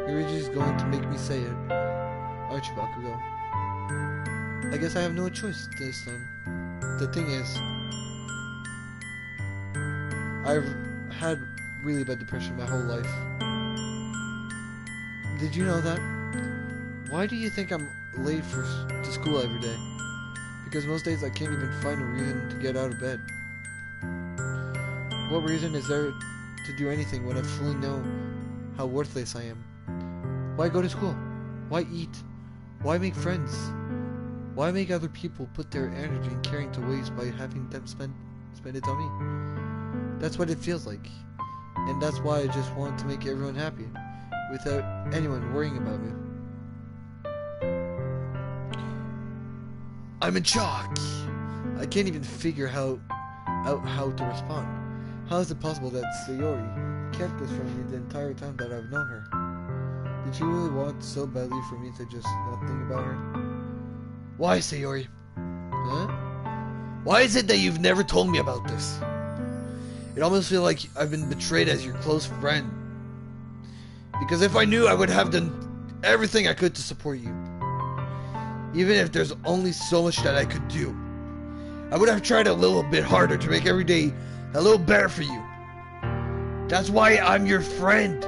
You're just going to make me say it, aren't you, Bakugo? I guess I have no choice this time. The thing is, I've had really bad depression my whole life. Did you know that? Why do you think I'm late to school every day? Because most days I can't even find a reason to get out of bed. What reason is there to do anything when I fully know how worthless I am? Why go to school? Why eat? Why make friends? Why make other people put their energy and caring to waste by having them spend it on me? That's what it feels like. And that's why I just want to make everyone happy, without anyone worrying about me. I'm in shock. I can't even figure out how to respond. How is it possible that Sayori kept this from me the entire time that I've known her? Did she really want so badly for me to just not think about her? Why, Sayori? Huh? Why is it that you've never told me about this? It almost feels like I've been betrayed as your close friend. Because if I knew, I would have done everything I could to support you. Even if there's only so much that I could do. I would have tried a little bit harder to make every day a little better for you. That's why I'm your friend.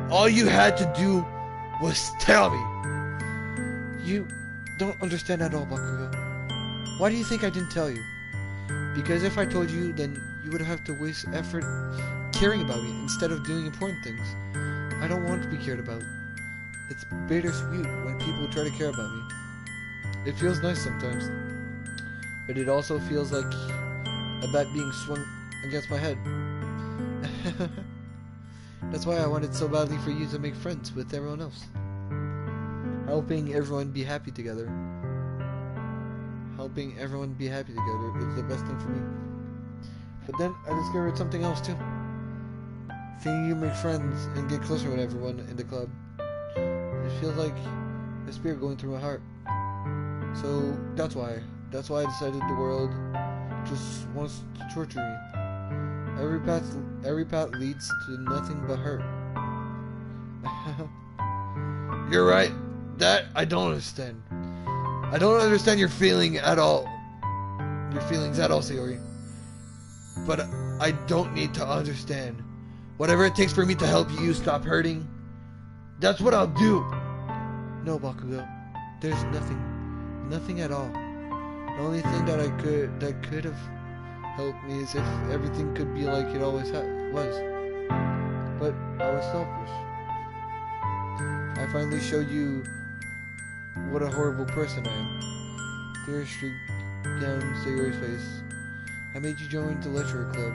All you had to do was tell me. You don't understand at all, Bakugo. Why do you think I didn't tell you? Because if I told you, then you would have to waste effort caring about me instead of doing important things. I don't want to be cared about. It's bittersweet when people try to care about me. It feels nice sometimes, but it also feels like a bat being swung against my head. That's why I wanted so badly for you to make friends with everyone else. Helping everyone be happy together. Helping everyone be happy together is the best thing for me. But then I discovered something else too. Seeing you make friends and get closer with everyone in the club. It feels like a spear going through my heart. So that's why I decided the world just wants to torture me. Every path leads to nothing but hurt. You're right. That I don't understand. I don't understand your feeling at all. Your feelings at all, Sayori. But I don't need to understand. Whatever it takes for me to help you stop hurting, that's what I'll do. No, Bakugo. There's nothing at all. The only thing that could have helped me is if everything could be like it always was. But I was selfish. I finally showed you what a horrible person I am. Tears streaked down Sayori's face. I made you join the lecture club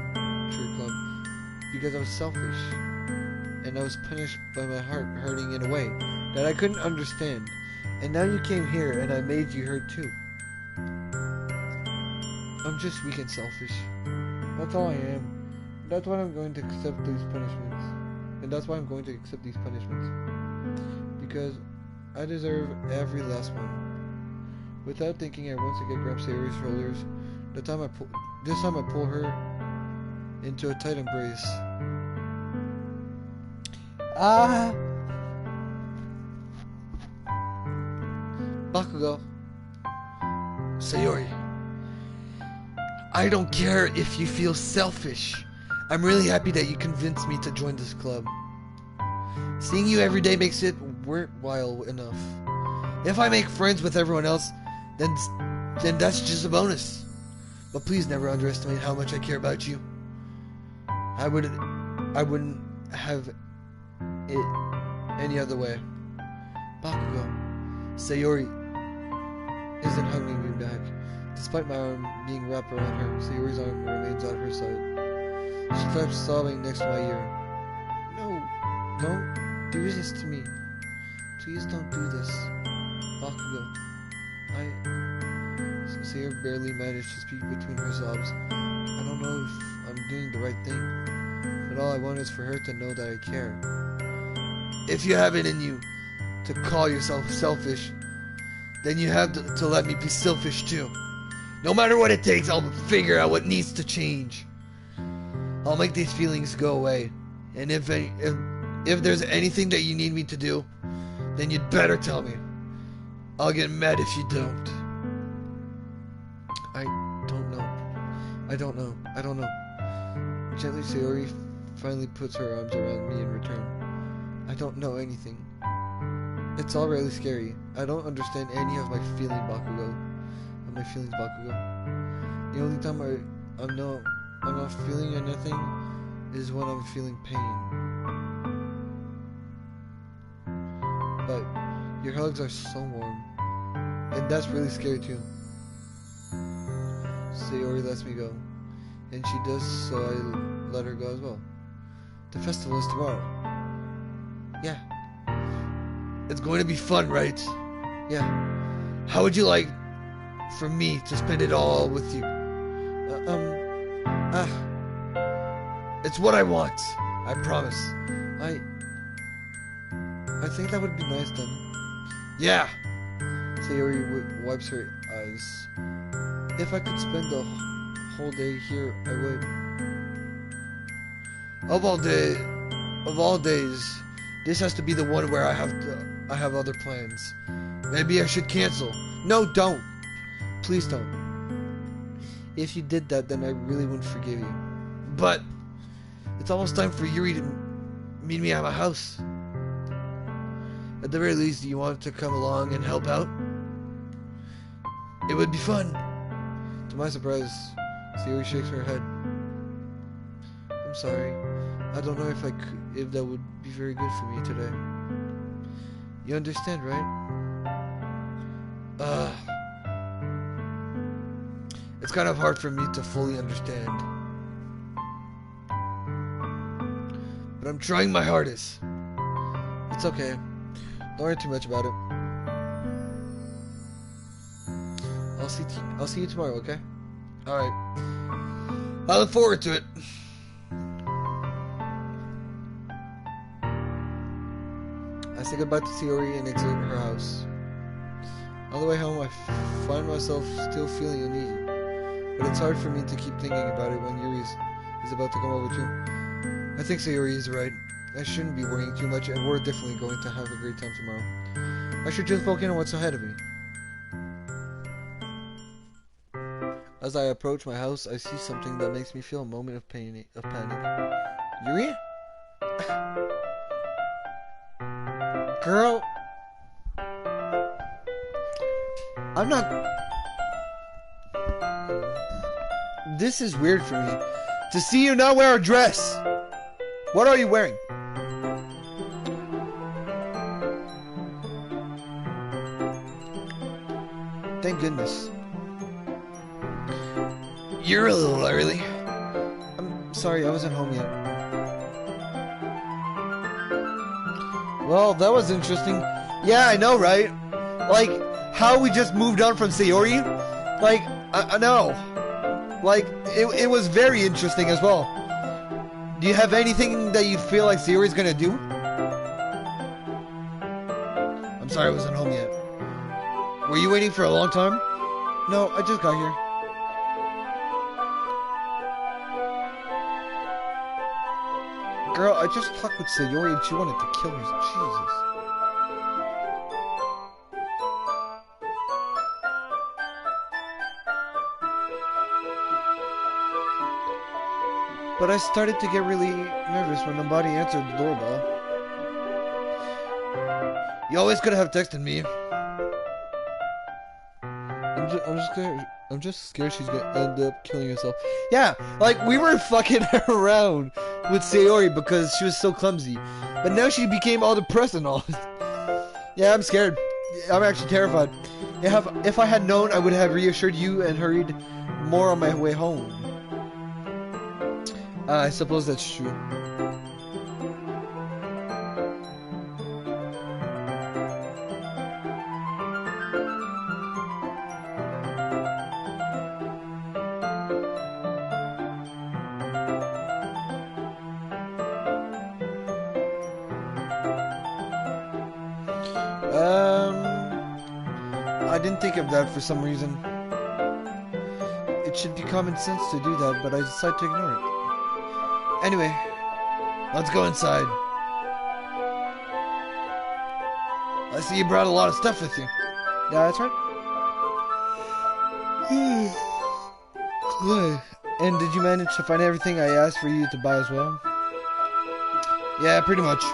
because I was selfish, and I was punished by my heart hurting in a way that I couldn't understand. And now you came here, and I made you hurt too. I'm just weak and selfish. That's all I am. That's why I'm going to accept these punishments. And that's why I'm going to accept these punishments. Because I deserve every last one. Without thinking, I once again grabbed Sayori's shoulders. This time I pull her into a tight embrace. Bakugo. Sayori. I don't care if you feel selfish. I'm really happy that you convinced me to join this club. Seeing you every day makes it worthwhile enough. If I make friends with everyone else, then that's just a bonus. But please never underestimate how much I care about you. I wouldn't have it any other way. Bakugo. Sayori isn't hugging me back. Despite my arm being wrapped around her, Sayori's arm remains at her side. She claps sobbing next to my ear. No, don't do this to me. Please don't do this. Bakugo. Sayori barely managed to speak between her sobs. I don't know if I'm doing the right thing, but all I want is for her to know that I care. If you have it in you to call yourself selfish, then you have to let me be selfish too. No matter what it takes, I'll figure out what needs to change. I'll make these feelings go away. And if there's anything that you need me to do, then you'd better tell me. I'll get mad if you don't. I don't know. Gently, Sayori finally puts her arms around me in return. I don't know anything. It's all really scary. I don't understand any of my feelings, Bakugo. The only time I'm not feeling anything is when I'm feeling pain. But your hugs are so warm, and that's really scary too. Sayori lets me go, and she does, so I let her go as well. The festival is tomorrow. Yeah. It's going to be fun, right? Yeah. How would you like for me to spend it all with you? It's what I want. I promise. I think that would be nice then. Yeah. Sayori wipes her eyes. If I could spend the whole day here, I would. Of all days, this has to be the one where I have other plans. Maybe I should cancel. No, don't. Please don't. If you did that, then I really wouldn't forgive you. But it's almost time for Yuri to meet me at my house. At the very least, do you want to come along and help out? It would be fun. To my surprise, Sayori shakes her head. I'm sorry. I don't know if that would be very good for me today. You understand, right? It's kind of hard for me to fully understand. But I'm trying my hardest. It's okay. Don't worry too much about it. I'll see you tomorrow, okay? Alright. I look forward to it. I say goodbye to Sayori and exit her house. On the way home, I find myself still feeling uneasy. But it's hard for me to keep thinking about it when Yuri is about to come over too. I think Sayori is right. I shouldn't be worrying too much, and we're definitely going to have a great time tomorrow. I should just focus on what's ahead of me. As I approach my house, I see something that makes me feel a moment of panic. Yuri? Girl, I'm not... This is weird for me. To see you not wear a dress. What are you wearing? Thank goodness. You're a little early. I'm sorry, I wasn't home yet. Well, that was interesting. Yeah, I know, right? Like, how we just moved on from Sayori? Like, I know. Like, it was very interesting as well. Do you have anything that you feel like Sayori's gonna do? I'm sorry I wasn't home yet. Were you waiting for a long time? No, I just got here. Girl, I just talked with Sayori and she wanted to kill her. Jesus. But I started to get really nervous when nobody answered the doorbell. You always could have texted me. I'm just scared she's gonna end up killing herself. Yeah, like we were fucking around with Sayori because she was so clumsy. But now she became all depressed and all. Yeah, I'm scared. I'm actually terrified. If I had known, I would have reassured you and hurried more on my way home. I suppose that's true. I didn't think of that for some reason. It should be common sense to do that, but I decided to ignore it. Anyway, let's go inside. I see you brought a lot of stuff with you. Yeah, that's right. Good. And did you manage to find everything I asked for you to buy as well? Yeah, pretty much.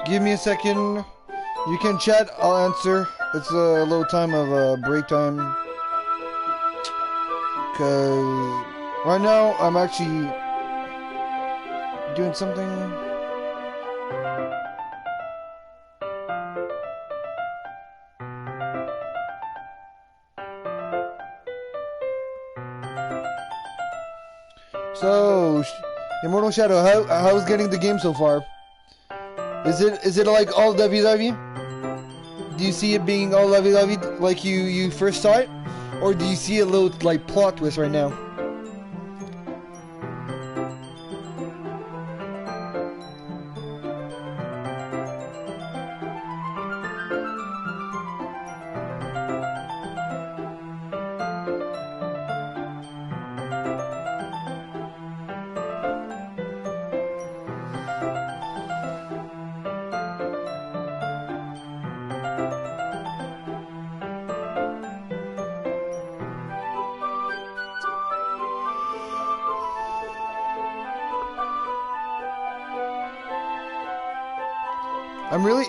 Give me a second. You can chat, I'll answer. It's a little time of break time. Because right now I'm actually doing something. So, Immortal Shadow, how's getting the game so far? Is it like all lovey-dovey? Do you see it being all lovey-dovey like you first saw it? Or do you see a little like plot twist right now?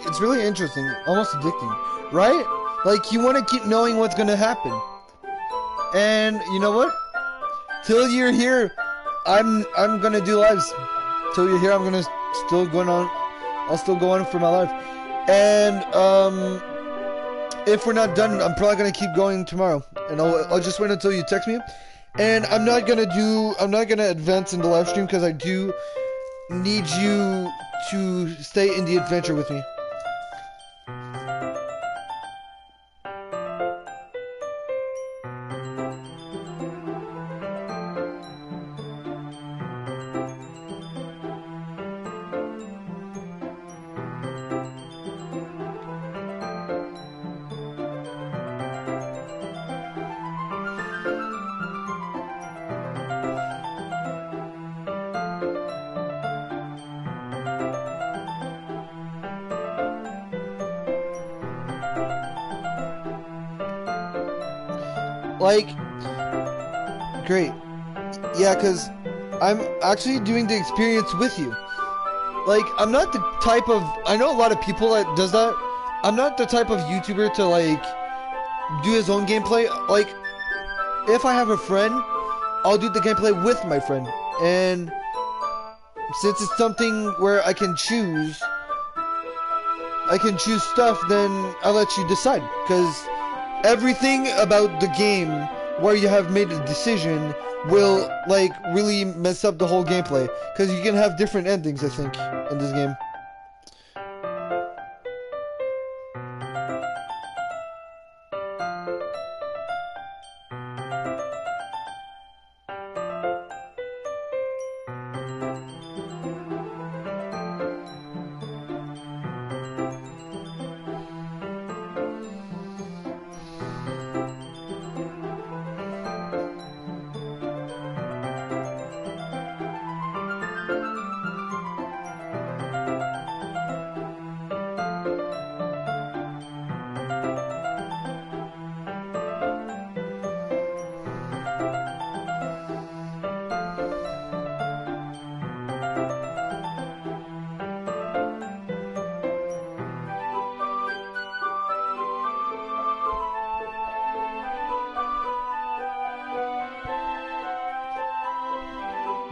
It's really interesting, almost addicting, right? Like, you want to keep knowing what's going to happen. And, you know what? Till you're here, I'm going to do lives. Till you're here, I'm going to still going on, I'll still go on for my life. And, if we're not done, I'm probably going to keep going tomorrow. And I'll just wait until you text me. And I'm not going to advance in the live stream because I do need you to stay in the adventure with me. Like, great. Yeah, because I'm actually doing the experience with you. Like, I'm not the type of... I know a lot of people that does that. I'm not the type of YouTuber to, like, do his own gameplay. Like, if I have a friend, I'll do the gameplay with my friend. And since it's something where I can choose stuff, then I'll let you decide. Because everything about the game where you have made a decision will, like, really mess up the whole gameplay. Because you can have different endings, I think, in this game.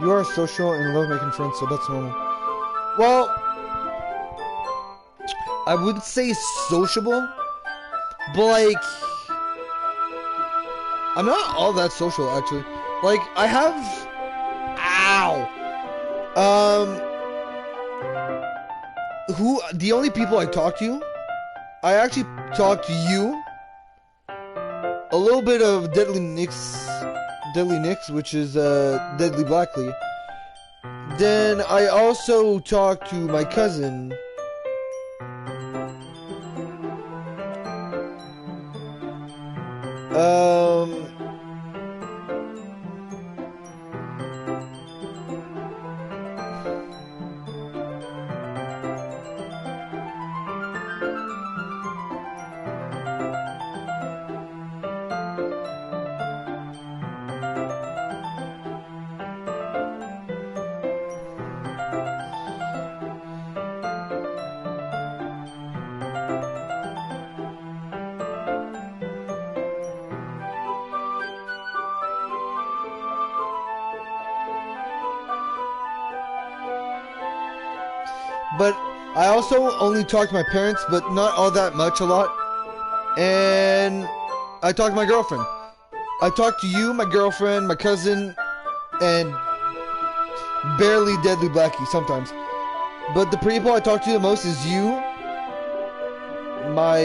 You are social and love making friends, so that's normal. Well, I would say sociable, but like, I'm not all that social actually. Like, I have, the only people I talk to, I actually talk to you, a little bit of Deadly Nix, which is Deadly Blackly. Then I also talk to my cousin. But I also only talk to my parents, but not all that much, a lot. And I talk to my girlfriend. I talk to you, my girlfriend, my cousin, and barely Deadly Blackie sometimes. But the people I talk to the most is you, my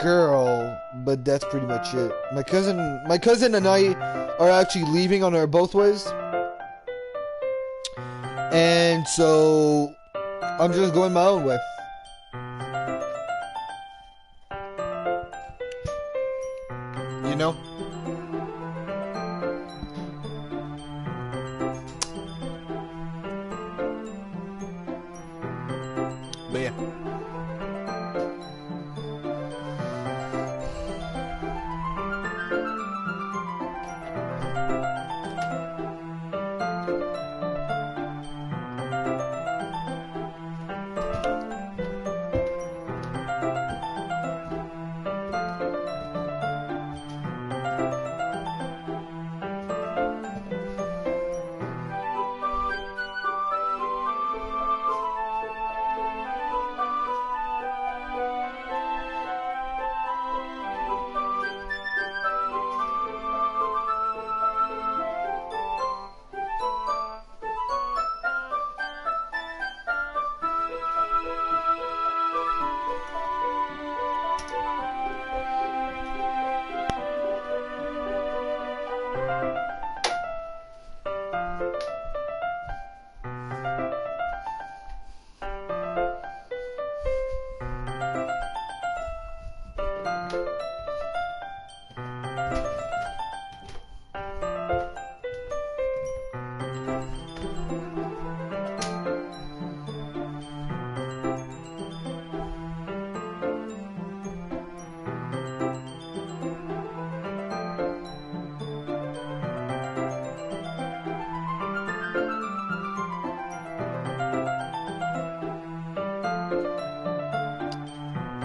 girl, but that's pretty much it. My cousin and I are actually leaving on our both ways. And so I'm just going my own way. You know? But yeah.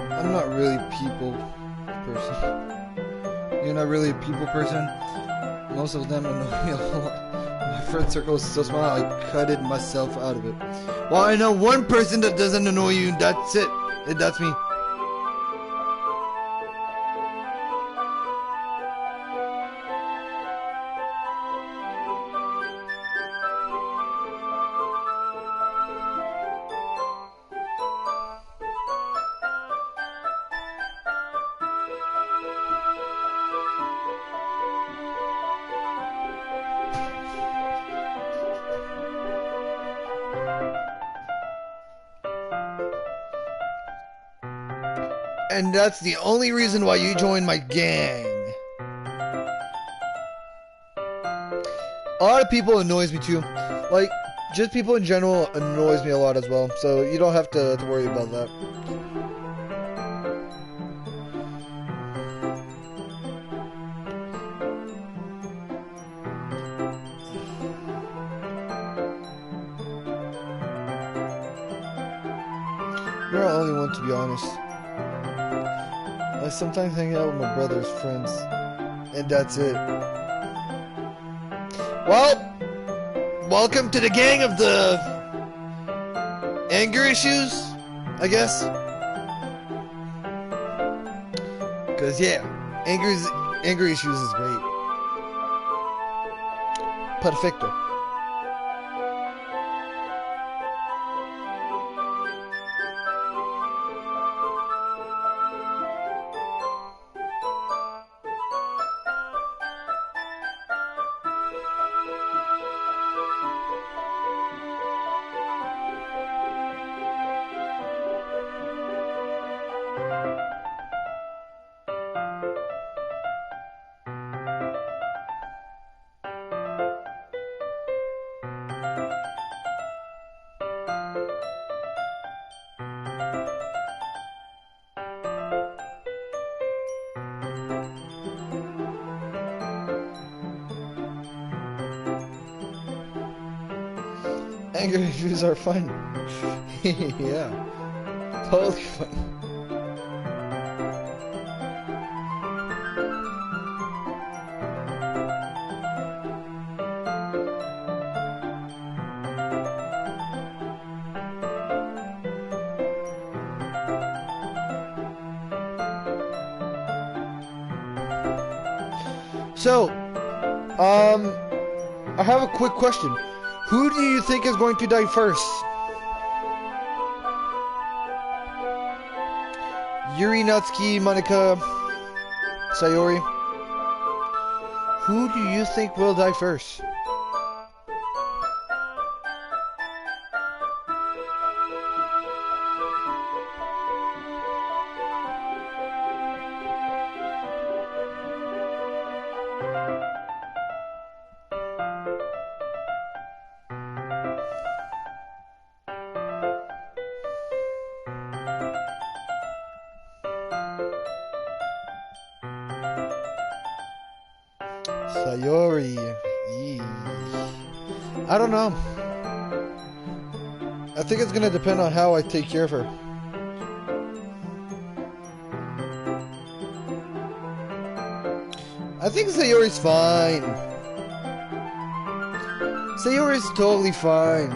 I'm not really a people person. You're not really a people person. Most of them annoy me a lot. My friend circle is so small, I cutted myself out of it. Well, I know one person that doesn't annoy you, that's it. That's me. And that's the only reason why you joined my gang. A lot of people annoys me too. Like, just people in general annoys me a lot as well. So you don't have to worry about that. You're the only one, to be honest. I sometimes hang out with my brother's friends, and that's it. Well, welcome to the gang of the anger issues, I guess. Cause yeah, anger issues is great. Perfecto. Anger issues are fun. Yeah. Totally fun. So, I have a quick question. Who do you think is going to die first? Yuri, Natsuki, Monika, Sayori. Who do you think will die first? Sayori. Yee. I don't know. I think it's gonna depend on how I take care of her. I think Sayori's fine. Sayori's totally fine.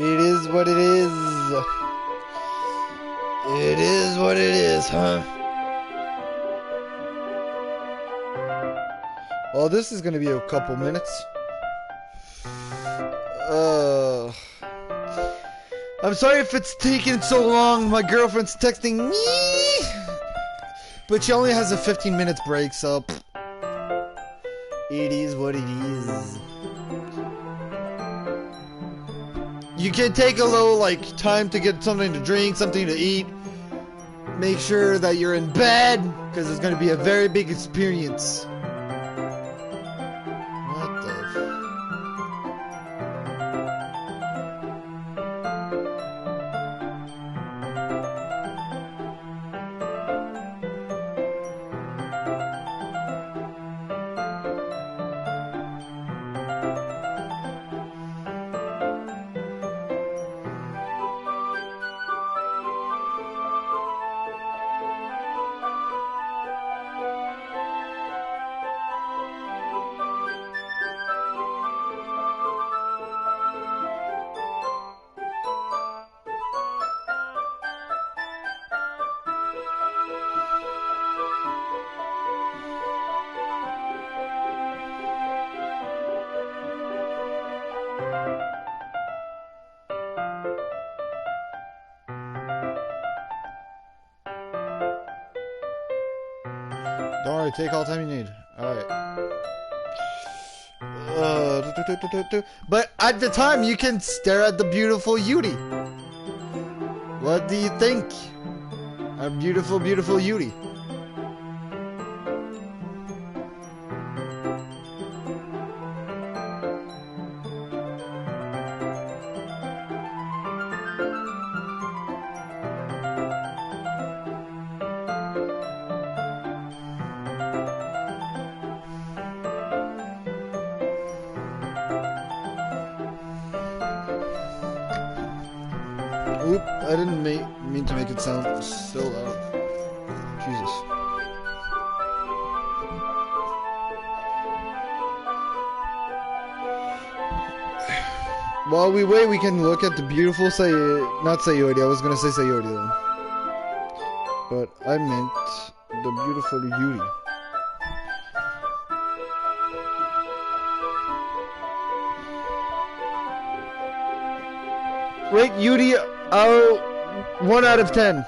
It is what it is. It is what it is, huh? Well, this is gonna be a couple minutes. I'm sorry if it's taking so long. My girlfriend's texting me, but she only has a 15 minutes break, so it is what it is. You can take a little, like, time to get something to drink, something to eat. Make sure that you're in bed, because it's going to be a very big experience. What the Don't worry, take all the time you need. Alright. But at the time, you can stare at the beautiful Yuri. What do you think? Our beautiful, beautiful Yuri. Oop, I didn't mean to make it sound so loud. Jesus. While we wait, we can look at the beautiful not Sayori, I was gonna say Sayori though. But I meant the beautiful Yuri. Rate Yuri 1 out of 10.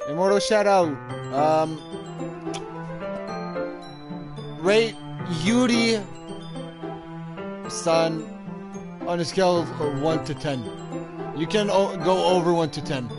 Immortal Shadow. Rate Yuri San on a scale of 1 to 10. You can go over 1 to 10.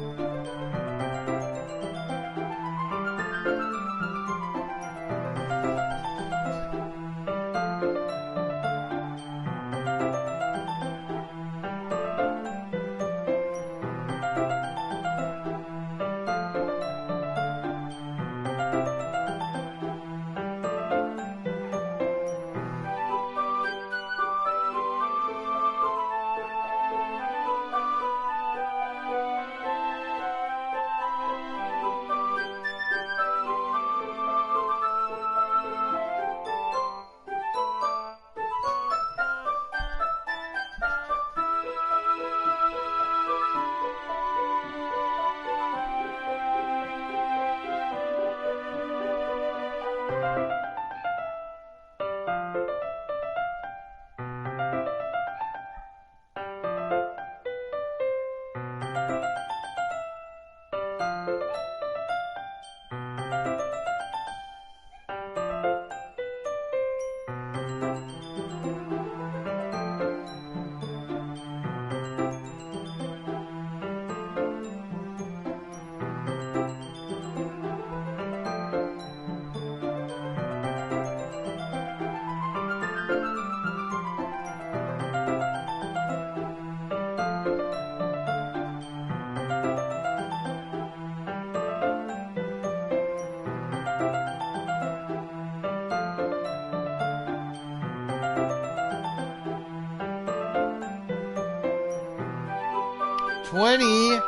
20.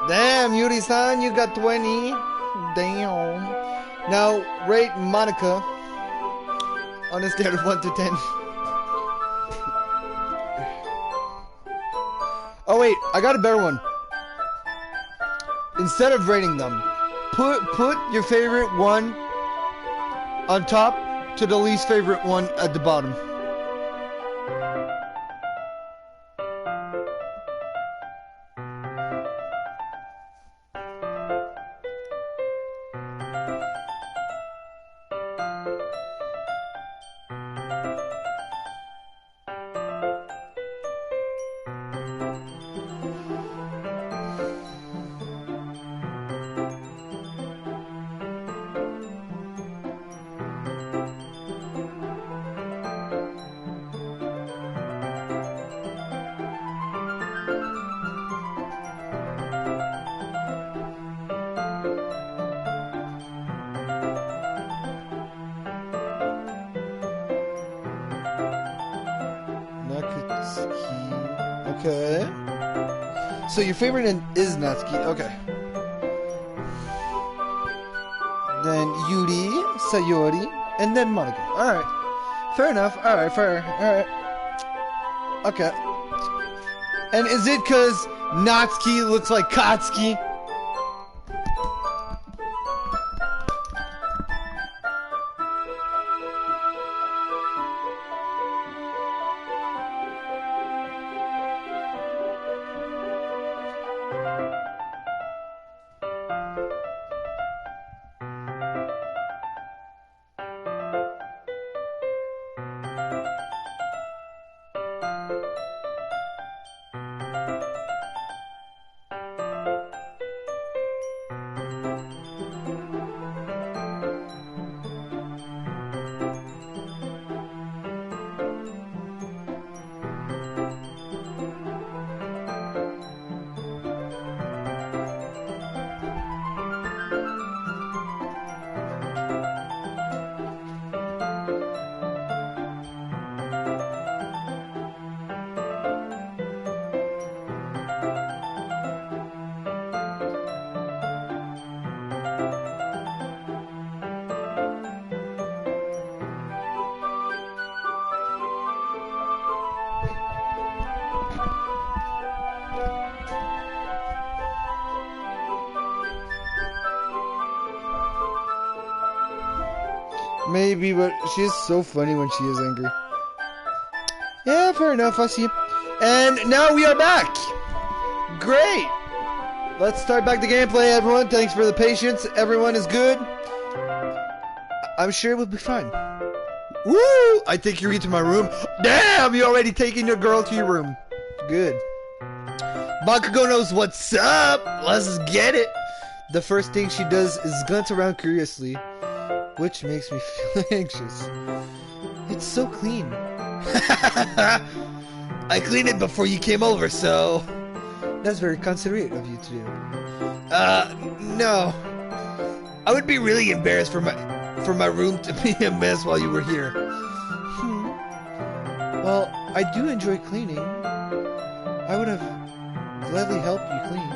Damn, Yuri-san, you got 20. Damn. Now, rate Monica on a scale of 1 to 10. Oh, wait, I got a better one. Instead of rating them, put your favorite one on top to the least favorite one at the bottom. Okay. So your favorite is Natsuki. Okay. Then Yuri, Sayori, and then Monica. Alright. Fair enough. Alright, fair. Alright. Okay. And is it because Natsuki looks like Katsuki? Maybe, but she's so funny when she is angry. Yeah, fair enough, I see. And now we are back! Great! Let's start back the gameplay, everyone. Thanks for the patience. Everyone is good. I'm sure it will be fine. Woo! I take you into my room. Damn! You already taking your girl to your room. Good. Bakugo knows what's up! Let's get it! The first thing she does is glance around curiously, which makes me feel anxious. It's so clean. I cleaned it before you came over, so... That's very considerate of you to do. No. I would be really embarrassed for my room to be a mess while you were here. Well, I do enjoy cleaning. I would have gladly helped you clean.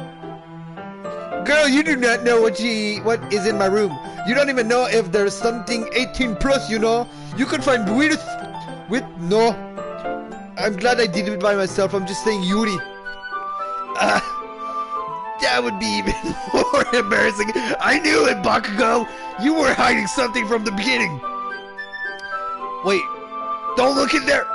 Girl, you do not know what is in my room. You don't even know if there's something 18 plus, you know. You could find no. I'm glad I did it by myself. I'm just saying Yuri. That would be even more embarrassing. I knew it, Bakugo. You were hiding something from the beginning. Wait, don't look in there.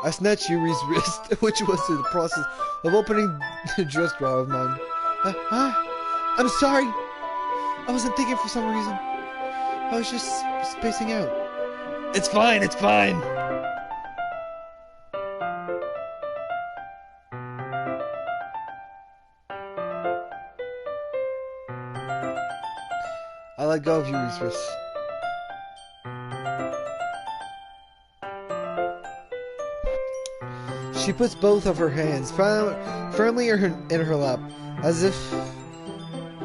I snatched Yuri's wrist, which was in the process of opening the dress drawer of mine. I'm sorry. I wasn't thinking for some reason. I was just spacing out. It's fine, it's fine. I let go of Yuri's wrist. She puts both of her hands firmly in her lap, as if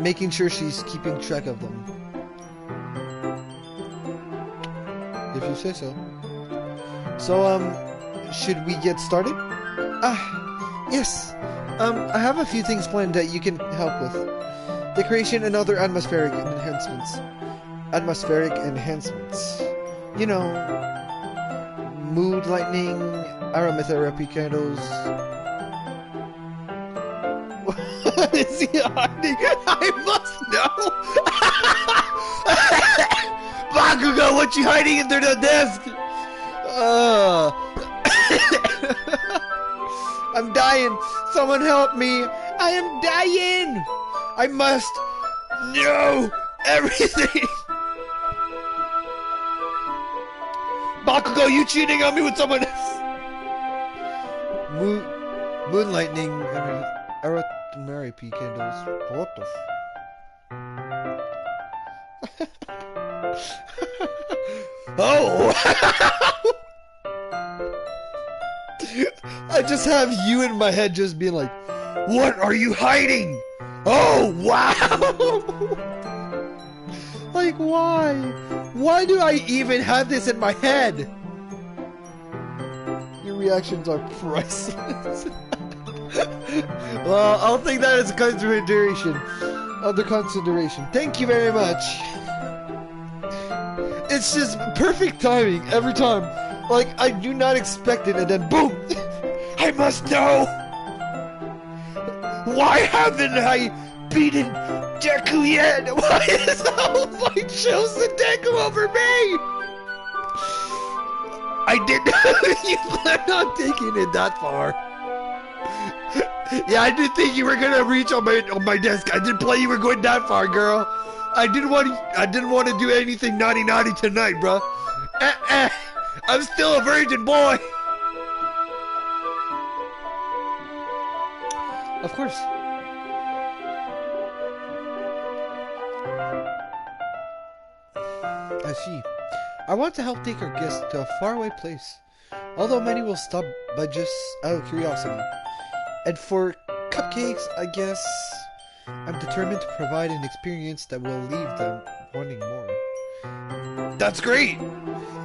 making sure she's keeping track of them. If you say so. So, should we get started? Yes. I have a few things planned that you can help with. Decoration and other atmospheric enhancements. You know, mood lightning, aromatherapy candles. What is he hiding? I must know! Bakugo, what you hiding under the desk? I'm dying. Someone help me. I am dying. I must know everything. Bakugo, you cheating on me with someone else? Moon lightning, aromatherapy candles. What the Oh! I just have you in my head just being like, what are you hiding? Oh, wow! Like, why? Why do I even have this in my head? Your reactions are priceless. Well, I'll take that as a consideration. Under consideration. Thank you very much. It's just perfect timing every time. Like, I do not expect it, and then boom! I must know! Why haven't I beaten Deku yet? Why is Alpha chosen Deku over me? I didn't know you planned on taking it that far. Yeah, I didn't think you were gonna reach on my desk. I didn't play you were going that far, girl. I didn't want to do anything naughty tonight, bro. I'm still a virgin boy. Of course. I see. I want to help take our guests to a faraway place, although many will stop by just out of curiosity. And for cupcakes, I guess I'm determined to provide an experience that will leave them wanting more. That's great!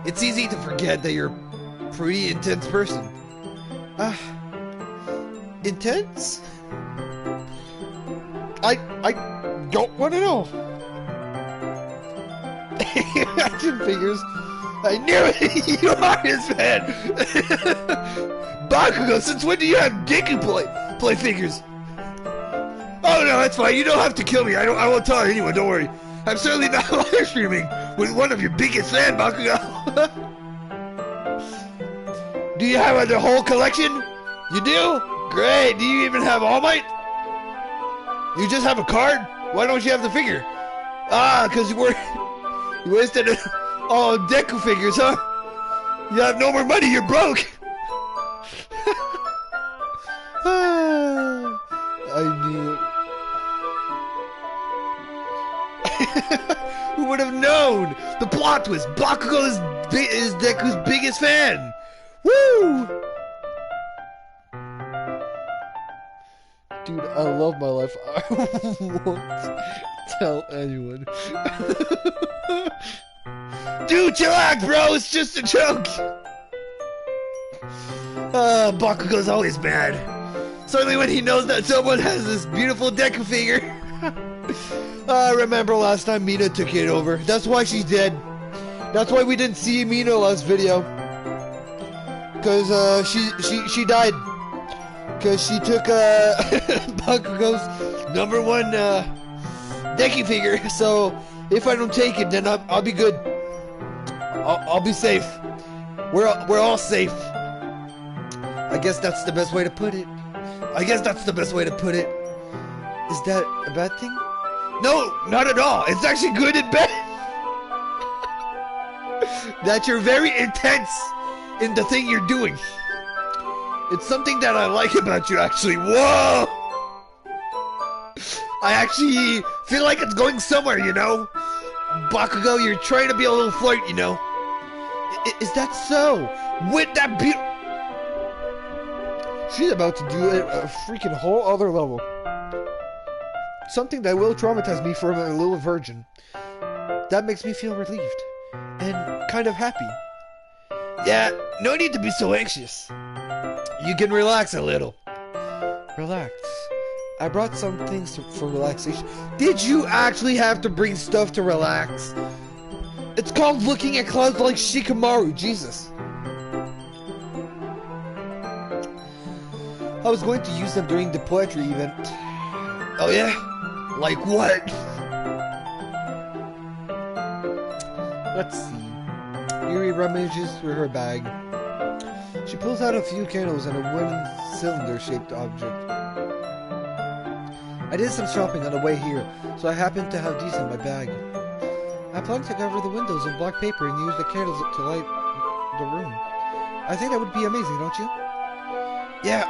It's easy to forget that you're a pretty intense person. Intense? I don't want to know. Action figures. I knew it! You are his fan! Bakugo, since when do you have Deku play figures? Oh no, that's fine. You don't have to kill me. I won't tell anyone. Don't worry. I'm certainly not live streaming with one of your biggest fans, Bakugo. Do you have the whole collection? You do? Great. Do you even have All Might? You just have a card? Why don't you have the figure? Because you wasted all Deku figures, huh? You have no more money. You're broke. I knew it. Who would have known? The plot twist. Bakugo is Deku's biggest fan. Woo! Dude, I love my life. I won't tell anyone. Dude, chillax, bro. It's just a joke. Bakugo's always mad. Certainly when he knows that someone has this beautiful Deku figure. Remember last time Mina took it over. That's why she's dead. That's why we didn't see Mina last video. Cause she died. Cause she took Bakugo's #1 Deku figure. So if I don't take it, then I'll be good. I'll be safe. We're all safe. I guess that's the best way to put it. Is that a bad thing? No, not at all. It's actually good and bad. That you're very intense in the thing you're doing. It's something that I like about you, actually. Whoa! I actually feel like it's going somewhere, you know? Bakugo, you're trying to be a little flirt, you know? Is that so? With that She's about to do it a freaking whole other level. Something that will traumatize me from a little virgin. That makes me feel relieved. And kind of happy. Yeah, no need to be so anxious. You can relax a little. Relax. I brought some things for relaxation. Did you actually have to bring stuff to relax? It's called looking at clouds like Shikamaru, Jesus. I was going to use them during the poetry event. Oh yeah? Like what? Let's see. Yuri rummages through her bag. She pulls out a few candles and a wooden cylinder-shaped object. I did some shopping on the way here, so I happened to have these in my bag. I plan to cover the windows in black paper and use the candles to light the room. I think that would be amazing, don't you? Yeah,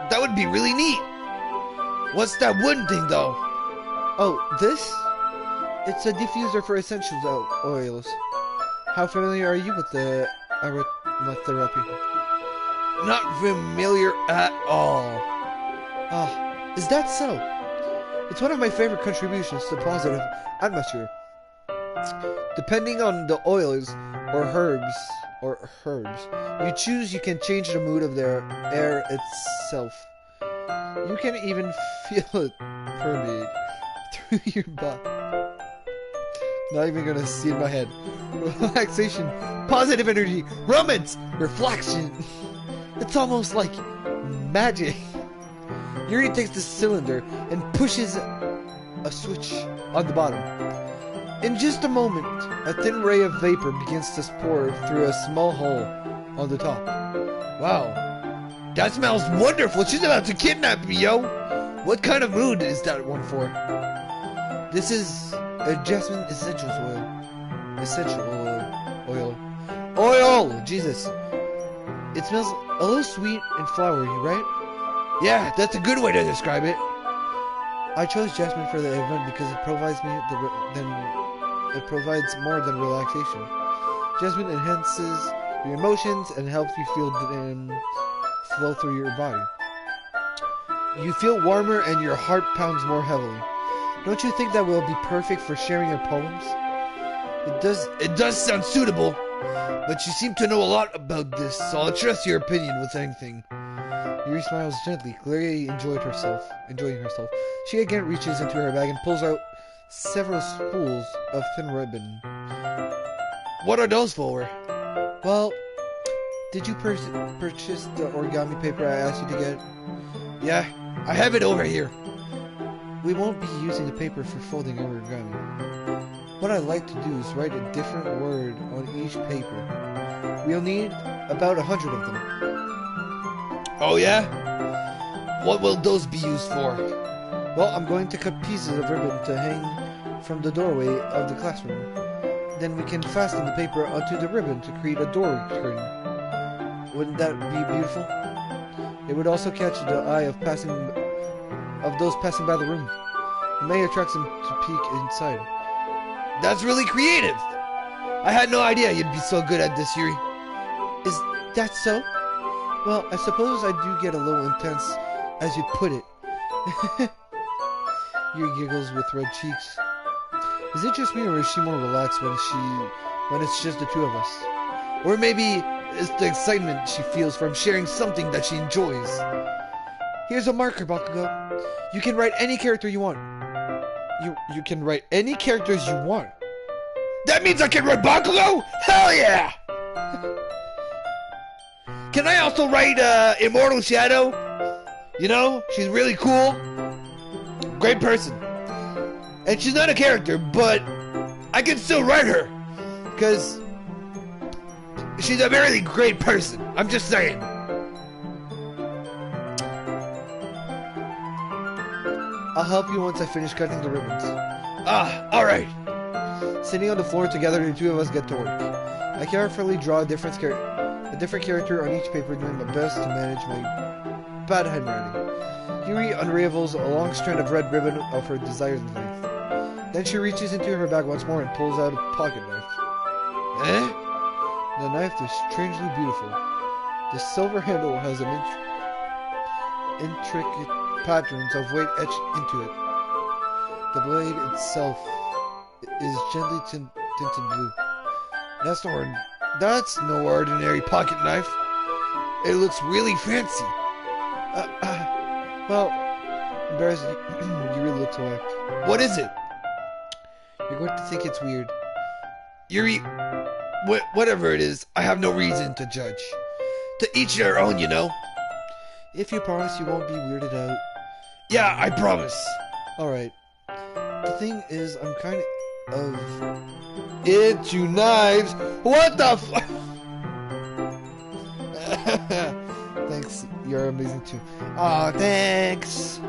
that would be really neat. What's that wooden thing, though? Oh, this? It's a diffuser for essential oils. How familiar are you with the aromatherapy? Not familiar at all. Ah, is that so? It's one of my favorite contributions to positive atmosphere. Depending on the oils or herbs you choose, you can change the mood of the air itself. You can even feel it permeate through your body. Not even gonna see in my head. Relaxation, positive energy, romance, reflection. It's almost like magic. Yuri takes the cylinder and pushes a switch on the bottom. In just a moment, a thin ray of vapor begins to pour through a small hole on the top. Wow, that smells wonderful. She's about to kidnap me, yo. What kind of mood is that one for? This is a jasmine essential oil. Jesus. It smells a little sweet and flowery, right? Yeah, that's a good way to describe it. I chose jasmine for the event because it provides more than relaxation. Jasmine enhances your emotions and helps you feel them flow through your body. You feel warmer and your heart pounds more heavily. Don't you think that will be perfect for sharing your poems? It does sound suitable, but you seem to know a lot about this, so I'll trust your opinion with anything. Yuri smiles gently, clearly enjoying herself. She again reaches into her bag and pulls out several spools of thin ribbon. What are those for? Well, did you purchase the origami paper I asked you to get? Yeah, I have it over here. We won't be using the paper for folding origami. What I like to do is write a different word on each paper. We'll need about 100 of them. Oh yeah? What will those be used for? Well, I'm going to cut pieces of ribbon to hang from the doorway of the classroom. Then we can fasten the paper onto the ribbon to create a door curtain. Wouldn't that be beautiful? It would also catch the eye of those passing by the room. It may attract them to peek inside. That's really creative! I had no idea you'd be so good at this, Yuri. Is that so? Well, I suppose I do get a little intense, as you put it. Yuri giggles with red cheeks. Is it just me, or is she more relaxed when it's just the two of us? Or maybe it's the excitement she feels from sharing something that she enjoys. Here's a marker, Bakugo. You can write any character you want. You can write any characters you want. That means I can write Bakugo? Hell yeah! Can I also write Immortal Shadow? You know, she's really cool. Great person. And she's not a character, but I can still write her. Because she's a very great person. I'm just saying. I'll help you once I finish cutting the ribbons. Ah, alright. Sitting on the floor together, the two of us get to work. I carefully draw a different character on each paper, doing my best to manage my bad handwriting. Yuri unravels a long strand of red ribbon of her desired length. Then she reaches into her bag once more and pulls out a pocket knife. Eh? The knife is strangely beautiful. The silver handle has an intricate patterns of weight etched into it. The blade itself is gently tinted blue. That's no ordinary pocket knife. It looks really fancy. Well, embarrassing. Yuri looks away. What is it? You're going to think it's weird. Yuri, whatever it is, I have no reason to judge. To each their own, you know. If you promise you won't be weirded out. Yeah, I promise. Alright. The thing is, I'm kind of into knives. What the f- Thanks, you're amazing too. Aw, thanks.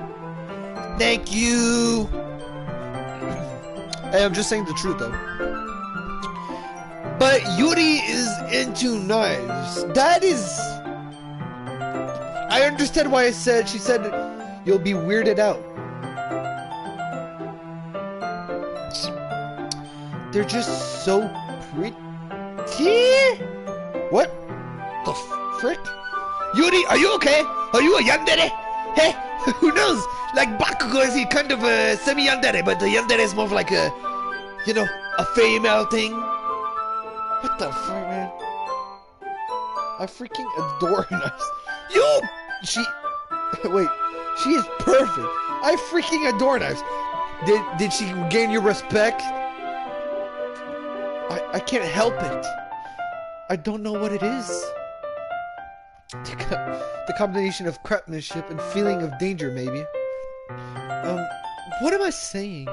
Thank you. Hey, I'm just saying the truth though. But Yuri is into knives. That is... I understand why she said you'll be weirded out. They're just so pretty. What the frick? Yuri, are you okay? Are you a yandere? Hey, who knows? Like Bakugo is kind of a semi-yandere, but the yandere is more of like a, you know, a female thing. What the frick, man? I freaking adore knives. Wait, she is perfect. I freaking adore knives. Did she gain your respect? I can't help it. I don't know what it is. The combination of craftsmanship and feeling of danger, maybe. What am I saying?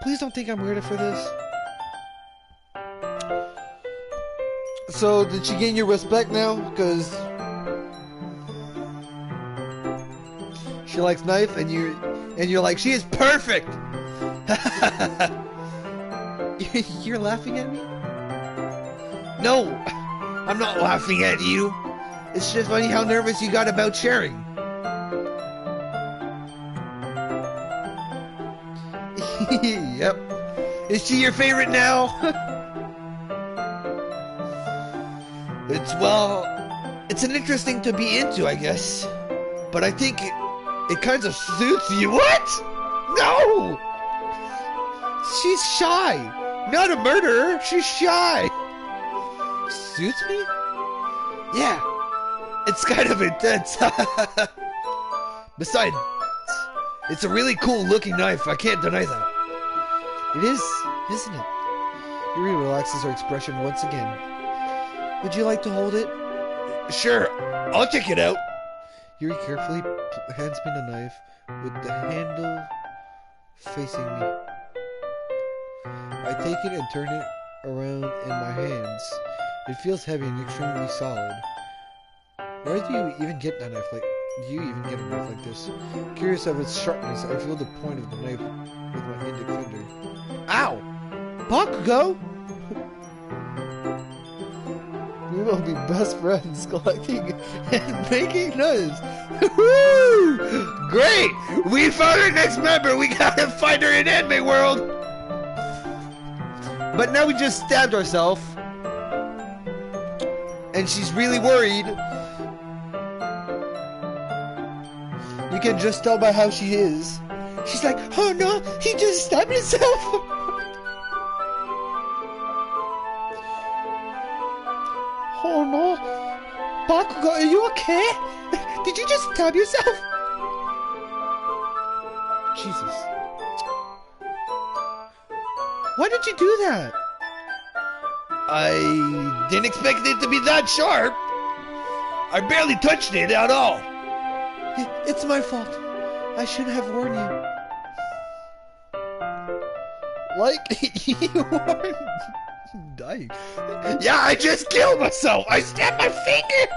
Please don't think I'm weird for this. So, did she gain your respect now? Because she likes knife, and you're like, she is perfect. You're laughing at me? No, I'm not laughing at you. It's just funny how nervous you got about sharing. Yep. Is she your favorite now? It's an interesting to be into, I guess. But I think it kind of suits you. What? No! She's shy. Not a murderer. She's shy. Suits me? Yeah. It's kind of intense. Besides, it's a really cool looking knife. I can't deny that. It is, isn't it? Yuri relaxes her expression once again. Would you like to hold it? Sure. I'll check it out. Yuri carefully hands me the knife with the handle facing me. I take it and turn it around in my hands. It feels heavy and extremely solid. Where do you even get that knife? Do you even get a knife like this? Curious of its sharpness, I feel the point of the knife with my index finger. Ow! Bakugo! We will be best friends, collecting and making knives. Woo! Great! We found our next member. We gotta find her in anime world. But now we just stabbed ourselves, and she's really worried. You can just tell by how she is. She's like, oh no, he just stabbed himself. Oh no, Bakugo, are you okay? Did you just stab yourself? Jesus. Why did you do that? I didn't expect it to be that sharp. I barely touched it at all. It's my fault. I should have warned you. Like, you are dying. Yeah, I just killed myself. I stabbed my finger.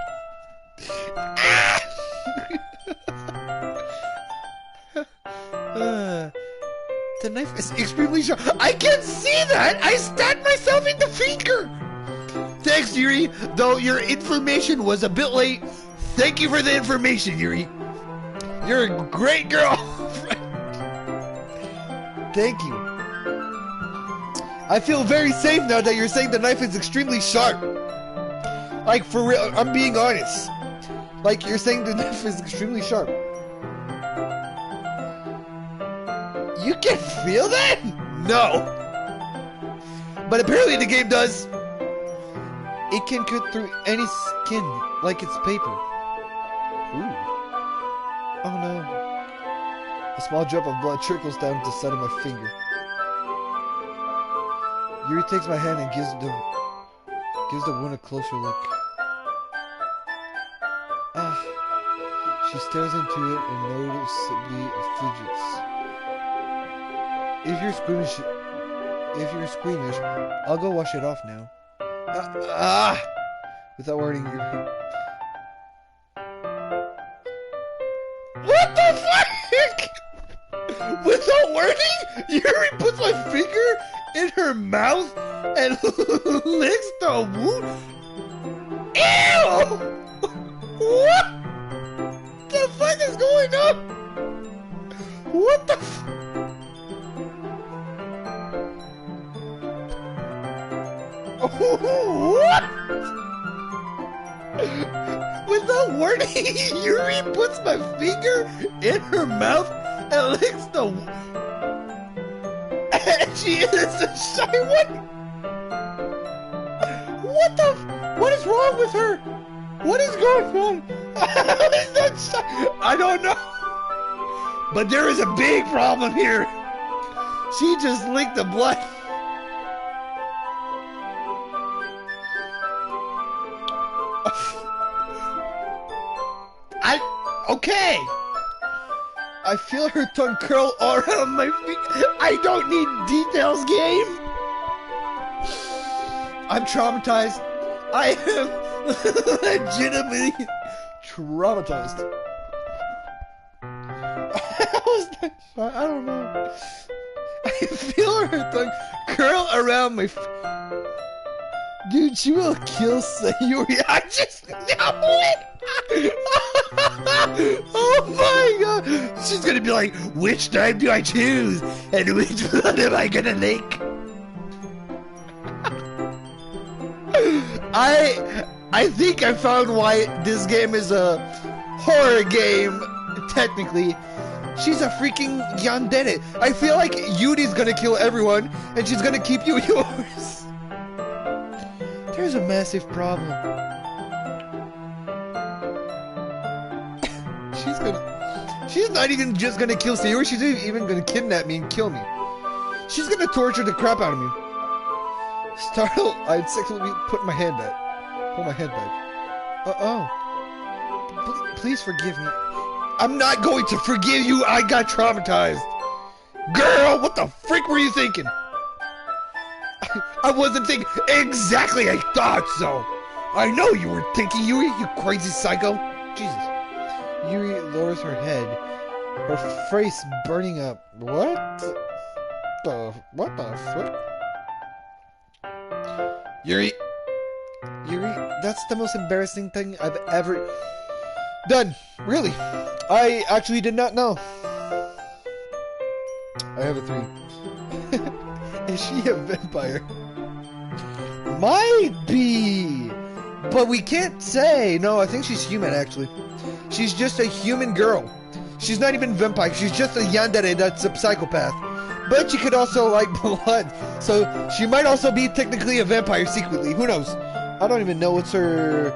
The knife is extremely sharp. I can see that. I stabbed myself in the finger. Thanks, Yuri. Though your information was a bit late. Thank you for the information, Yuri. You're a great girl. Thank you. I feel very safe now that you're saying the knife is extremely sharp. Like, for real, I'm being honest. Like, you're saying the knife is extremely sharp. You can feel that? No. But apparently the game does. It can cut through any skin like it's paper. Ooh. Oh no. A small drop of blood trickles down the side of my finger. Yuri takes my hand and gives the wound a closer look. Ah. She stares into it and noticeably fidgets. If you're squeamish, I'll go wash it off now. Without wording, Yuri. What the fuck? Without wording, Yuri puts my finger in her mouth and licks the wound. Ew! What the fuck is going on? What the f... What? Without warning, Yuri puts my finger in her mouth and licks the... And she is a shy one? What the... What is wrong with her? What is going on? How is that shy? I don't know. But there is a big problem here. She just licked the blood. Okay! I feel her tongue curl all around my feet. I don't need details, game! I'm traumatized. I am legitimately traumatized. How was that shot? I don't know. I feel her tongue curl around my feet. Dude, she will kill Sayuri. I just know it! Oh my god! She's gonna be like, which time do I choose? And which one am I gonna lick? I think I found why this game is a horror game, technically. She's a freaking yandere. I feel like Yuri's gonna kill everyone, and she's gonna keep you yours. There's a massive problem. She's not even just gonna kill Sayuri, she's even gonna kidnap me and kill me. She's gonna torture the crap out of me. Startled, I'd sexually pull my hand back. Please forgive me. I'm not going to forgive you, I got traumatized. Girl, what the freak were you thinking? I wasn't thinking. Exactly, I thought so. I know you were thinking, Yuri, you crazy psycho. Jesus. Yuri lowers her head, her face burning up. What the fuck? Yuri, that's the most embarrassing thing I've ever done. Really, I actually did not know. I have a 3. Is she a vampire? Might be, but we can't say. No, I think she's human actually. She's just a human girl. She's not even vampire. She's just a yandere that's a psychopath. But she could also like blood. So she might also be technically a vampire secretly. Who knows? I don't even know what's her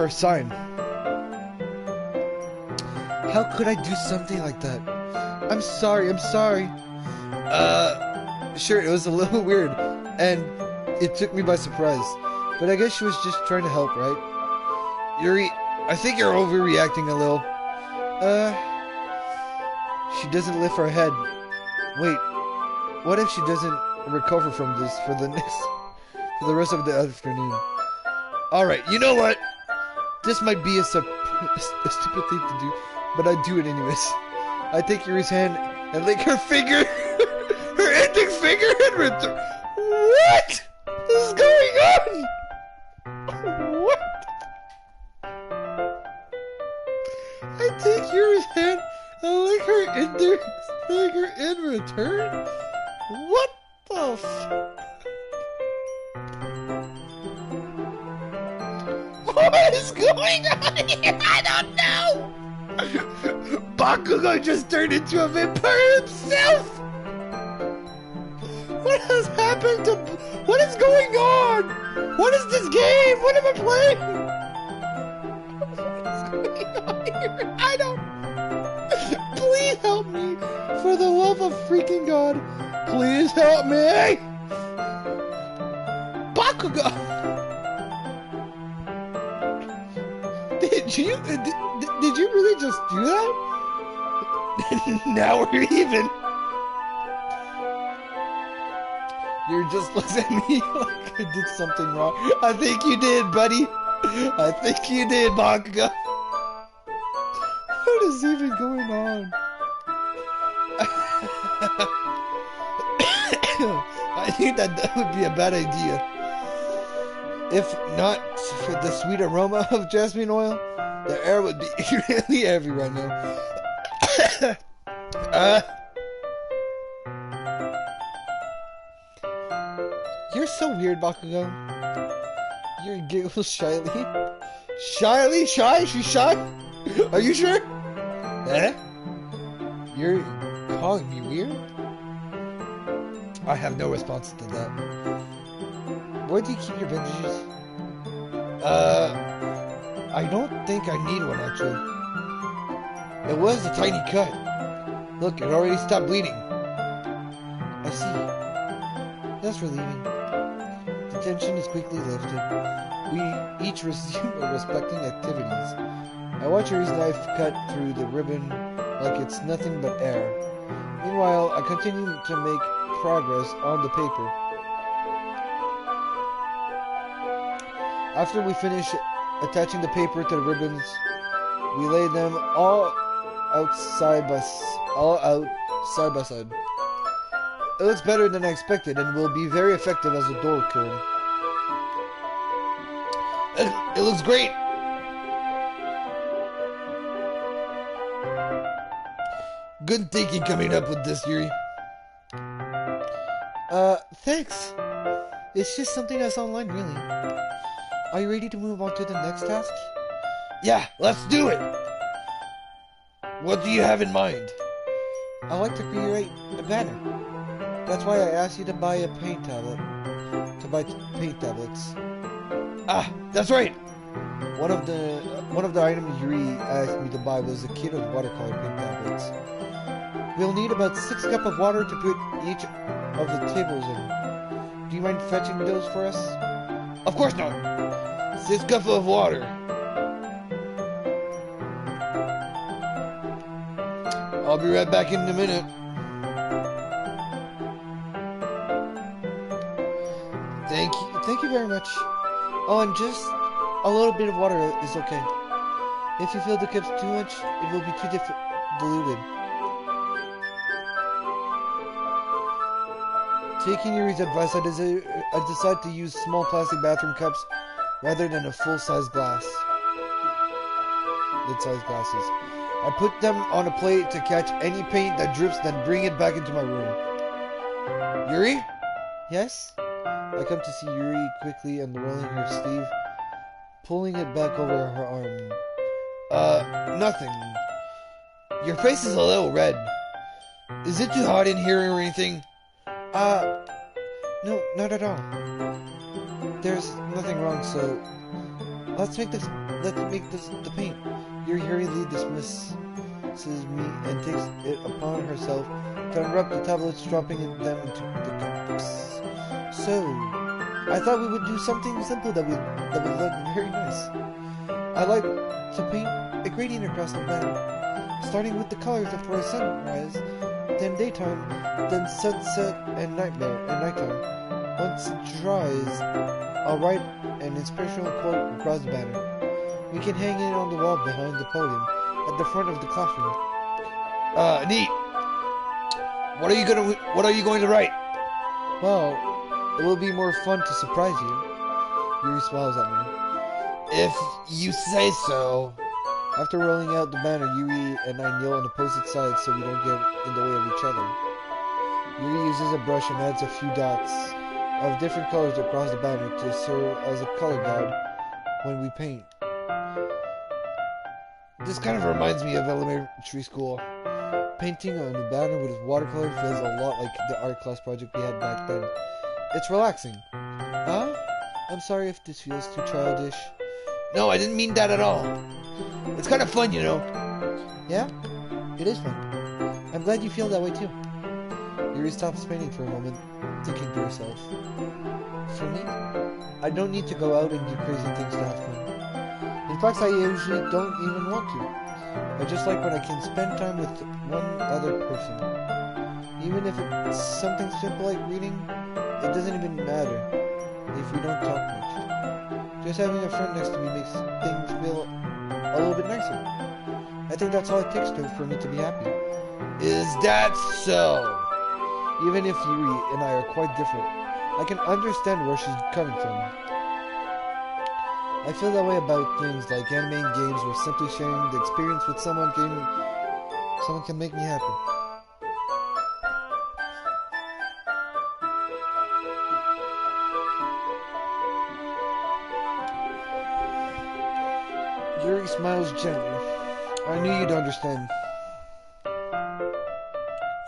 sign. How could I do something like that? I'm sorry. Sure, it was a little weird. And it took me by surprise. But I guess she was just trying to help, right? Yuri, I think you're overreacting a little. She doesn't lift her head. Wait, what if she doesn't recover from this for the rest of the afternoon? Alright, you know what? This might be a stupid thing to do, but I do it anyways. I take Yuri's hand and lick her finger, her index finger, and return. What is going on? What? I take Yuri's hand and lick her index finger in return? What the f... Oh What is going on here? I don't know! Bakugo just turned into a vampire himself! What has happened to... What is going on? What is this game? What am I playing? What is going on here? I don't... Please help me. For the love of freaking God. Please help me. Bakugo. Did you really just do that? Now we're even. You're just looking at me like I did something wrong. I think you did, buddy. I think you did, Bakugo. What is even going on? I think that would be a bad idea. If not for the sweet aroma of jasmine oil, the air would be really heavy right now. You're so weird, Bakugo. You're giggles shyly. Shyly? Shy? She's shy? Are you sure? Eh? You're calling me weird? I have no response to that. Where do you keep your bandages? I don't think I need one, actually. It was a tiny cut. Look, it already stopped bleeding. I see. That's relieving. The tension is quickly lifted. We each resume our respecting activities. I watch Yuri's knife cut through the ribbon like it's nothing but air. Meanwhile, I continue to make progress on the paper. After we finish attaching the paper to the ribbons, we lay them all out side by side. It looks better than I expected and will be very effective as a door curtain. It looks great! Good thinking coming up with this, Yuri. Thanks. It's just something I saw online, really. Are you ready to move on to the next task? Yeah, let's do it! What do you have in mind? I like to create a banner. That's why I asked you to buy a paint tablet. To buy paint tablets. Ah, that's right! One of the items Yuri asked me to buy was a kit of watercolor paint tablets. We'll need about 6 cups of water to put each of the tables in. Do you mind fetching those for us? Of course not! 6 cups of water. I'll be right back in a minute. Thank you very much. Oh, and just a little bit of water is okay. If you fill the cups too much, it will be too diluted. Taking Yuri's advice, I decided to use small plastic bathroom cups rather than a full-size glass. Mid-size glasses. I put them on a plate to catch any paint that drips, then bring it back into my room. Yuri? Yes? I come to see Yuri quickly unrolling her sleeve, pulling it back over her arm. Nothing. Your face is a little red. Is it too hot in here or anything? No, not at all. There's nothing wrong, so let's make this the paint. Yuri hurriedly dismisses me and takes it upon herself to unwrap the tablets, dropping them into the cups. So, I thought we would do something simple that would look very nice. I like to paint a gradient across the banner, starting with the colors before sunrise, then daytime, then sunset and nighttime. Once it dries, I'll write an inspirational quote across the banner. We can hang it on the wall behind the podium, at the front of the classroom. Neat. What are you going to write? Well, it will be more fun to surprise you. Yuri smiles at me. If you say so. After rolling out the banner, Yuri and I kneel on opposite sides so we don't get in the way of each other. Yuri uses a brush and adds a few dots of different colors across the banner to serve as a color guide when we paint. This kind of reminds me of elementary school. Painting on a banner with watercolor feels a lot like the art class project we had back then. It's relaxing. Huh? I'm sorry if this feels too childish. No, I didn't mean that at all. It's kind of fun, you know. Yeah? It is fun. I'm glad you feel that way too. Yuri stops painting for a moment, thinking to herself. For me, I don't need to go out and do crazy things to have fun. In fact, I usually don't even want to. I just like when I can spend time with one other person. Even if it's something simple like reading, it doesn't even matter if we don't talk much. Just having a friend next to me makes things feel a little bit nicer. I think that's all it takes for me to be happy. Is that so? Even if Yuri and I are quite different, I can understand where she's coming from. I feel that way about things like anime and games, where simply sharing the experience with someone can make me happy. Yuri smiles gently. I knew you'd understand.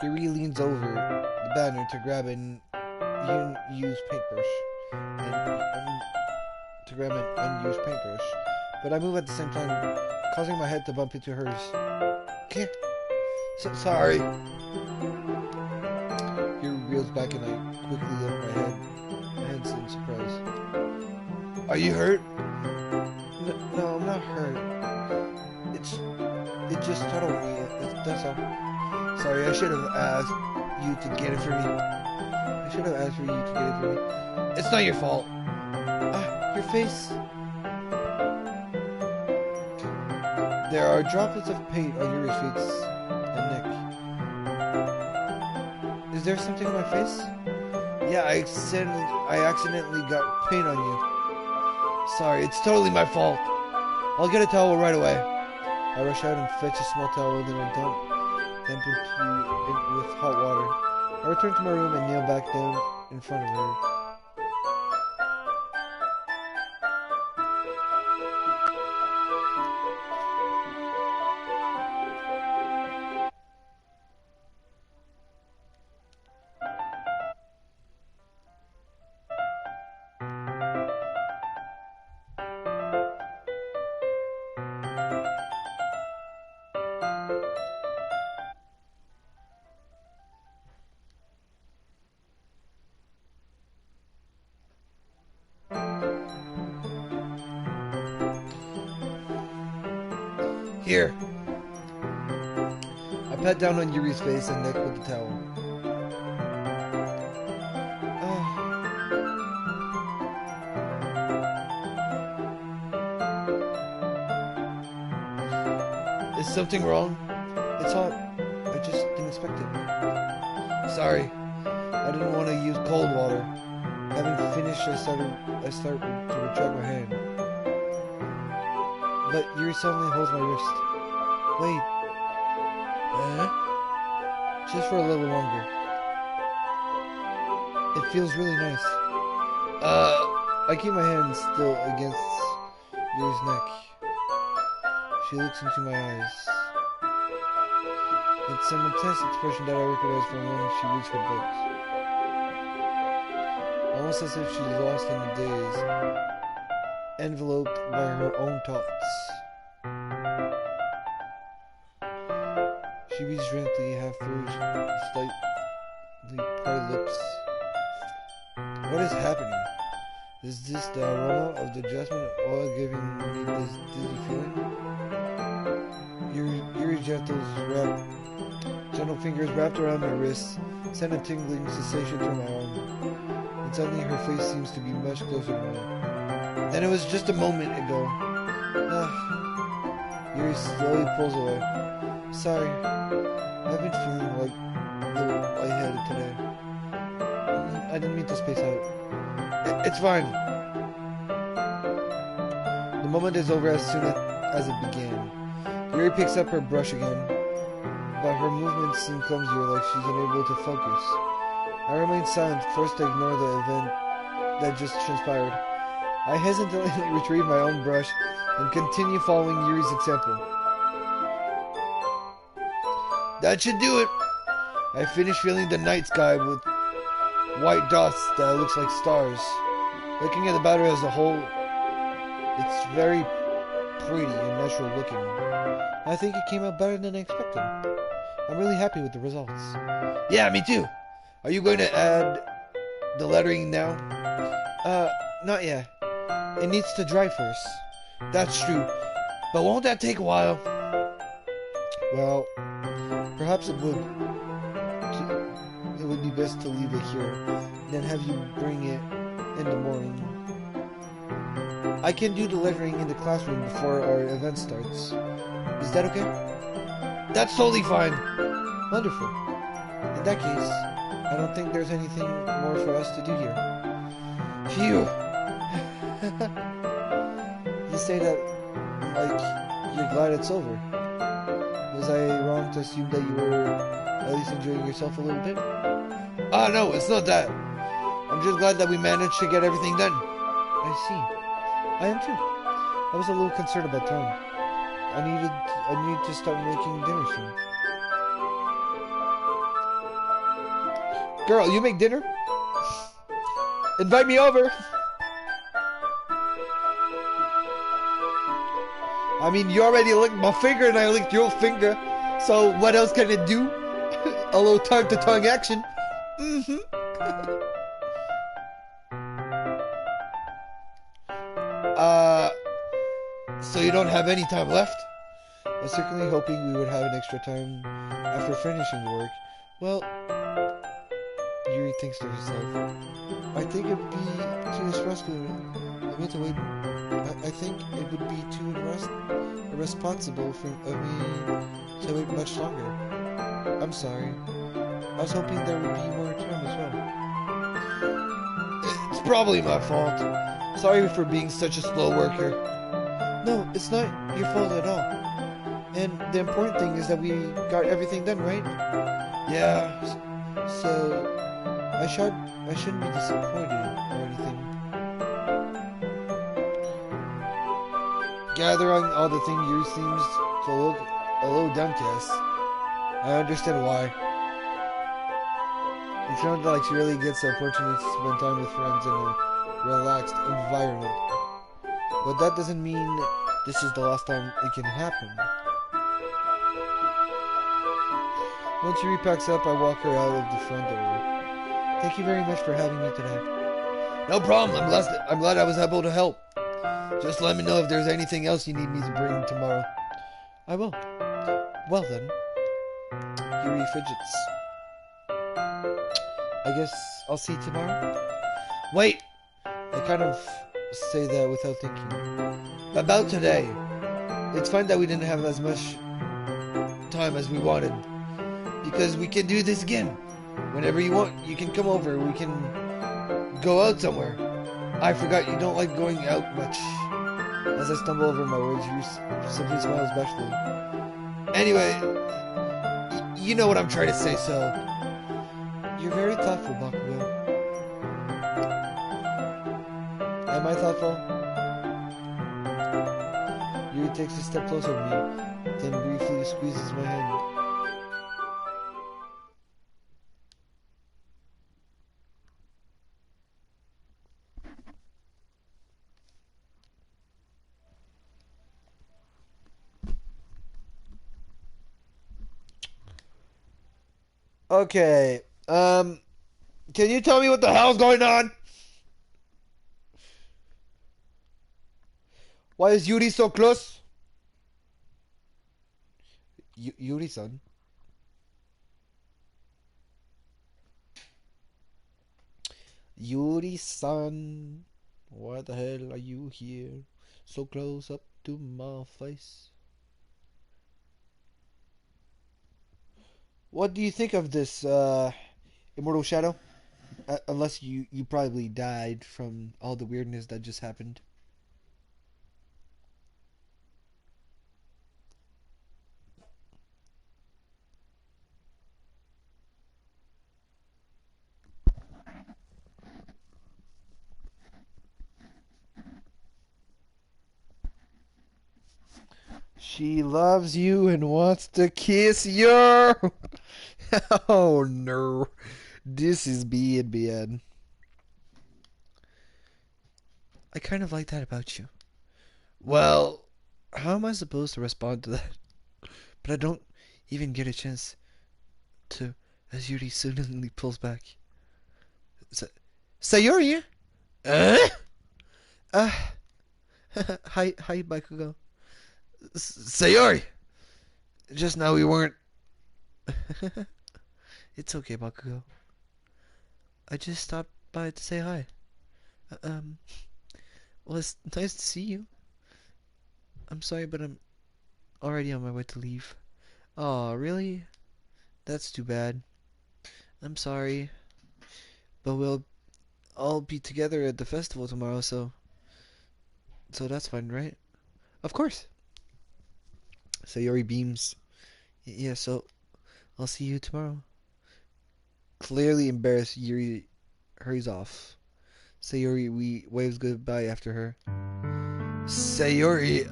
Yuri leans over the banner to grab an unused paintbrush. But I move at the same time, causing my head to bump into hers. Sorry. Yuri reels back and I quickly lift my hands in surprise. Are you hurt? No, I'm not hurt. It just startled me. That's all. Sorry, I should have asked you to get it for me. It's not your fault. Your face. There are droplets of paint on Yuri's face and neck. Is there something on my face? Yeah, I accidentally got paint on you. Sorry, it's totally my fault. I'll get a towel right away. I rush out and fetch a small towel, then I dump it with hot water. I return to my room and kneel back down in front of her. Here. I pat down on Yuri's face and neck with the towel. Is something wrong? It's hot. I just didn't expect it. Sorry. I didn't want to use cold water. Having finished, I started to retract my hand. But Yuri suddenly holds my wrist. Wait. Just for a little longer. It feels really nice. I keep my hand still against Yuri's neck. She looks into my eyes. It's an intense expression that I recognize from when she reads her books. Almost as if she's lost in the daze, enveloped by her own thoughts. She reads gently, half through slightly parted lips. What is happening? Is this the aroma of the jasmine oil giving me this dizzy feeling? Yuri's gentle fingers wrapped around my wrist send a tingling sensation through my arm. And suddenly her face seems to be much closer to mine. And it was just a moment ago. Yuri slowly pulls away. Sorry, I've been feeling like a little lightheaded today. I didn't mean to space out. It's fine. The moment is over as soon as it began. Yuri picks up her brush again, but her movements seem clumsier, like she's unable to focus. I remain silent, forced to ignore the event that just transpired. I hesitantly retrieve my own brush and continue following Yuri's example. That should do it. I finish filling the night sky with white dots that looks like stars. Looking at the battery as a whole, it's very pretty and natural looking. I think it came out better than I expected. I'm really happy with the results. Yeah, me too. Are you going to add the lettering now? Not yet. It needs to dry first. That's true. But won't that take a while? Well, perhaps it would. It would be best to leave it here, then have you bring it in the morning. I can do the lettering in the classroom before our event starts. Is that okay? That's totally fine. Wonderful. In that case, I don't think there's anything more for us to do here. Phew. You say that like you're glad it's over. Was I wrong to assume that you were at least enjoying yourself a little bit? No, it's not that. I'm just glad that we managed to get everything done. I see. I am too. I was a little concerned about time. I need to start making dinner soon. Girl, you make dinner? Invite me over. I mean, you already licked my finger and I licked your finger. So what else can it do? A little tongue-to-tongue action. Mm-hmm. So you don't have any time left? I was certainly hoping we would have an extra time after finishing the work. Well, Yuri thinks to herself, I think it would be too irresponsible of me to wait much longer. I'm sorry. I was hoping there would be more time as well. It's probably my fault. Sorry for being such a slow worker. No, it's not your fault at all. And the important thing is that we got everything done, right? Yeah. So I shouldn't be disappointed or anything. Gathering all the things, Yuri seems to look a little downcast. I understand why. It sounds like she really gets the opportunity to spend time with friends in a relaxed environment. But that doesn't mean this is the last time it can happen. Once Yuri packs up, I walk her out of the front door. Thank you very much for having me today. No problem. I'm glad I was able to help. Just let me know if there's anything else you need me to bring tomorrow. I will. Well then. Yuri fidgets. I guess I'll see you tomorrow? Wait! I kind of say that without thinking. About today. It's fine that we didn't have as much time as we wanted. Because we can do this again. Whenever you want, you can come over. We can go out somewhere. I forgot you don't like going out much. As I stumble over my words, Yuri simply smiles bashfully. Anyway, you know what I'm trying to say, so... You're very thoughtful, Bakugo. Am I thoughtful? Yuri takes a step closer to me, then briefly squeezes my hand. Okay, can you tell me what the hell's going on? Why is Yuri so close? Yuri-san? Yuri-san, why the hell are you here? So close up to my face. What do you think of this, Immortal Shadow? Unless you probably died from all the weirdness that just happened. She loves you and wants to kiss you. Oh no. This is bad. I kind of like that about you. Well, how am I supposed to respond to that? But I don't even get a chance to, as Yuri suddenly pulls back. Sayori? Uh? Hi, Bakugo. Sayori! Just now we weren't... It's okay, Bakugo. I just stopped by to say hi. Well, it's nice to see you. I'm sorry, but I'm already on my way to leave. Aw, really? That's too bad. I'm sorry. But we'll all be together at the festival tomorrow, so that's fine, right? Of course. Sayori beams. Yeah, so I'll see you tomorrow. Clearly embarrassed, Yuri hurries off. Sayori waves goodbye after her. Sayori,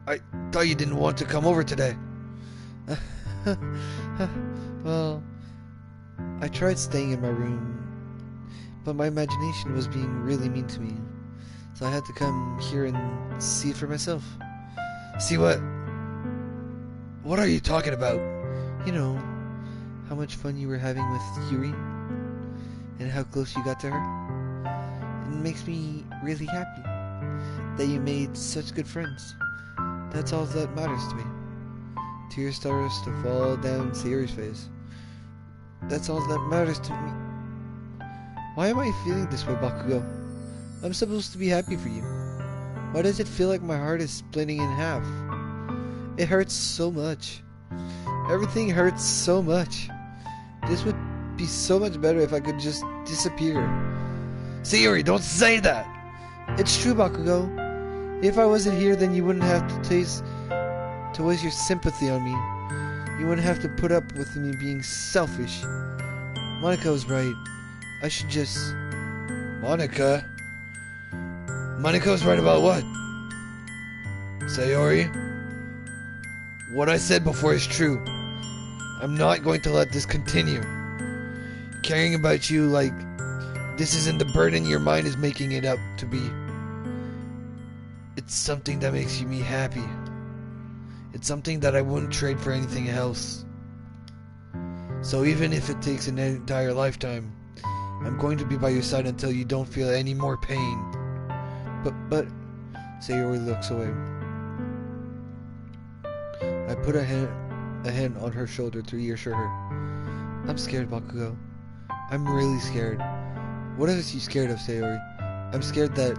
I thought you didn't want to come over today. Well, I tried staying in my room, but my imagination was being really mean to me. So I had to come here and see it for myself. See what? What are you talking about? You know, how much fun you were having with Yuri, and how close you got to her. It makes me really happy that you made such good friends. That's all that matters to me. Tears started to fall down Sayori's face. That's all that matters to me. Why am I feeling this way, Bakugo? I'm supposed to be happy for you. Why does it feel like my heart is splitting in half? It hurts so much. Everything hurts so much. This would be so much better if I could just disappear. Sayori, don't say that! It's true, Bakugo. If I wasn't here, then you wouldn't have to waste your sympathy on me. You wouldn't have to put up with me being selfish. Monica was right. I should just... Monica? Monica was right about what? Sayori? What I said before is true. I'm not going to let this continue. Caring about you like this isn't the burden your mind is making it out to be. It's something that makes me happy. It's something that I wouldn't trade for anything else. So even if it takes an entire lifetime, I'm going to be by your side until you don't feel any more pain. But, Sayori looks away. I put a hand on her shoulder to reassure her. I'm scared, Bakugo. I'm really scared. What is you scared of, Sayori? I'm scared that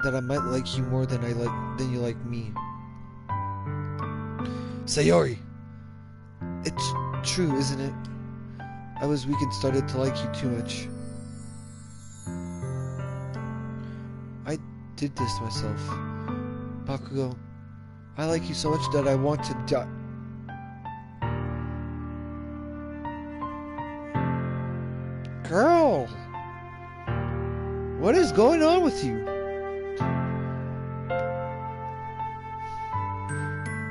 I might like you more than you like me. Sayori! It's true, isn't it? I was weak and started to like you too much. I did this to myself. Bakugo, I like you so much that I want to die. Girl! What is going on with you?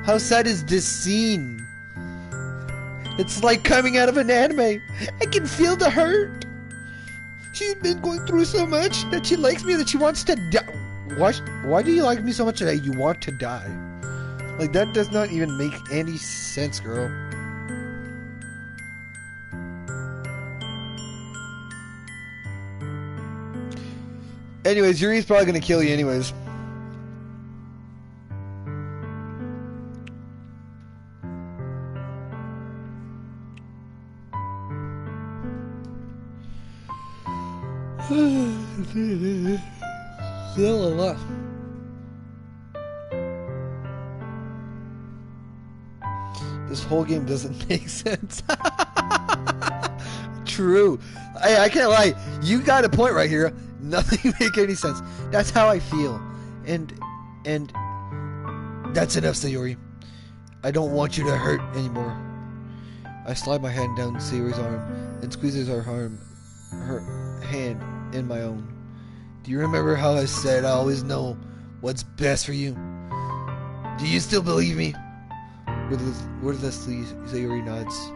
How sad is this scene? It's like coming out of an anime. I can feel the hurt. She's been going through so much that she likes me, that she wants to die. Why do you like me so much that you want to die? Like, that does not even make any sense, girl. Anyways, Yuri's probably gonna kill you anyways. This whole game doesn't make sense. True. I can't lie. You got a point right here. Nothing make any sense. That's how I feel. And that's enough, Sayori. I don't want you to hurt anymore. I slide my hand down Sayori's arm and squeezes her hand in my own. Do you remember how I said I always know what's best for you? Do you still believe me? Wordlessly, Sayori nods.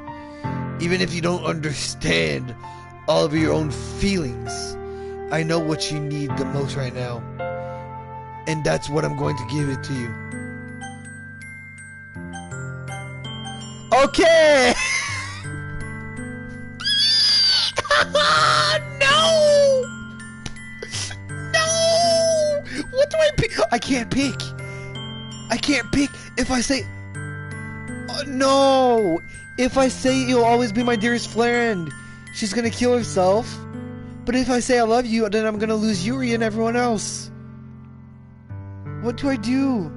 Even if you don't understand all of your own feelings, I know what you need the most right now. And that's what I'm going to give it to you. Okay! No! No! What do I pick? I can't pick. I can't pick. If I say... no! If I say you'll always be my dearest friend, she's gonna kill herself. But if I say I love you, then I'm gonna lose Yuri and everyone else. What do I do?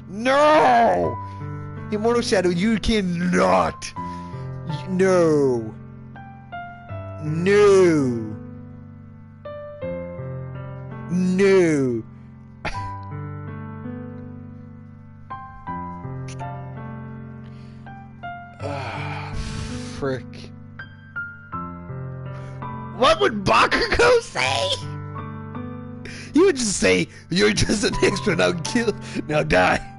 No! Immortal Shadow, you cannot. No. No. No. Ah, frick. What would Bakugo say? He would just say, "You're just an extra, now die."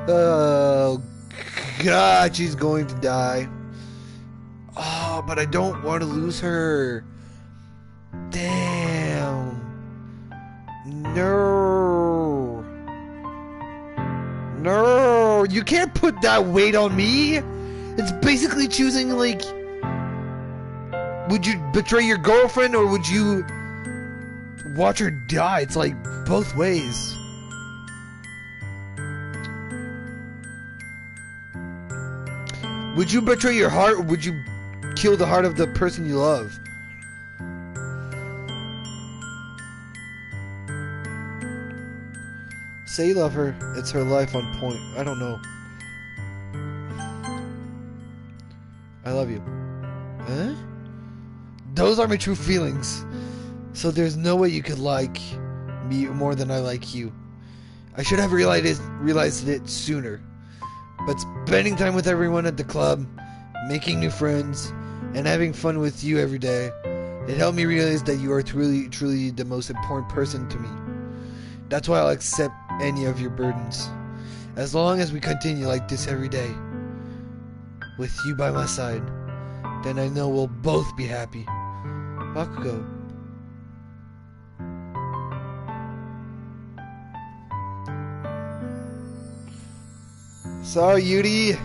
Oh, God, she's going to die. Oh, but I don't want to lose her. Damn. No. No, you can't put that weight on me. It's basically choosing, like, would you betray your girlfriend or would you watch her die? It's like both ways. Would you betray your heart or would you kill the heart of the person you love? Say you love her, it's her life on point. I don't know. I love you. Huh? Those are my true feelings. So there's no way you could like me more than I like you. I should have realized it sooner. But spending time with everyone at the club, making new friends, and having fun with you every day, it helped me realize that you are truly the most important person to me. That's why I'll accept any of your burdens. As long as we continue like this every day, with you by my side, then I know we'll both be happy. Bakugo. Sorry, Yuri.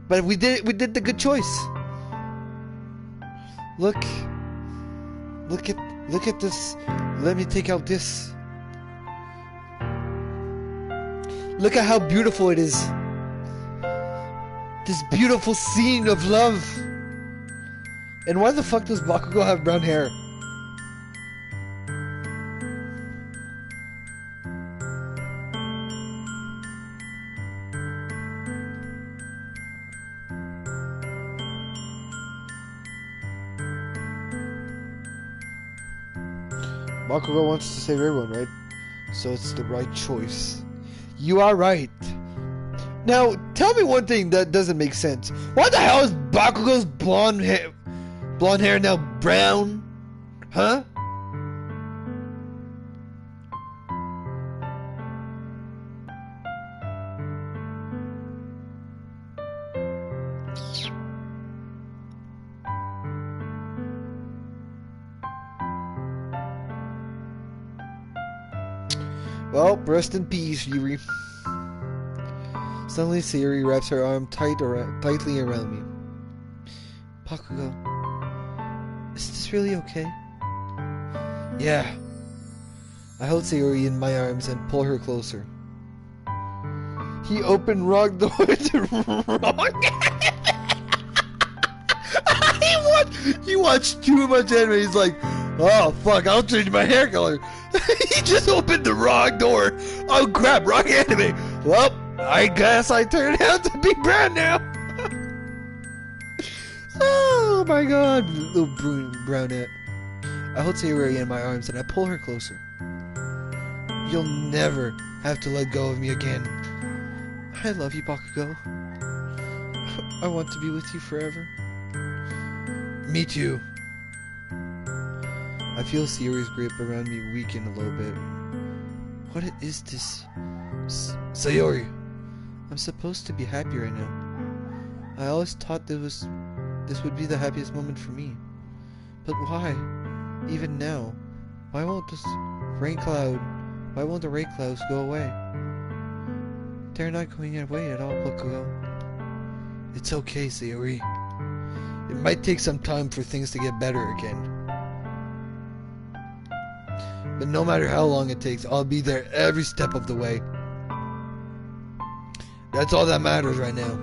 But we did the good choice. Look at this. Let me take out this. Look at how beautiful it is. This beautiful scene of love. And why the fuck does Bakugo have brown hair? Bakugo wants to save everyone, right? So it's the right choice. You are right. Now, tell me one thing that doesn't make sense. Why the hell is Bakugo's blonde hair now brown? Huh? Well, rest in peace, Yuri. Suddenly, Sayori wraps her arm tightly around me. Bakugo, is this really okay? Yeah. I hold Sayori in my arms and pull her closer. He opened wrong door to wrong. He watched too much anime. He's like, oh fuck, I'll change my hair color. He just opened the wrong door. Oh crap, wrong anime. Well, I guess I turned out to be brown now. Oh my god, little brownette. I hold Sayori in my arms and I pull her closer. You'll never have to let go of me again. I love you, Bakugo. I want to be with you forever. Me too. I feel Sayori's grip around me weaken a little bit. What is this? Sayori! I'm supposed to be happy right now. I always thought this would be the happiest moment for me. But why? Even now, why won't the rain clouds go away? They're not going away at all, Bakugo. It's okay, Sayori. It might take some time for things to get better again. But no matter how long it takes, I'll be there every step of the way. That's all that matters right now.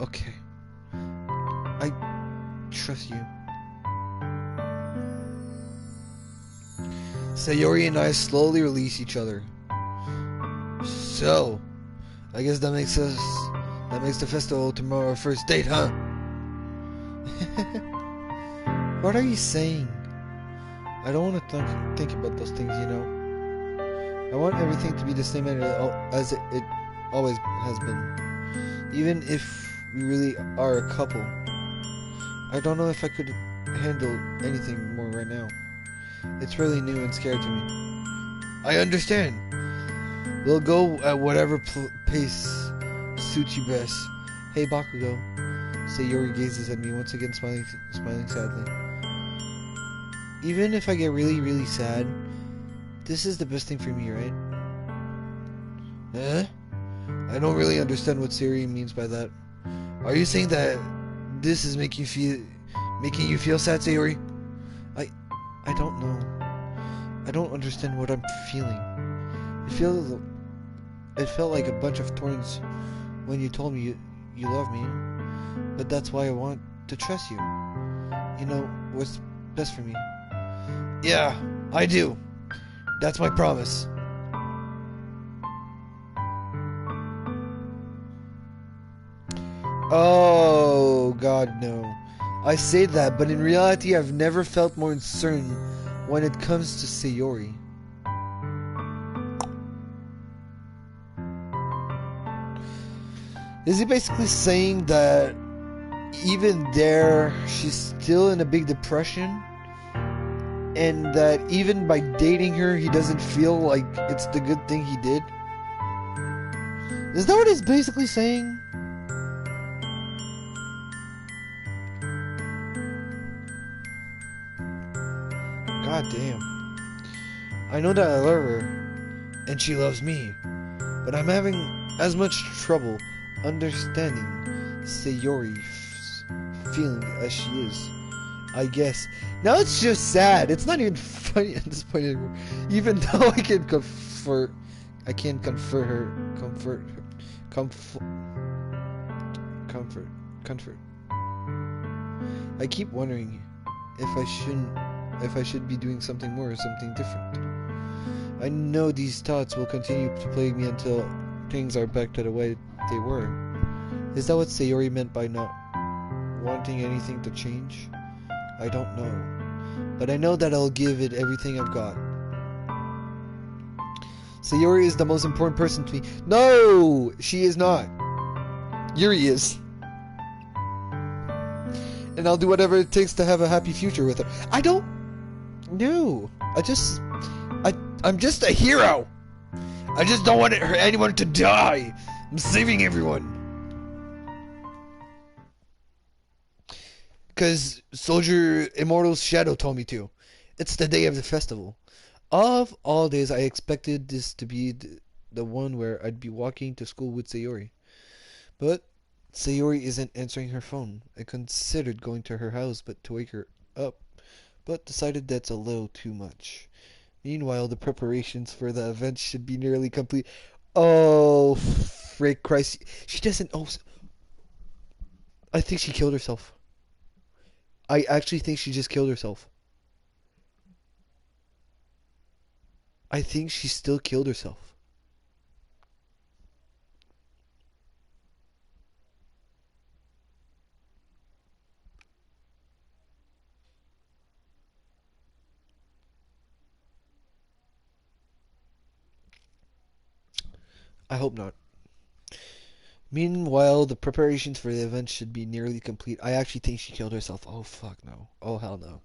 Okay. I trust you. Sayori and I slowly release each other. So, I guess that makes the festival tomorrow our first date, huh? What are you saying? I don't want to think about those things, you know. I want everything to be the same as it always has been. Even if we really are a couple. I don't know if I could handle anything more right now. It's really new and scary to me. I understand. We'll go at whatever pace suits you best. Hey, Bakugo. Sayori gazes at me once again, smiling sadly. Even if I get really, really sad, this is the best thing for me, right? Eh? I don't really understand what Sayori means by that. Are you saying that this is making you feel sad, Sayori? I don't know. I don't understand what I'm feeling. It felt like a bunch of thorns when you told me you love me. But that's why I want to trust you. You know what's best for me. Yeah, I do. That's my promise. Oh, God, no. I say that, but in reality, I've never felt more uncertain when it comes to Sayori. Is he basically saying that even there, she's still in a big depression? And that even by dating her, he doesn't feel like it's the good thing he did? Is that what he's basically saying? God damn. I know that I love her, and she loves me, but I'm having as much trouble understanding Sayori's feeling as she is. I guess. Now it's just sad. It's not even funny at this point anymore. Even though I can comfort her. I keep wondering if I should be doing something more or something different. I know these thoughts will continue to plague me until things are back to the way they were. Is that what Sayori meant by not wanting anything to change? I don't know. But I know that I'll give it everything I've got. Sayori is the most important person to me. No! She is not. Yuri is. And I'll do whatever it takes to have a happy future with her. I don't know. I'm just a hero. I just don't want anyone to die. I'm saving everyone. Because Soldier Immortal's Shadow told me to. It's the day of the festival. Of all days, I expected this to be the one where I'd be walking to school with Sayori. But Sayori isn't answering her phone. I considered going to her house to wake her up, but decided that's a little too much. Meanwhile, the preparations for the event should be nearly complete. Oh, frick Christ. She doesn't... Oh, I think she killed herself. I actually think she just killed herself. I think she still killed herself. I hope not. Meanwhile, the preparations for the event should be nearly complete. I actually think she killed herself. Oh, fuck no. Oh, hell no.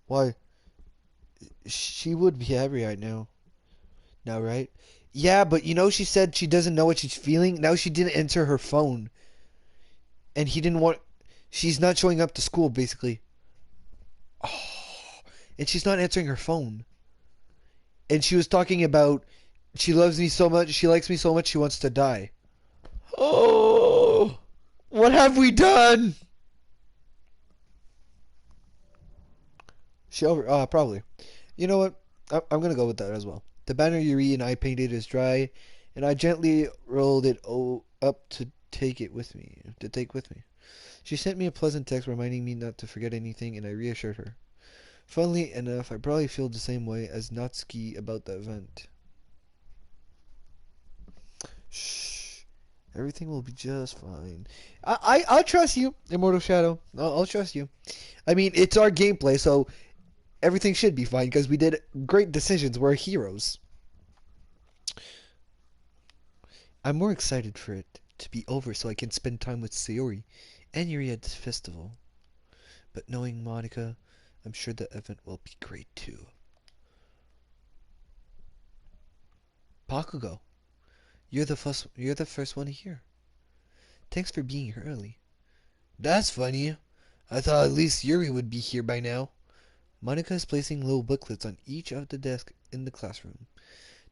Why? She would be happy right now. Now, right? Yeah, but she said she doesn't know what she's feeling. Now she didn't answer her phone. And he didn't want... She's not showing up to school, basically. Oh, and she's not answering her phone. And she was talking about she loves me so much, she likes me so much, she wants to die. Oh, what have we done? Probably. You know what? I'm gonna go with that as well. The banner Yuri and I painted is dry, and I gently rolled it up to take it with me. To take with me. She sent me a pleasant text reminding me not to forget anything, and I reassured her. Funnily enough, I probably feel the same way as Natsuki about the event. Shh. Everything will be just fine. I'll trust you, Immortal Shadow. I'll trust you. I mean, it's our gameplay, so everything should be fine because we did great decisions. We're heroes. I'm more excited for it to be over so I can spend time with Sayori and Yuri at this festival. But knowing Monica, I'm sure the event will be great too. Bakugo, you're the first one here. Thanks for being here early. That's funny. I thought at least Yuri would be here by now. Monica is placing little booklets on each of the desks in the classroom.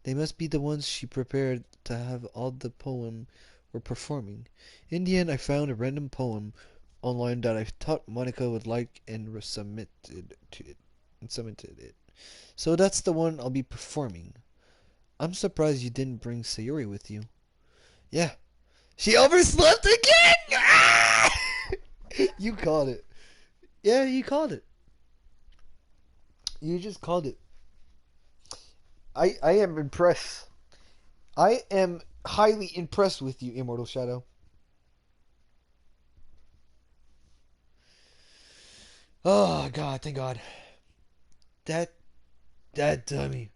They must be the ones she prepared to have all the poem we're performing. In the end, I found a random poem online that I thought Monica would like and submitted it. So that's the one I'll be performing. I'm surprised you didn't bring Sayori with you. Yeah. She overslept again! Ah! You called it. Yeah, you called it. You just called it. I am impressed. I am highly impressed with you, Immortal Shadow. Oh, God, thank God. That dummy.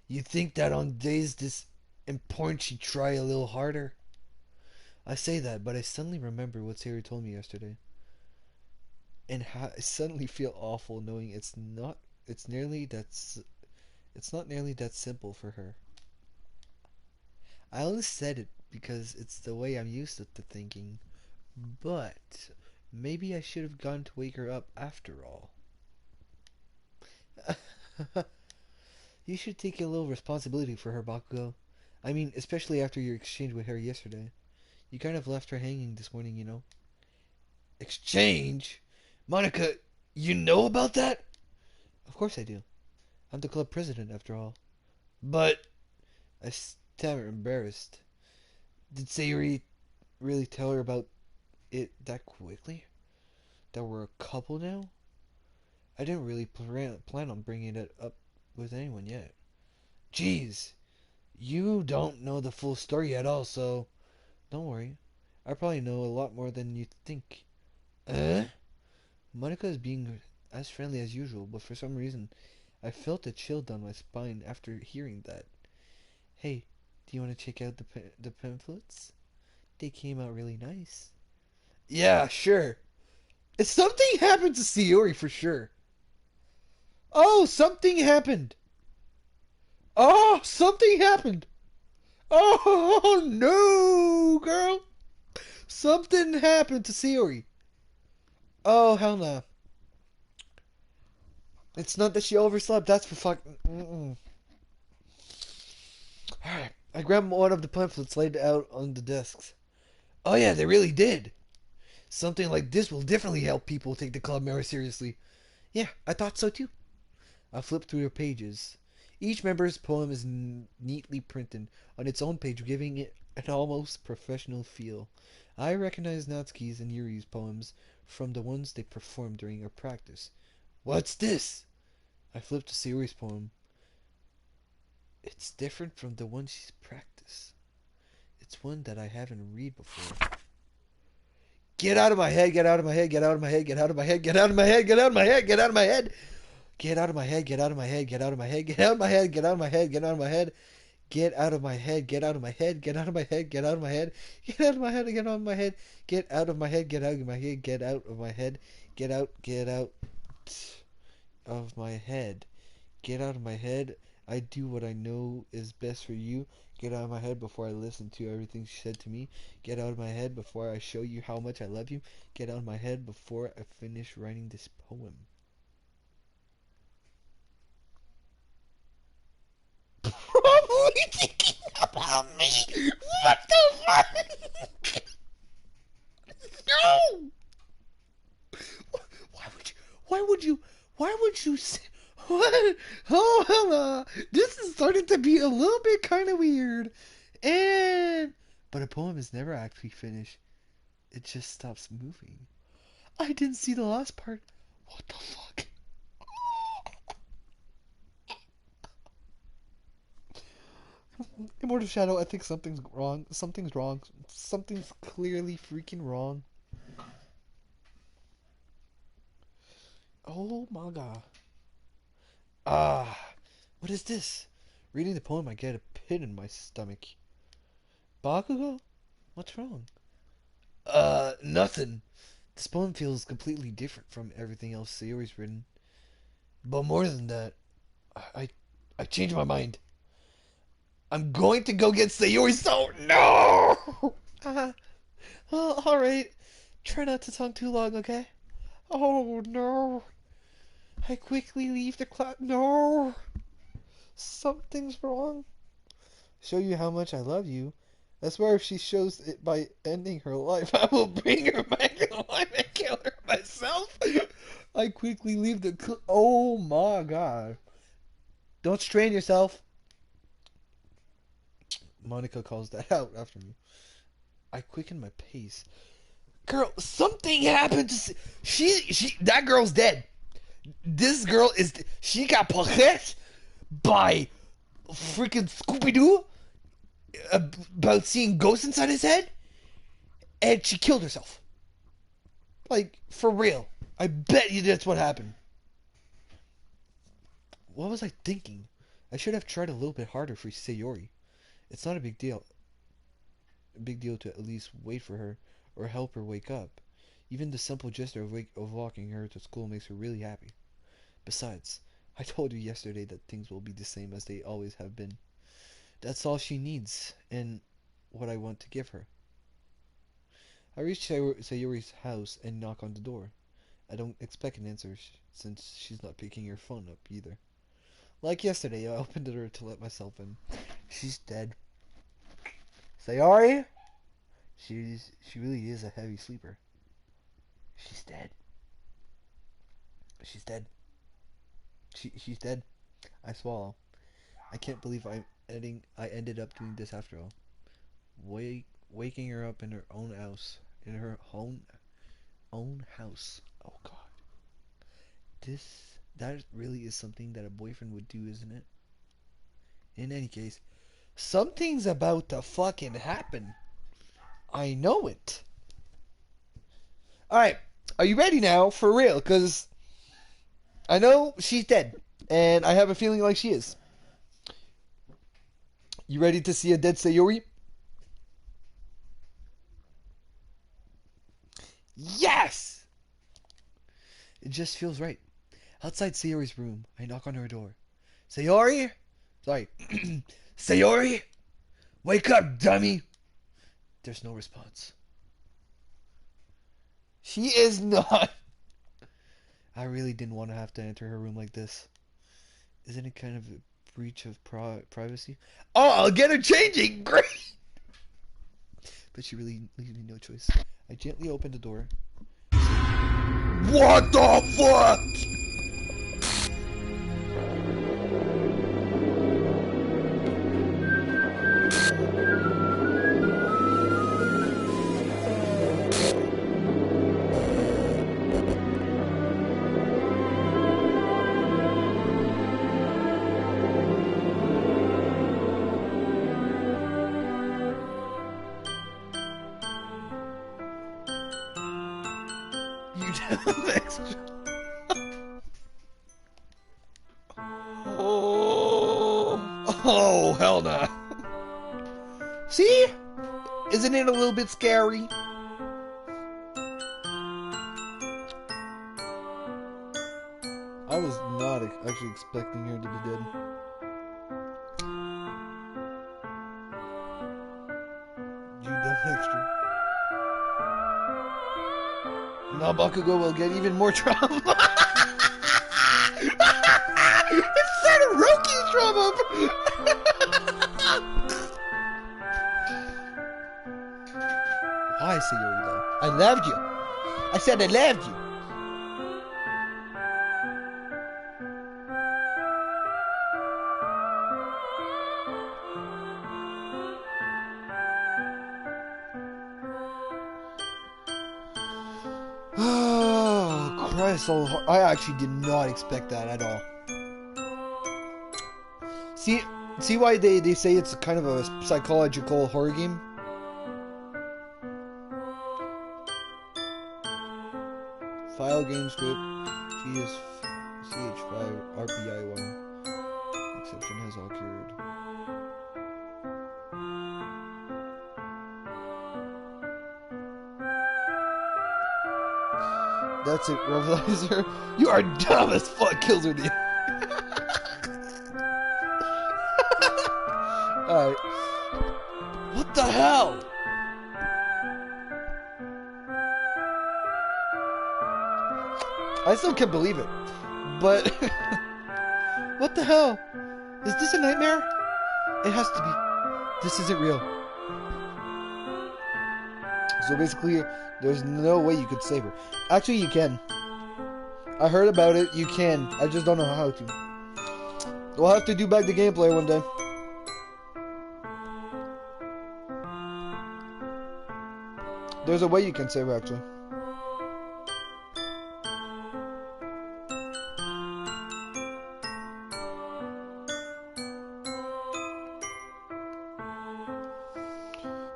You think that on days this important she'd try a little harder? I say that, but I suddenly remember what Sarah told me yesterday. And how I suddenly feel awful knowing it's not nearly that simple for her. I only said it because it's the way I'm used to thinking. But maybe I should have gone to wake her up after all. You should take a little responsibility for her, Bakugo. I mean, especially after your exchange with her yesterday. You kind of left her hanging this morning, you know. Exchange? Monica, you know about that? Of course I do. I'm the club president, after all. But... I stammer, embarrassed. Did Sayori really tell her about it that quickly? That we're a couple now? I didn't really plan on bringing it up with anyone yet. Jeez, you don't know the full story at all, so don't worry. I probably know a lot more than you think. Monica is being as friendly as usual, but for some reason, I felt a chill down my spine after hearing that. Hey, do you want to check out the pamphlets? They came out really nice. Yeah, sure. If something happened to Sayori for sure. Oh, something happened. Oh, something happened. Oh, no, girl. Something happened to Sayori. Oh, hell no. It's not that she overslept. That's for fucking... Alright. I grabbed one of the pamphlets laid out on the desks. Oh yeah, they really did. Something like this will definitely help people take the club more seriously. Yeah, I thought so too. I flipped through the pages. Each member's poem is neatly printed on its own page, giving it an almost professional feel. I recognize Natsuki's and Yuri's poems from the ones they performed during our practice. What's this? I flipped to Sayori's poem. It's different from the one she's practiced. It's one that I haven't read before. Get out of my head, get out of my head, get out of my head, get out of my head, get out of my head, get out of my head, get out of my head. Get out of my head, get out of my head, get out of my head, get out of my head, get out of my head, get out of my head. Get out of my head, get out of my head, get out of my head, get out of my head, get out of my head, get out of my head, get out of my head, get out of my head, get out of my head, get out, get out. of my head. Get out of my head. I do what I know is best for you. Get out of my head before I listen to everything she said to me. Get out of my head before I show you how much I love you. Get out of my head before I finish writing this poem. Probably thinking about me. What the fuck? No! Why would you say, what? Oh, hello. This is starting to be a little bit kind of weird. But a poem is never actually finished. It just stops moving. I didn't see the last part. What the fuck? Immortal Shadow, I think something's wrong. Something's wrong. Something's clearly freaking wrong. Oh my god. What is this? Reading the poem, I get a pit in my stomach. Bakugo? What's wrong? Nothing. This poem feels completely different from everything else Sayori's written. But more than that, I changed my mind. I'm going to go get Sayori, so no! Well, alright. Try not to talk too long, okay? Oh, no. I quickly leave the class. No! Something's wrong. Show you how much I love you. I swear if she shows it by ending her life, I will bring her back to life and kill her myself. I quickly leave the oh my god. Don't strain yourself. Monica calls that out after me. I quicken my pace. Girl, something happened to that girl's dead. This girl she got possessed by freaking Scooby-Doo about seeing ghosts inside his head, and she killed herself. Like, for real. I bet you that's what happened. What was I thinking? I should have tried a little bit harder for Sayori. It's not a big deal. A big deal to at least wait for her or help her wake up. Even the simple gesture of walking her to school makes her really happy. Besides, I told you yesterday that things will be the same as they always have been. That's all she needs, and what I want to give her. I reach Sayori's house and knock on the door. I don't expect an answer since she's not picking her phone up either. Like yesterday, I opened the door to let myself in. She's dead. Sayori? She really is a heavy sleeper. She's dead. She's dead. She's dead. I swallow. I can't believe I ended up doing this after all. Waking her up in her own house. In her own house. Oh god. That really is something that a boyfriend would do, isn't it? In any case, something's about to fucking happen. I know it. Alright, are you ready now? For real, because I know she's dead. And I have a feeling like she is. You ready to see a dead Sayori? Yes! It just feels right. Outside Sayori's room, I knock on her door. Sayori? Sorry. Sayori? Wake up, dummy! There's no response. She is not. I really didn't want to have to enter her room like this. Isn't it kind of a breach of privacy? Oh, I'll get her changing! Great! But she really leaves me no choice. I gently open the door. What the fuck? Oh, hell no. See? Isn't it a little bit scary? I was not actually expecting her to be dead. You dumb extra. Now Bakugo will get even more trauma. It's Todoroki's trauma. Why, Sayori, though? I loved you. I said I loved you. Oh, Christ. So I actually did not expect that at all. See why they say it's kind of a psychological horror game? File game script GS5 RPI1 exception has occurred. That's it, Revelizer. You are dumb as fuck, Killzone. Alright. What the hell? I still can't believe it. But what the hell? Is this a nightmare? It has to be. This isn't real. So basically, there's no way you could save her. Actually, you can. I heard about it. You can. I just don't know how to. We'll have to do back the gameplay one day. There's a way you can save her, actually.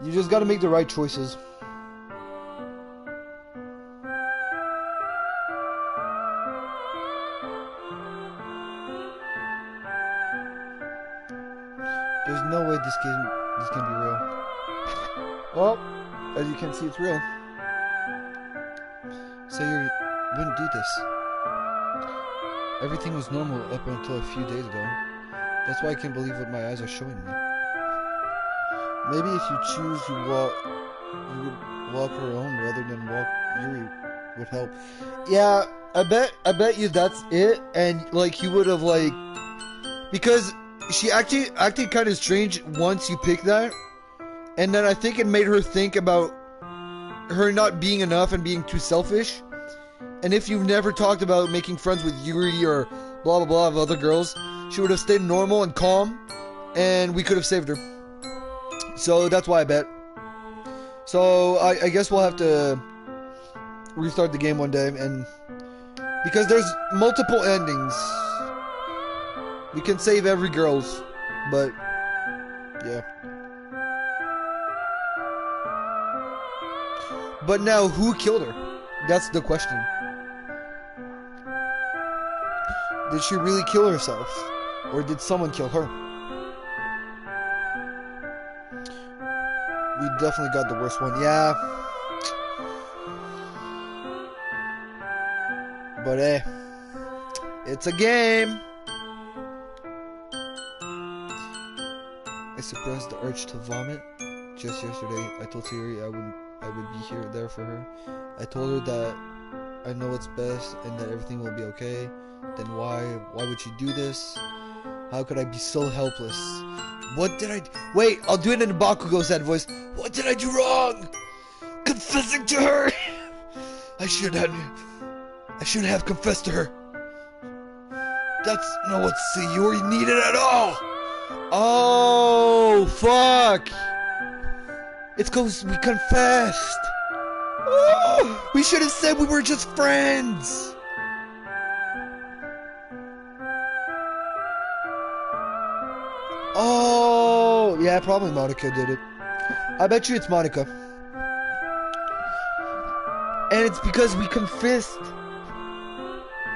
You just gotta make the right choices. There's no way this can be real. Well, as you can see, it's real. So you wouldn't do this. Everything was normal up until a few days ago. That's why I can't believe what my eyes are showing me. Maybe if you choose, you would walk her home rather than walk Yuri would help. Yeah, I bet you that's it. And like you would have like, because she acted kind of strange once you picked that, and then I think it made her think about her not being enough and being too selfish. And if you've never talked about making friends with Yuri or blah blah blah of other girls, she would have stayed normal and calm, and we could have saved her. So that's why I bet. So I guess we'll have to restart the game one day, and because there's multiple endings, we can save every girl's, but yeah. But now, who killed her? That's the question. Did she really kill herself, or did someone kill her? We definitely got the worst one, yeah. But hey, it's a game. I suppressed the urge to vomit. Just yesterday, I told Siri I would be there for her. I told her that I know what's best and that everything will be okay. Then why would she do this? How could I be so helpless? What did I... Wait, I'll do it in Bakugo sad voice. What did I do wrong? Confessing to her? I should have confessed to her. That's not what Sayori needed at all. Oh, fuck. It's because we confessed. Oh, we should have said we were just friends. Oh, yeah, probably Monica did it. I bet you it's Monica. And it's because we confessed.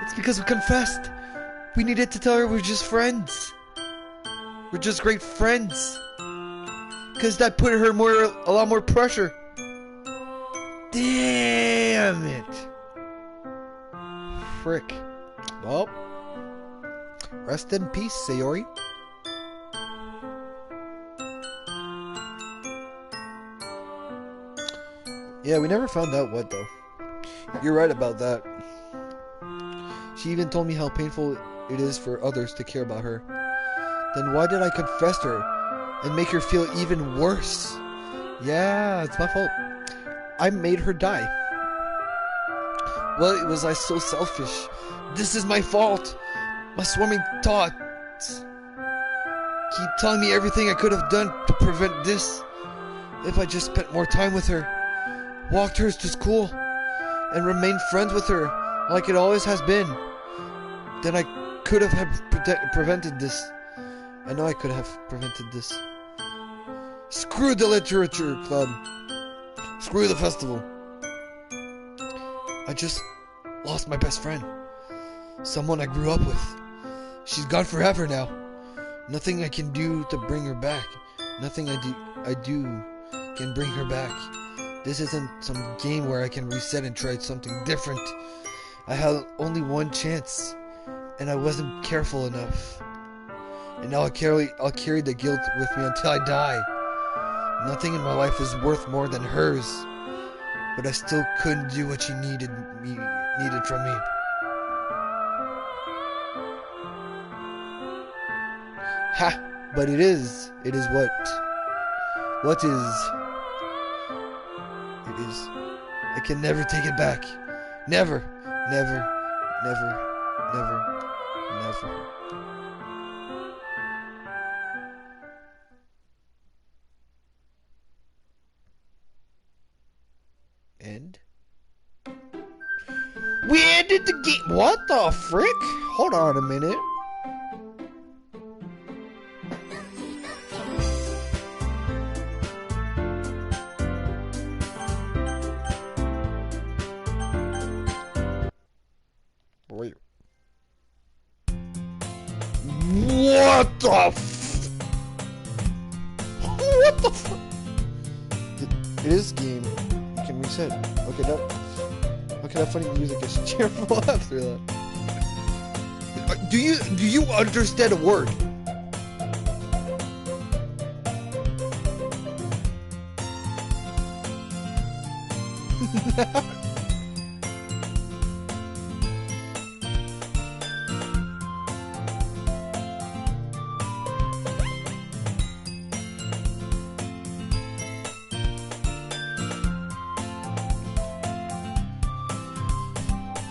It's because we confessed. We needed to tell her we're just friends. We're just great friends. Because that put her a lot more pressure. Damn it. Frick. Well, Rest in peace, Sayori. Yeah, we never found out what, though. You're right about that. She even told me how painful it is for others to care about her. Then why did I confess to her and make her feel even worse? Yeah, it's my fault. I made her die. Well, was I so selfish? This is my fault. My swarming thoughts keep telling me everything I could have done to prevent this. If I just spent more time with her, walked her to school, and remained friends with her like it always has been, then I could have prevented this. I know I could have prevented this. Screw the literature club. Screw the festival. I just lost my best friend. Someone I grew up with. She's gone forever now. Nothing I can do to bring her back. Nothing I do can bring her back. This isn't some game where I can reset and try something different. I had only one chance, and I wasn't careful enough. And now I'll carry the guilt with me until I die. Nothing in my life is worth more than hers, but I still couldn't do what she needed from me. Ha! But it is what? What is? It is. I can never take it back. Never, never, never, never, never. End. We ended the game. What the frick? Hold on a minute. Wait. What the What the f? It is game. You can reset. Okay, that funny music is cheerful after that. Do you understand a word?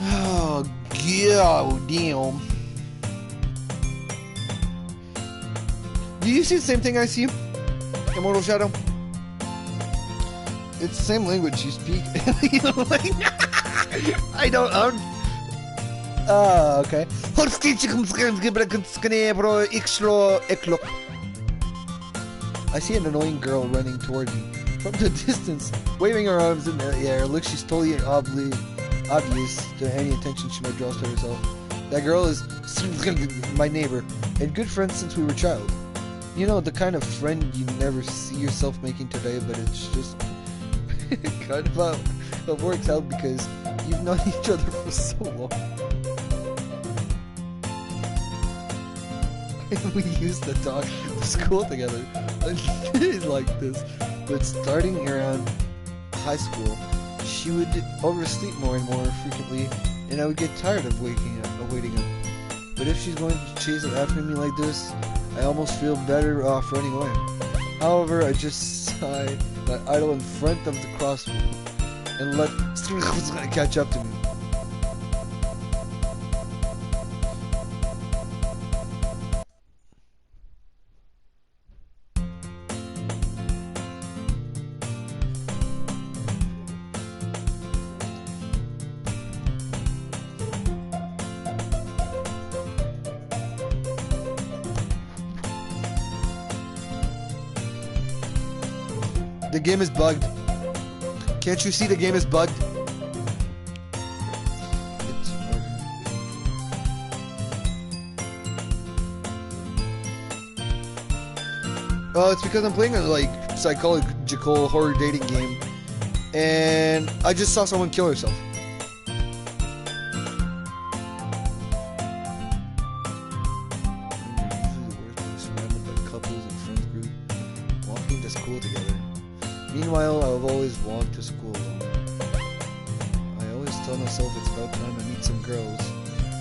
Oh, god damn. Do you see the same thing I see? Immortal Shadow? It's the same language you speak. I don't okay. I see an annoying girl running toward me. From the distance, waving her arms in the air, looks she's totally obvious to any attention she might draw to herself. That girl is my neighbor, and good friends since we were child. You know, the kind of friend you never see yourself making today, but it's just kind of how it works out because you've known each other for so long. We used to talk to school together like this, but starting around high school, she would oversleep more and more frequently, and I would get tired of waiting up. But if she's going to chase it after me like this, I almost feel better off running away. However, I just sigh, idle in front of the crossroad, and let catch up to me. The game is bugged. Can't you see the game is bugged? It's because I'm playing a psychological horror dating game, and I just saw someone kill herself. school together. Meanwhile, I've always walked to school alone. I always tell myself it's about time I meet some girls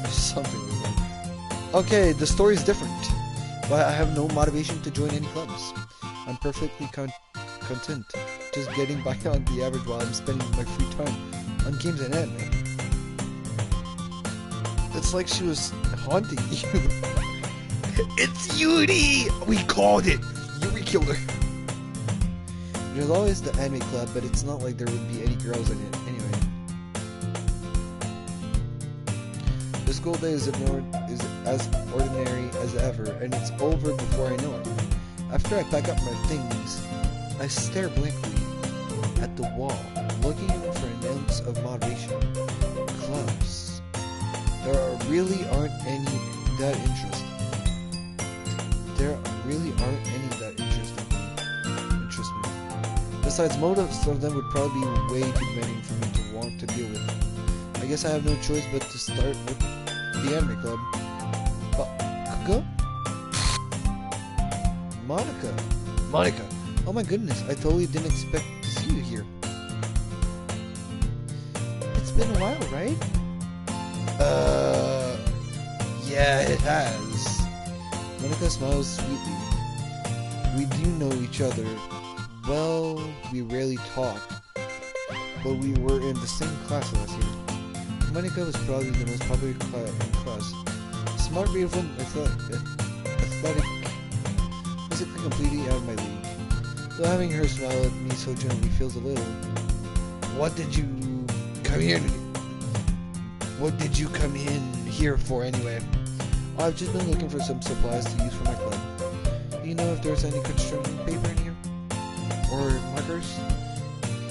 or something like that. Okay, the story's different, but I have no motivation to join any clubs. I'm perfectly content just getting by on the average while I'm spending my free time on games and anime. It's like she was haunting you. It's Yuri! We called it! Yuri killed her. There's always the anime club, but it's not like there would be any girls in it anyway. The school day is as ordinary as ever, and it's over before I know it. After I pack up my things, I stare blankly at the wall, looking for an ounce of motivation. Clubs. There really aren't any that interesting. Interest me. Besides, most of them would probably be way too many for me to want to deal with. I guess I have no choice but to start with the anime club. Kuko? Monica. Oh my goodness, I totally didn't expect to see you here. It's been a while, right? Yeah, it has. Monica smiles sweetly. We do know each other. Well, we rarely talk, but we were in the same class last year. Monica was probably the most popular in class. Smart, beautiful, athletic, basically completely out of my league. So having her smile at me so gently feels a little... What did you come in here for anyway? I've just been looking for some supplies to use for my club. Do you know if there's any construction paper in here? Or markers?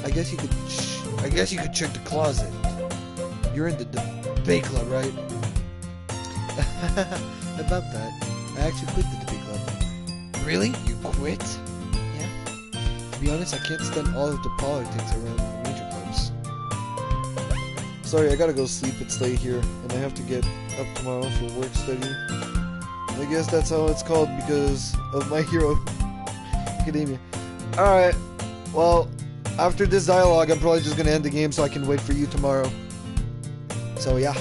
I guess you could check the closet. You're in the debate club, right? About that, I actually quit the debate club. Really? You quit? Yeah. To be honest, I can't stand all of the politics around the major clubs. Sorry, I gotta go sleep. It's late here, and I have to get up tomorrow for work study. I guess that's how it's called because of My Hero Academia. Alright, well, after this dialogue, I'm probably just gonna end the game so I can wait for you tomorrow. So yeah,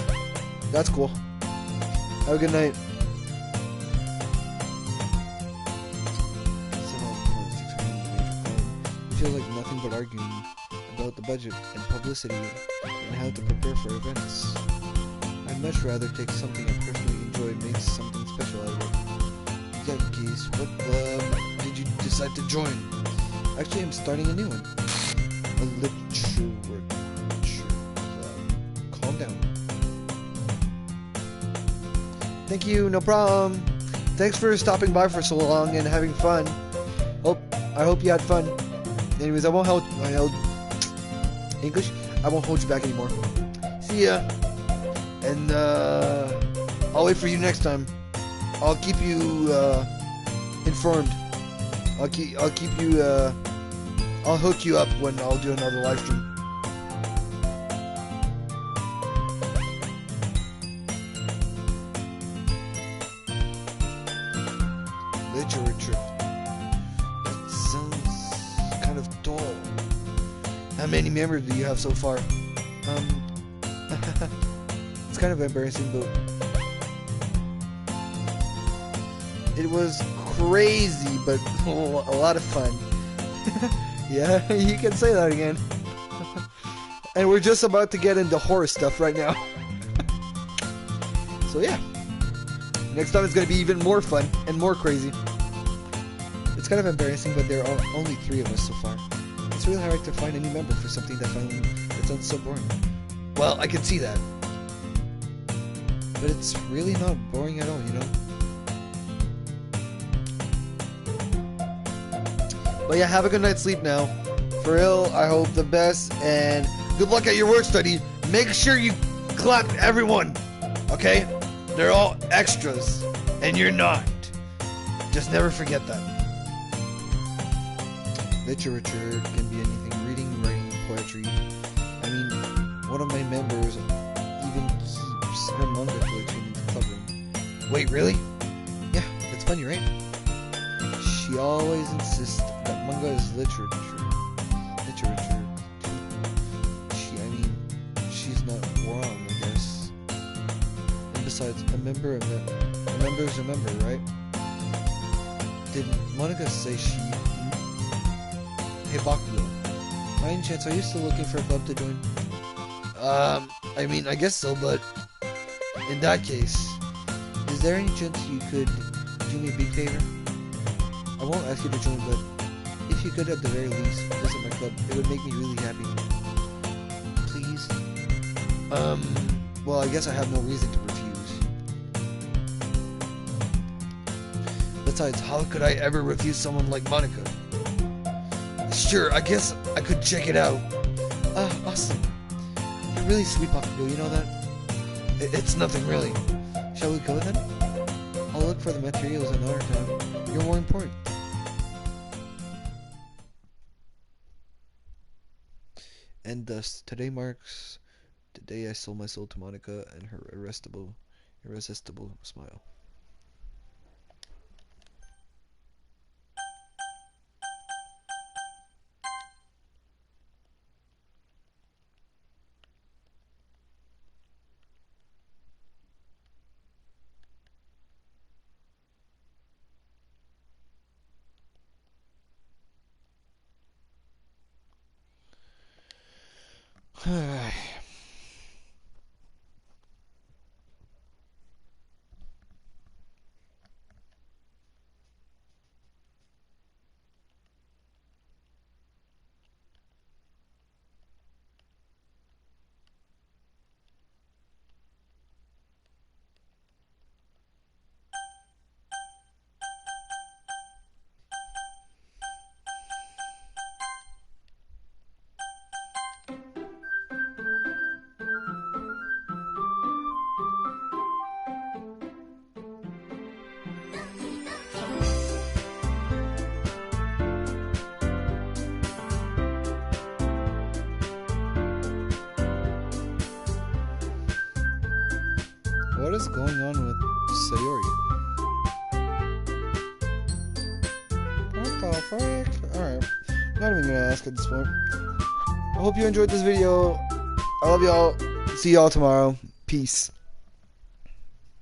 that's cool. Have a good night. It feels like nothing but arguing about the budget and publicity and how to prepare for events. I'd much rather take something I personally enjoy and make something special out of it. In that case, what club did you decide to join? Actually, I'm starting a new one. A literature club. Calm down. Thank you, no problem. Thanks for stopping by for so long and having fun. I hope you had fun. Anyways, I won't hold English. I won't hold you back anymore. See ya. And I'll wait for you next time. I'll keep you informed. I'll keep you. I'll hook you up when I'll do another live stream. Literature. That sounds kind of dull. How many members do you have so far? It's kind of embarrassing, but it was crazy, but a lot of fun. Yeah, you can say that again. And we're just about to get into horror stuff right now. So yeah, next time it's going to be even more fun and more crazy. It's kind of embarrassing, but there are only 3 of us so far. It's really hard to find a new member for something that sounds so boring. Well, I can see that. But it's really not boring at all, you know? But yeah, have a good night's sleep now. For real, I hope the best, and good luck at your work study. Make sure you clap everyone, okay? They're all extras, and you're not. Just never forget that. Literature can be anything: reading, writing, poetry. I mean, one of my members even keeps her manga collection in the clubroom. Wait, really? Yeah, it's funny, right? She always insists manga is literature. Literature. She's not wrong, I guess. And besides, a member is a member, right? Did Monica say she... Hey, Bakugo. By any chance, are you still looking for a club to join? I guess so, but in that case, is there any chance you could do me a big favor? I won't ask you to join, but if you could at the very least visit my club, it would make me really happy. Please? Well, I guess I have no reason to refuse. Besides, how could I ever refuse someone like Monica? Sure, I guess I could check it out. Awesome. You're really sweet, Bakugo, you know that? It's nothing really. Shall we go then? I'll look for the materials another time. You're more important. And thus, today marks the day I sold my soul to Monica and her irresistible smile. What is going on with Sayori? What the frick? Alright. Not even gonna ask at this point. I hope you enjoyed this video. I love y'all. See y'all tomorrow. Peace.